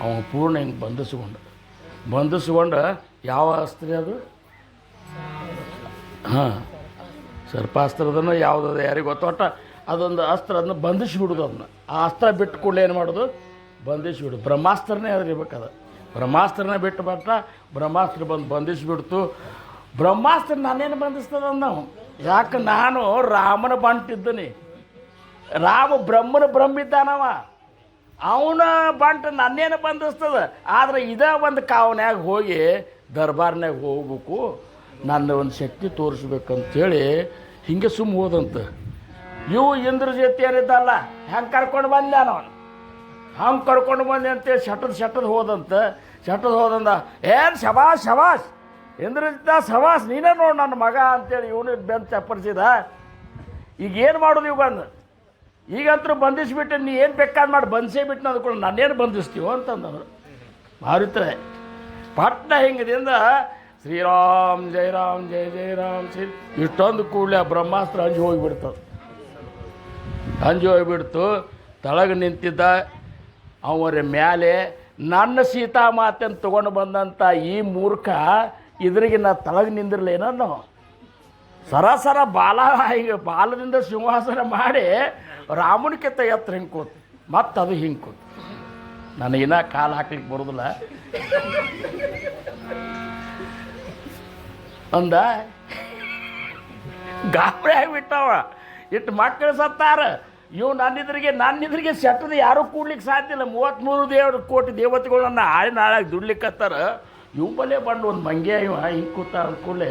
ಅವನು ಪೂರ್ಣ ಹಿಂಗೆ ಬಂಧಿಸ್ಕೊಂಡು ಯಾವ ಅಸ್ತ್ರ ಅದು, ಹಾಂ ಸರ್ಪಾಸ್ತ್ರದನ್ನು ಯಾವುದದು ಯಾರಿಗೆ ಗೊತ್ತು, ಒಟ್ಟು ಅದೊಂದು ಅಸ್ತ್ರ, ಅದನ್ನು ಬಂಧಿಸಿಬಿಡೋದು. ಅದನ್ನ ಆ ಅಸ್ತ್ರ ಬಿಟ್ಟು ಕೂಡಲೇ ಏನು ಮಾಡೋದು, ಬಂಧಿಸಿಬಿಡು. ಬ್ರಹ್ಮಾಸ್ತ್ರನೇ ಅದಿರ್ಬೇಕದು. ಬ್ರಹ್ಮಾಸ್ತ್ರನೇ ಬಿಟ್ಟು ಬಟ್ಟ ಬ್ರಹ್ಮಾಸ್ತ್ರ ಬಂದು ಬಂಧಿಸಿಬಿಡ್ತು. ಬ್ರಹ್ಮಾಸ್ತ್ರ ನಾನೇನು ಬಂಧಿಸ್ತದ ನಾವು, ಯಾಕೆ ನಾನು ರಾಮನ ಬಂಟಿದ್ದೀನಿ, ರಾಮ ಬ್ರಹ್ಮನ ಬ್ರಹ್ಮಿದ್ದಾನವ, ಅವನ ಬಂಟ ನನ್ನೇನು ಬಂಧಿಸ್ತದ. ಆದರೆ ಇದೇ ಒಂದು ಕಾವನ್ಯಾಗ ಹೋಗಿ ದರ್ಬಾರ್ನಾಗ ಹೋಗ್ಬೇಕು, ನನ್ನ ಒಂದು ಶಕ್ತಿ ತೋರಿಸ್ಬೇಕಂತೇಳಿ ಹಿಂಗೆ ಸುಮ್ಮ ಹೋದಂತ. ಇವು ಇಂದ್ರಜಿತ್ ಏನಿದ್ದಲ್ಲ ಹೆಂಗೆ ಕರ್ಕೊಂಡು ಬಂದ ಅವನು, ಹಂಗೆ ಕರ್ಕೊಂಡು ಬಂದೆ ಅಂತೇಳಿ ಶಟದ್ ಹೋದಂತ. ಹೋದಂದ, ಏನು ಶಬಾಷ್ ಶಬಾಷ್ ಇಂದ್ರಜಿತ ಶಬಾಷ್, ನೀನೇ ನೋಡು ನನ್ನ ಮಗ ಅಂತೇಳಿ ಇವನು ಬೆಂದು ಚಪ್ಪರಿಸಿದ. ಈಗ ಏನು ಮಾಡೋದು ಇವಂದು, ಈಗಂತೂ ಬಂಧಿಸ್ಬಿಟ್ಟು ನೀ ಏನು ಬೇಕಾದ್ ಮಾಡಿ ಬಂಧಿಸೇ ಬಿಟ್ಟು ಅಂದ್ಕೊಂಡು ನಾನೇನು ಬಂಧಿಸ್ತೀವೋ ಅಂತಂದವರು. ಮಾರುತ್ರೆ ಪಟ್ನ ಹಿಂಗದಿಂದ ಶ್ರೀರಾಮ್ ಜೈ ರಾಮ್ ಜೈ ಜೈ ರಾಮ್ ಶ್ರೀ ಇಷ್ಟೊಂದು ಕೂಡಲೇ ಬ್ರಹ್ಮಾಸ್ತ್ರ ಅಂಜಿ ಹೋಗಿಬಿಡ್ತದೆ. ಅಂಜಿ ಹೋಗಿಬಿಡ್ತು. ತಳಗೆ ನಿಂತಿದ್ದ ಅವರ ಮ್ಯಾಲೆ ನನ್ನ ಸೀತಾಮಾತೆಯನ್ನು ತೊಗೊಂಡು ಬಂದಂಥ ಈ ಮೂರ್ಖ ಇದ್ರಿಗೆ ನಾ ತಳಗೆ ನಿಂದಿರಲೇನೋ ನಾವು ಸರಾಸರ ಹಿಂಗೆ ಬಾಲದಿಂದ ಸಿಂಹಾಸನ ಮಾಡಿ ರಾಮನಿಗಿಂತ ಎತ್ತರ ಹಿಂಗೆ ಕೂತು, ಮತ್ತು ಅದು ಹಿಂಗೆ ಕೂತು. ನನಗಿನ್ನ ಕಾಲು ಹಾಕ್ಲಿಕ್ಕೆ ಬರೋದಿಲ್ಲ ಅಂದ. ಗಾಬರಿ ಆಗಿಬಿಟ್ಟವ, ಇಟ್ಟು ಮಕ್ಕಳು ಸತ್ತಾರ. ಇವು ನನ್ನಿದ್ರಿಗೆ ಸೆಟ್ಟದ ಯಾರೂ ಕೂಡ್ಲಿಕ್ಕೆ ಸಾಧ್ಯ ಇಲ್ಲ. 33 ಕೋಟಿ ದೇವತೆಗಳನ್ನ ನಾಳೆ ದುಡ್ಲಿಕ್ಕತ್ತಾರ. ಇವು ಬಲೆ ಬಂದು ಒಂದು ಮಂಗ್ಯ ಇವ ಹಿಂಗೆ ಕೂತ ಕೂಡಲೇ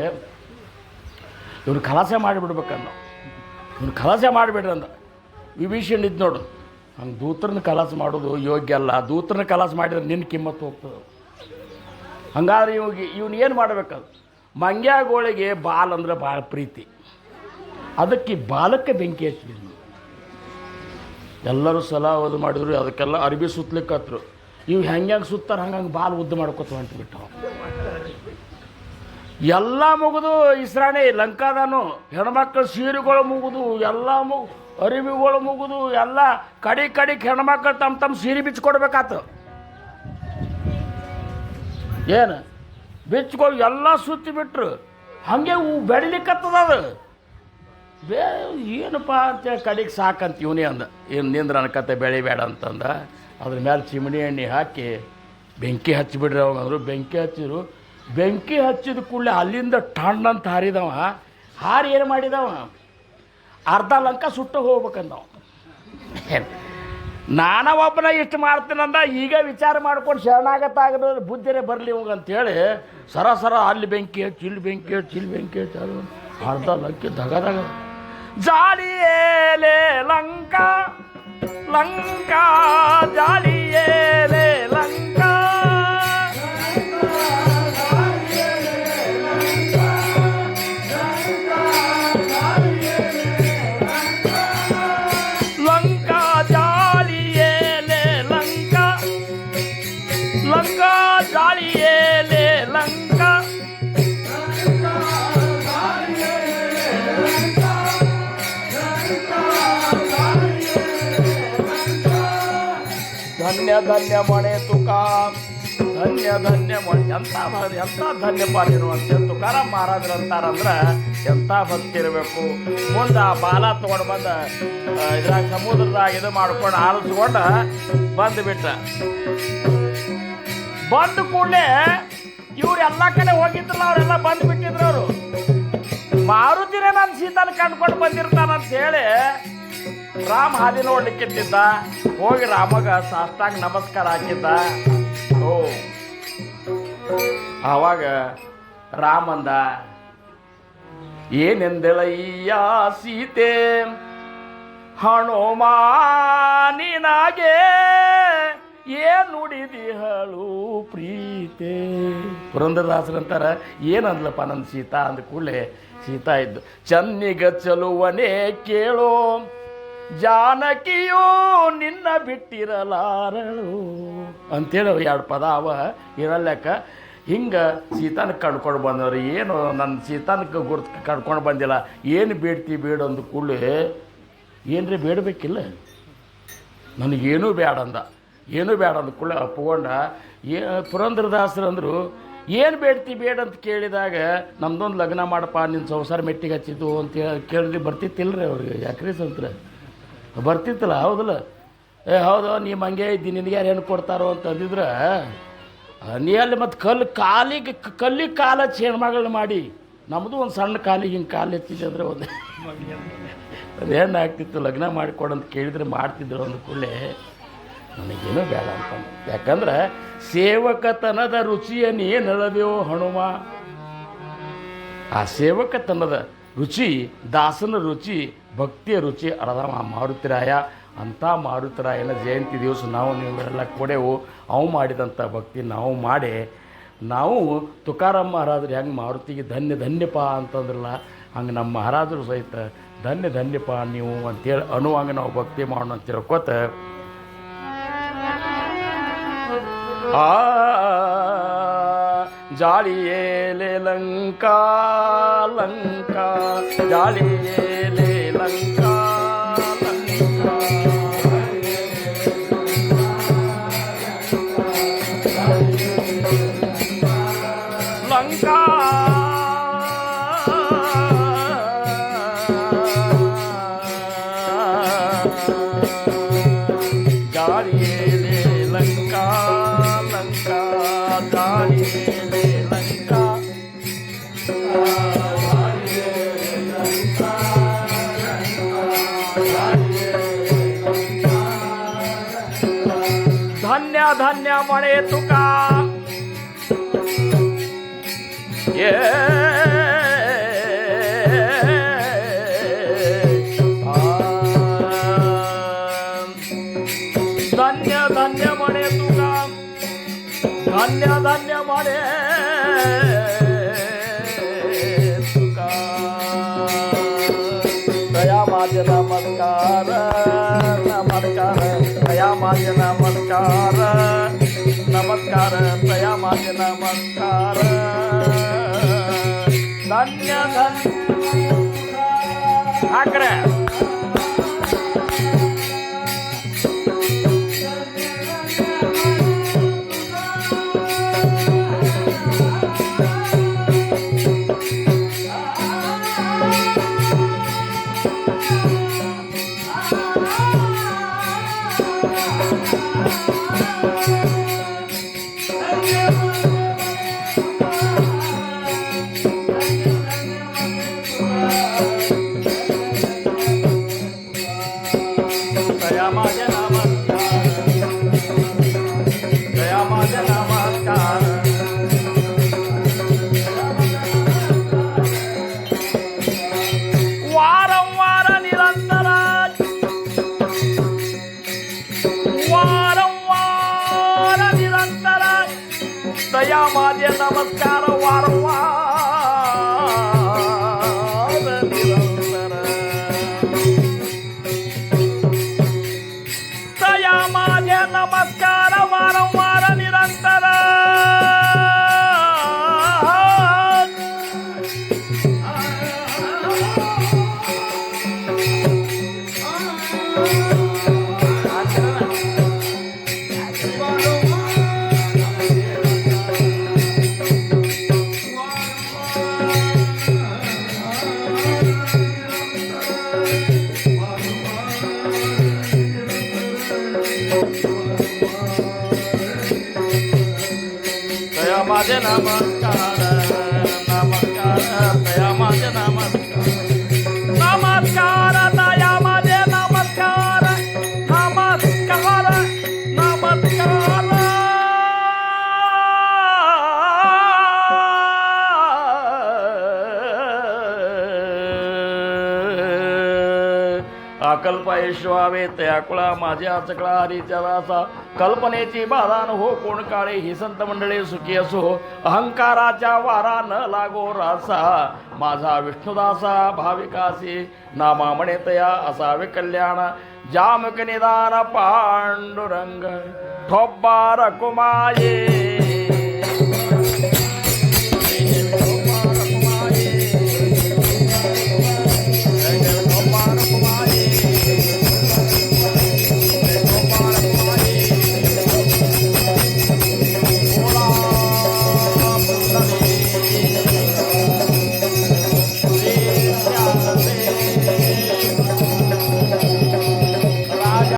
ಇವ್ನು ಖಲಾಸೆ ಮಾಡಿಬಿಡ್ಬೇಕಂದ. ಇವ್ನು ಖಲಾಸೆ ಮಾಡಿಬಿಡ್ರಿ ಅಂದ. ವಿಭೀಷಣ ಇದ್ದು ನೋಡು, ಹಂಗೆ ದೂತ್ರನ ಖಲಾಸ ಮಾಡೋದು ಯೋಗ್ಯ ಅಲ್ಲ. ದೂತ್ರನ ಖಲಾಸ ಮಾಡಿದ್ರೆ ನಿನ್ನ ಕಿಮ್ಮತ್ತು ಹೋಗ್ತದೆ. ಹಂಗಾದ್ರೆ ಇವ್ನು ಏನು ಮಾಡಬೇಕದು, ಮಂಗ್ಯಾಗೋಳಿಗೆ ಬಾಲ್ ಅಂದ್ರೆ ಭಾಳ ಪ್ರೀತಿ. ಅದಕ್ಕೆ ಬಾಲಕ್ಕೆ ಬೆಂಕಿ ಹಚ್ಚಿದ್ರು. ಎಲ್ಲರೂ ಸಲಾವದು ಮಾಡಿದ್ರು, ಅದಕ್ಕೆಲ್ಲ ಅರ್ಬಿ ಸುತ್ತಲಿಕ್ಕತ್ರು. ಇವು ಹೆಂಗೆ ಸುತ್ತಾರೆ ಹಂಗಂಗೆ ಬಾಲ್ ಉದ್ದ ಮಾಡ್ಕೊತ ಹೊಂಟ್ಬಿಟ್ಟು ಎಲ್ಲ ಮುಗಿದು ಇಸ್ರಾಣೆ ಲಂಕಾದನು ಹೆಣ್ಮಕ್ಳು ಸೀರೆಗಳು ಮುಗಿದು ಎಲ್ಲ ಅರಿವಿಗಳು ಮುಗಿದು ಎಲ್ಲ ಕಡಿಗೆ ಹೆಣ್ಮಕ್ಳು ತಮ್ಮ ಸೀರೆ ಬಿಚ್ಕೊಡ್ಬೇಕಾತು. ಏನು ಬಿಚ್ಕೊಂಡು ಎಲ್ಲ ಸುತ್ತಿ ಬಿಟ್ರು. ಹಾಗೆ ಬೆಳಿಲಿಕ್ಕತ್ತದ ಅದು ಏನಪ್ಪ ಅಂತೇಳಿ ಕಡೆಗೆ ಸಾಕಂತ ಇವನೇ ಅಂದ. ಏನು ನಿಂದ್ರ ಅನ್ಕತ್ತೆ ಬೆಳಿಬೇಡ ಅಂತಂದ. ಅದ್ರ ಮೇಲೆ ಚಿಮಣಿ ಎಣ್ಣೆ ಹಾಕಿ ಬೆಂಕಿ ಹಚ್ಚಿಬಿಡ್ರಿ ಅವಾಗ ಅಂದರು. ಬೆಂಕಿ ಹಚ್ಚಿದ್ರು. ಬೆಂಕಿ ಹಚ್ಚಿದ ಕೂಡಲೇ ಅಲ್ಲಿಂದ ಟಣ್ಣಂತ ಹಾರಿದವ. ಹಾರಿ ಏನು ಮಾಡಿದವ, ಅರ್ಧ ಲಂಕ ಸುಟ್ಟು ಹೋಗ್ಬೇಕಂದವ. ನಾನು ಒಬ್ಬನ ಇಷ್ಟು ಮಾಡ್ತೀನಂದ. ಈಗ ವಿಚಾರ ಮಾಡ್ಕೊಂಡು ಶರಣಾಗತ್ತಾಗದ ಬುದ್ಧಿರೇ ಬರಲಿ ಹೋಗಂತೇಳಿ ಸರ ಅಲ್ಲಿ ಬೆಂಕಿ ಹಚ್ಚಿ ಇಲ್ಲಿ ಬೆಂಕಿ ಹಚ್ಚಿ ಇಲ್ಲಿ ಬೆಂಕಿ ಹಚ್ಚಿ ಅದು ಅರ್ಧ ಲಂಕೆ ದಗದಾಗ. ಜಾಲಿಯೇಲೆ ಲಂಕಾ ಲಂಕಾ ಜಾಲಿಯೇಲೆ ಲಂಕಾ ಲಂಕಾ ಜಾಲಿಯೇಲೆ ಲಂಕಾ ಧನ್ಯ ಧನ್ಯ ಮಣೆ ತುಕಾ ಧನ್ಯ ಧನ್ಯ ಮಣೆ. ಎಂಥ ಧನ್ಯ ಪಾಲಿರುವಂತೆ ತುಕಾರಾಮ್ ಮಹಾರಾಜರು ಅಂತಾರಂದ್ರೆ ಎಂಥ ಭಕ್ತಿ ಇರಬೇಕು. ಮುಂದೆ ಆ ಬಾಲ ತೊಗೊಂಡು ಬಂದು ಇದ್ರಾಗ ಸಮುದ್ರದಾಗ ಇದು ಮಾಡ್ಕೊಂಡು ಆಲಿಸ್ಕೊಂಡು ಬಂದುಬಿಟ್ಟ. ಬಂದ ಕೂಡಲೇ ಇವ್ರು ಎಲ್ಲ ಕಡೆ ಹೋಗಿದ್ರಲ್ಲ, ಅವರೆಲ್ಲ ಬಂದು ಬಿಟ್ಟಿದ್ರು. ಅವರು ಮಾರುತಿನೇ ನಾನು ಸೀತಾನ ಕಂಡ್ಕೊಂಡು ಬಂದಿರ್ತಾನಂತ ಹೇಳಿ ರಾಮ ಹಾದಿ ನೋಡ್ಲಿಕ್ಕಿದ್ದ. ಹೋಗಿ ರಾಮಗ ಸಾಷ್ಟಾಂಗ ನಮಸ್ಕಾರ ಹಾಕಿದ್ದ. ಓ ಆವಾಗ ರಾಮಂದ, ಏನೆಂದೆಳಯ್ಯ ಸೀತೆ ಹನುಮಾನಿನಾಗೆ ಏನು ನುಡಿದಿಹಳು ಪ್ರೀತೆ. ಪುರಂದರದಾಸರಂತಾರ ಏನಂದ್ಲಪ್ಪ ನನ್ನ ಸೀತಾ ಅಂದ ಕೂಡಲೇ ಸೀತಾ ಇದ್ದು, ಚನ್ನಿಗ ಚಲುವನೇ ಕೇಳೋ ಜಾನಕಿಯೋ ನಿನ್ನ ಬಿಟ್ಟಿರಲಾರಳು ಅಂತೇಳಿ ಎರಡು ಪದ ಅವ ಇರಲ್ಯಾಕ. ಹಿಂಗೆ ಸೀತಾನ ಕಡ್ಕೊಂಡು ಬಂದವ್ರು. ಏನು ನನ್ನ ಸೀತಾನಕ್ಕೆ ಗುರ್ತು ಕಡ್ಕೊಂಡು ಬಂದಿಲ್ಲ, ಏನು ಬೇಡ್ತಿ ಬೇಡು ಅಂದ ಕೂಡಲೇ ಏನ್ರಿ ಬೇಡಬೇಕಿಲ್ಲ, ನನಗೇನೂ ಬೇಡ ಅಂದ. ಏನೂ ಬೇಡ ಅಂದ ಕೂಡಲೇ ಅಪ್ಕೊಂಡ. ಪುರಂದರದಾಸರು ಅಂದರು, ಏನು ಬೇಡ್ತಿ ಬೇಡ ಅಂತ ಕೇಳಿದಾಗ ನಮ್ದೊಂದು ಲಗ್ನ ಮಾಡಪ್ಪ, ನಿನ್ನ ಸಂಸಾರ ಮೆಟ್ಟಿಗೆ ಹಚ್ಚಿದ್ದು ಅಂತ ಕೇಳಿದ್ರೆ ಬರ್ತಿತ್ತಿಲ್ಲರಿ ಅವ್ರಿಗೆ. ಯಾಕ್ರಿ ಸಂತ್ರ ಬರ್ತಿತ್ತಲ್ಲ, ಹೌದಲ್ಲ? ಹೌದು, ನೀವು ಹಂಗೆ ಇದ್ದಿ, ನಿನಗೆ ಯಾರು ಹೆಣ್ಣು ಕೊಡ್ತಾರೋ ಅಂತ ಅಂದಿದ್ರೆ ನೀ ಅಲ್ಲಿ ಮತ್ತು ಕಲ್ಲಿಗೆ ಕಾಲು ಹಚ್ಚಿ ಹೆಣ್ಮಗಳನ್ನ ಮಾಡಿ, ನಮ್ಮದು ಒಂದು ಸಣ್ಣ ಕಾಲಿಗೆ ಹಿಂಗೆ ಕಾಲು ಹಚ್ಚಿದೆ ಅಂದರೆ ಒಂದು ಅದು ಹೆಣ್ಣು ಆಗ್ತಿತ್ತು. ಲಗ್ನ ಮಾಡಿಕೊಡಂತ ಕೇಳಿದರೆ ಮಾಡ್ತಿದ್ರು ಅಂದ ಕೂಡಲೇ ನನಗೇನೂ ಬೇಡ ಅಂತಂದು. ಯಾಕಂದ್ರೆ ಸೇವಕತನದ ರುಚಿಯನ್ನು ಏನು ಹೇಳದೇವೋ ಹನುಮ, ಆ ಸೇವಕತನದ ರುಚಿ, ದಾಸನ ರುಚಿ, ಭಕ್ತಿಯ ರುಚಿ ಅರ್ಧವ ಮಾರುತಿರಾಯ. ಅಂಥ ಮಾರುತಿರಾಯನ ಜಯಂತಿ ದಿವಸ ನಾವು ನೀವೆಲ್ಲ ಕೊಡೆವು. ಅವು ಮಾಡಿದಂಥ ಭಕ್ತಿ ನಾವು ಮಾಡಿ, ನಾವು ತುಕಾರಾಮ್ ಮಹಾರಾಜರು ಹೆಂಗೆ ಮಾರುತಿಗೆ ಧನ್ಯ ಧನ್ಯಪ್ಪ ಅಂತಂದ್ರಲ್ಲ, ಹಂಗೆ ನಮ್ಮ ಮಹಾರಾಜರು ಸಹಿತ ಧನ್ಯ ಧನ್ಯಪ್ಪ ನೀವು ಅಂತೇಳಿ ಅನ್ನುವಂಗೆ ನಾವು ಭಕ್ತಿ ಮಾಡೋಣ ಅಂತ ತಿಳ್ಕೊತ, ಆ ಜಾಲಿಯೇಲೆ ಲಂಕಾ ಲಂಕಾ ಜಾಲಿಯೇಲೆ ಲಂಕಾ ಲಂಕಾ ಲಂಕಾ ಜಾಲಿಯೇಲೆ ಲಂಕಾ ಲಂಕಾ ಜಾಲಿಯೇಲೆ ಲಂಕಾ ಧನ್ಯ ಧನ್ಯ ಮಳೆ ತುಕಾ ಧನ್ಯ ಧನ್ಯ ಮಳೆ ತುಕಾ ಧನ್ಯ ಧನ್ಯ ಮಳೆ ತುಕಾ. ದಯಾಮಾನ್ಯ ನಮಸ್ಕಾರ ನಮಸ್ಕಾರ ದಯಾಮಾನ್ಯ ನಮಸ್ಕಾರ ನಮಸ್ಕಾರ ದಯಾಮಾನ್ಯ ನಮಸ್ಕಾರ. ಧನ್ಯ ಧನ್ಯ ಹಾಕ್ರೆ तया माझे नमस्कार, तया माझे नमस्कार. वारंवार निरंतर, वारंवार निरंतर, तया माझे नमस्कार. वारंवार निरंतर, तया माझे नमस्कार. वारंवार निरंतर. तया माझे नमस्कार, नमस्कार, तया माझे नमस्कार, नमस्कार, तया माझे नमस्कार, नमस्कार, नमस्कार. अकल्पयश्वावे तया कुळा माझ्या चकळा हरीच्या दासा, कल्पनेची बाधा न हो कोण काळे. ही संत मंडळी सुखी असो, अहंकाराच्या वारा न लागो रासा. माझा विष्णुदासा भाविकासी, नामा म्हणे तया असावे कल्याण. जामक निदान पांडुरंग ठोब्बा रकुमाये.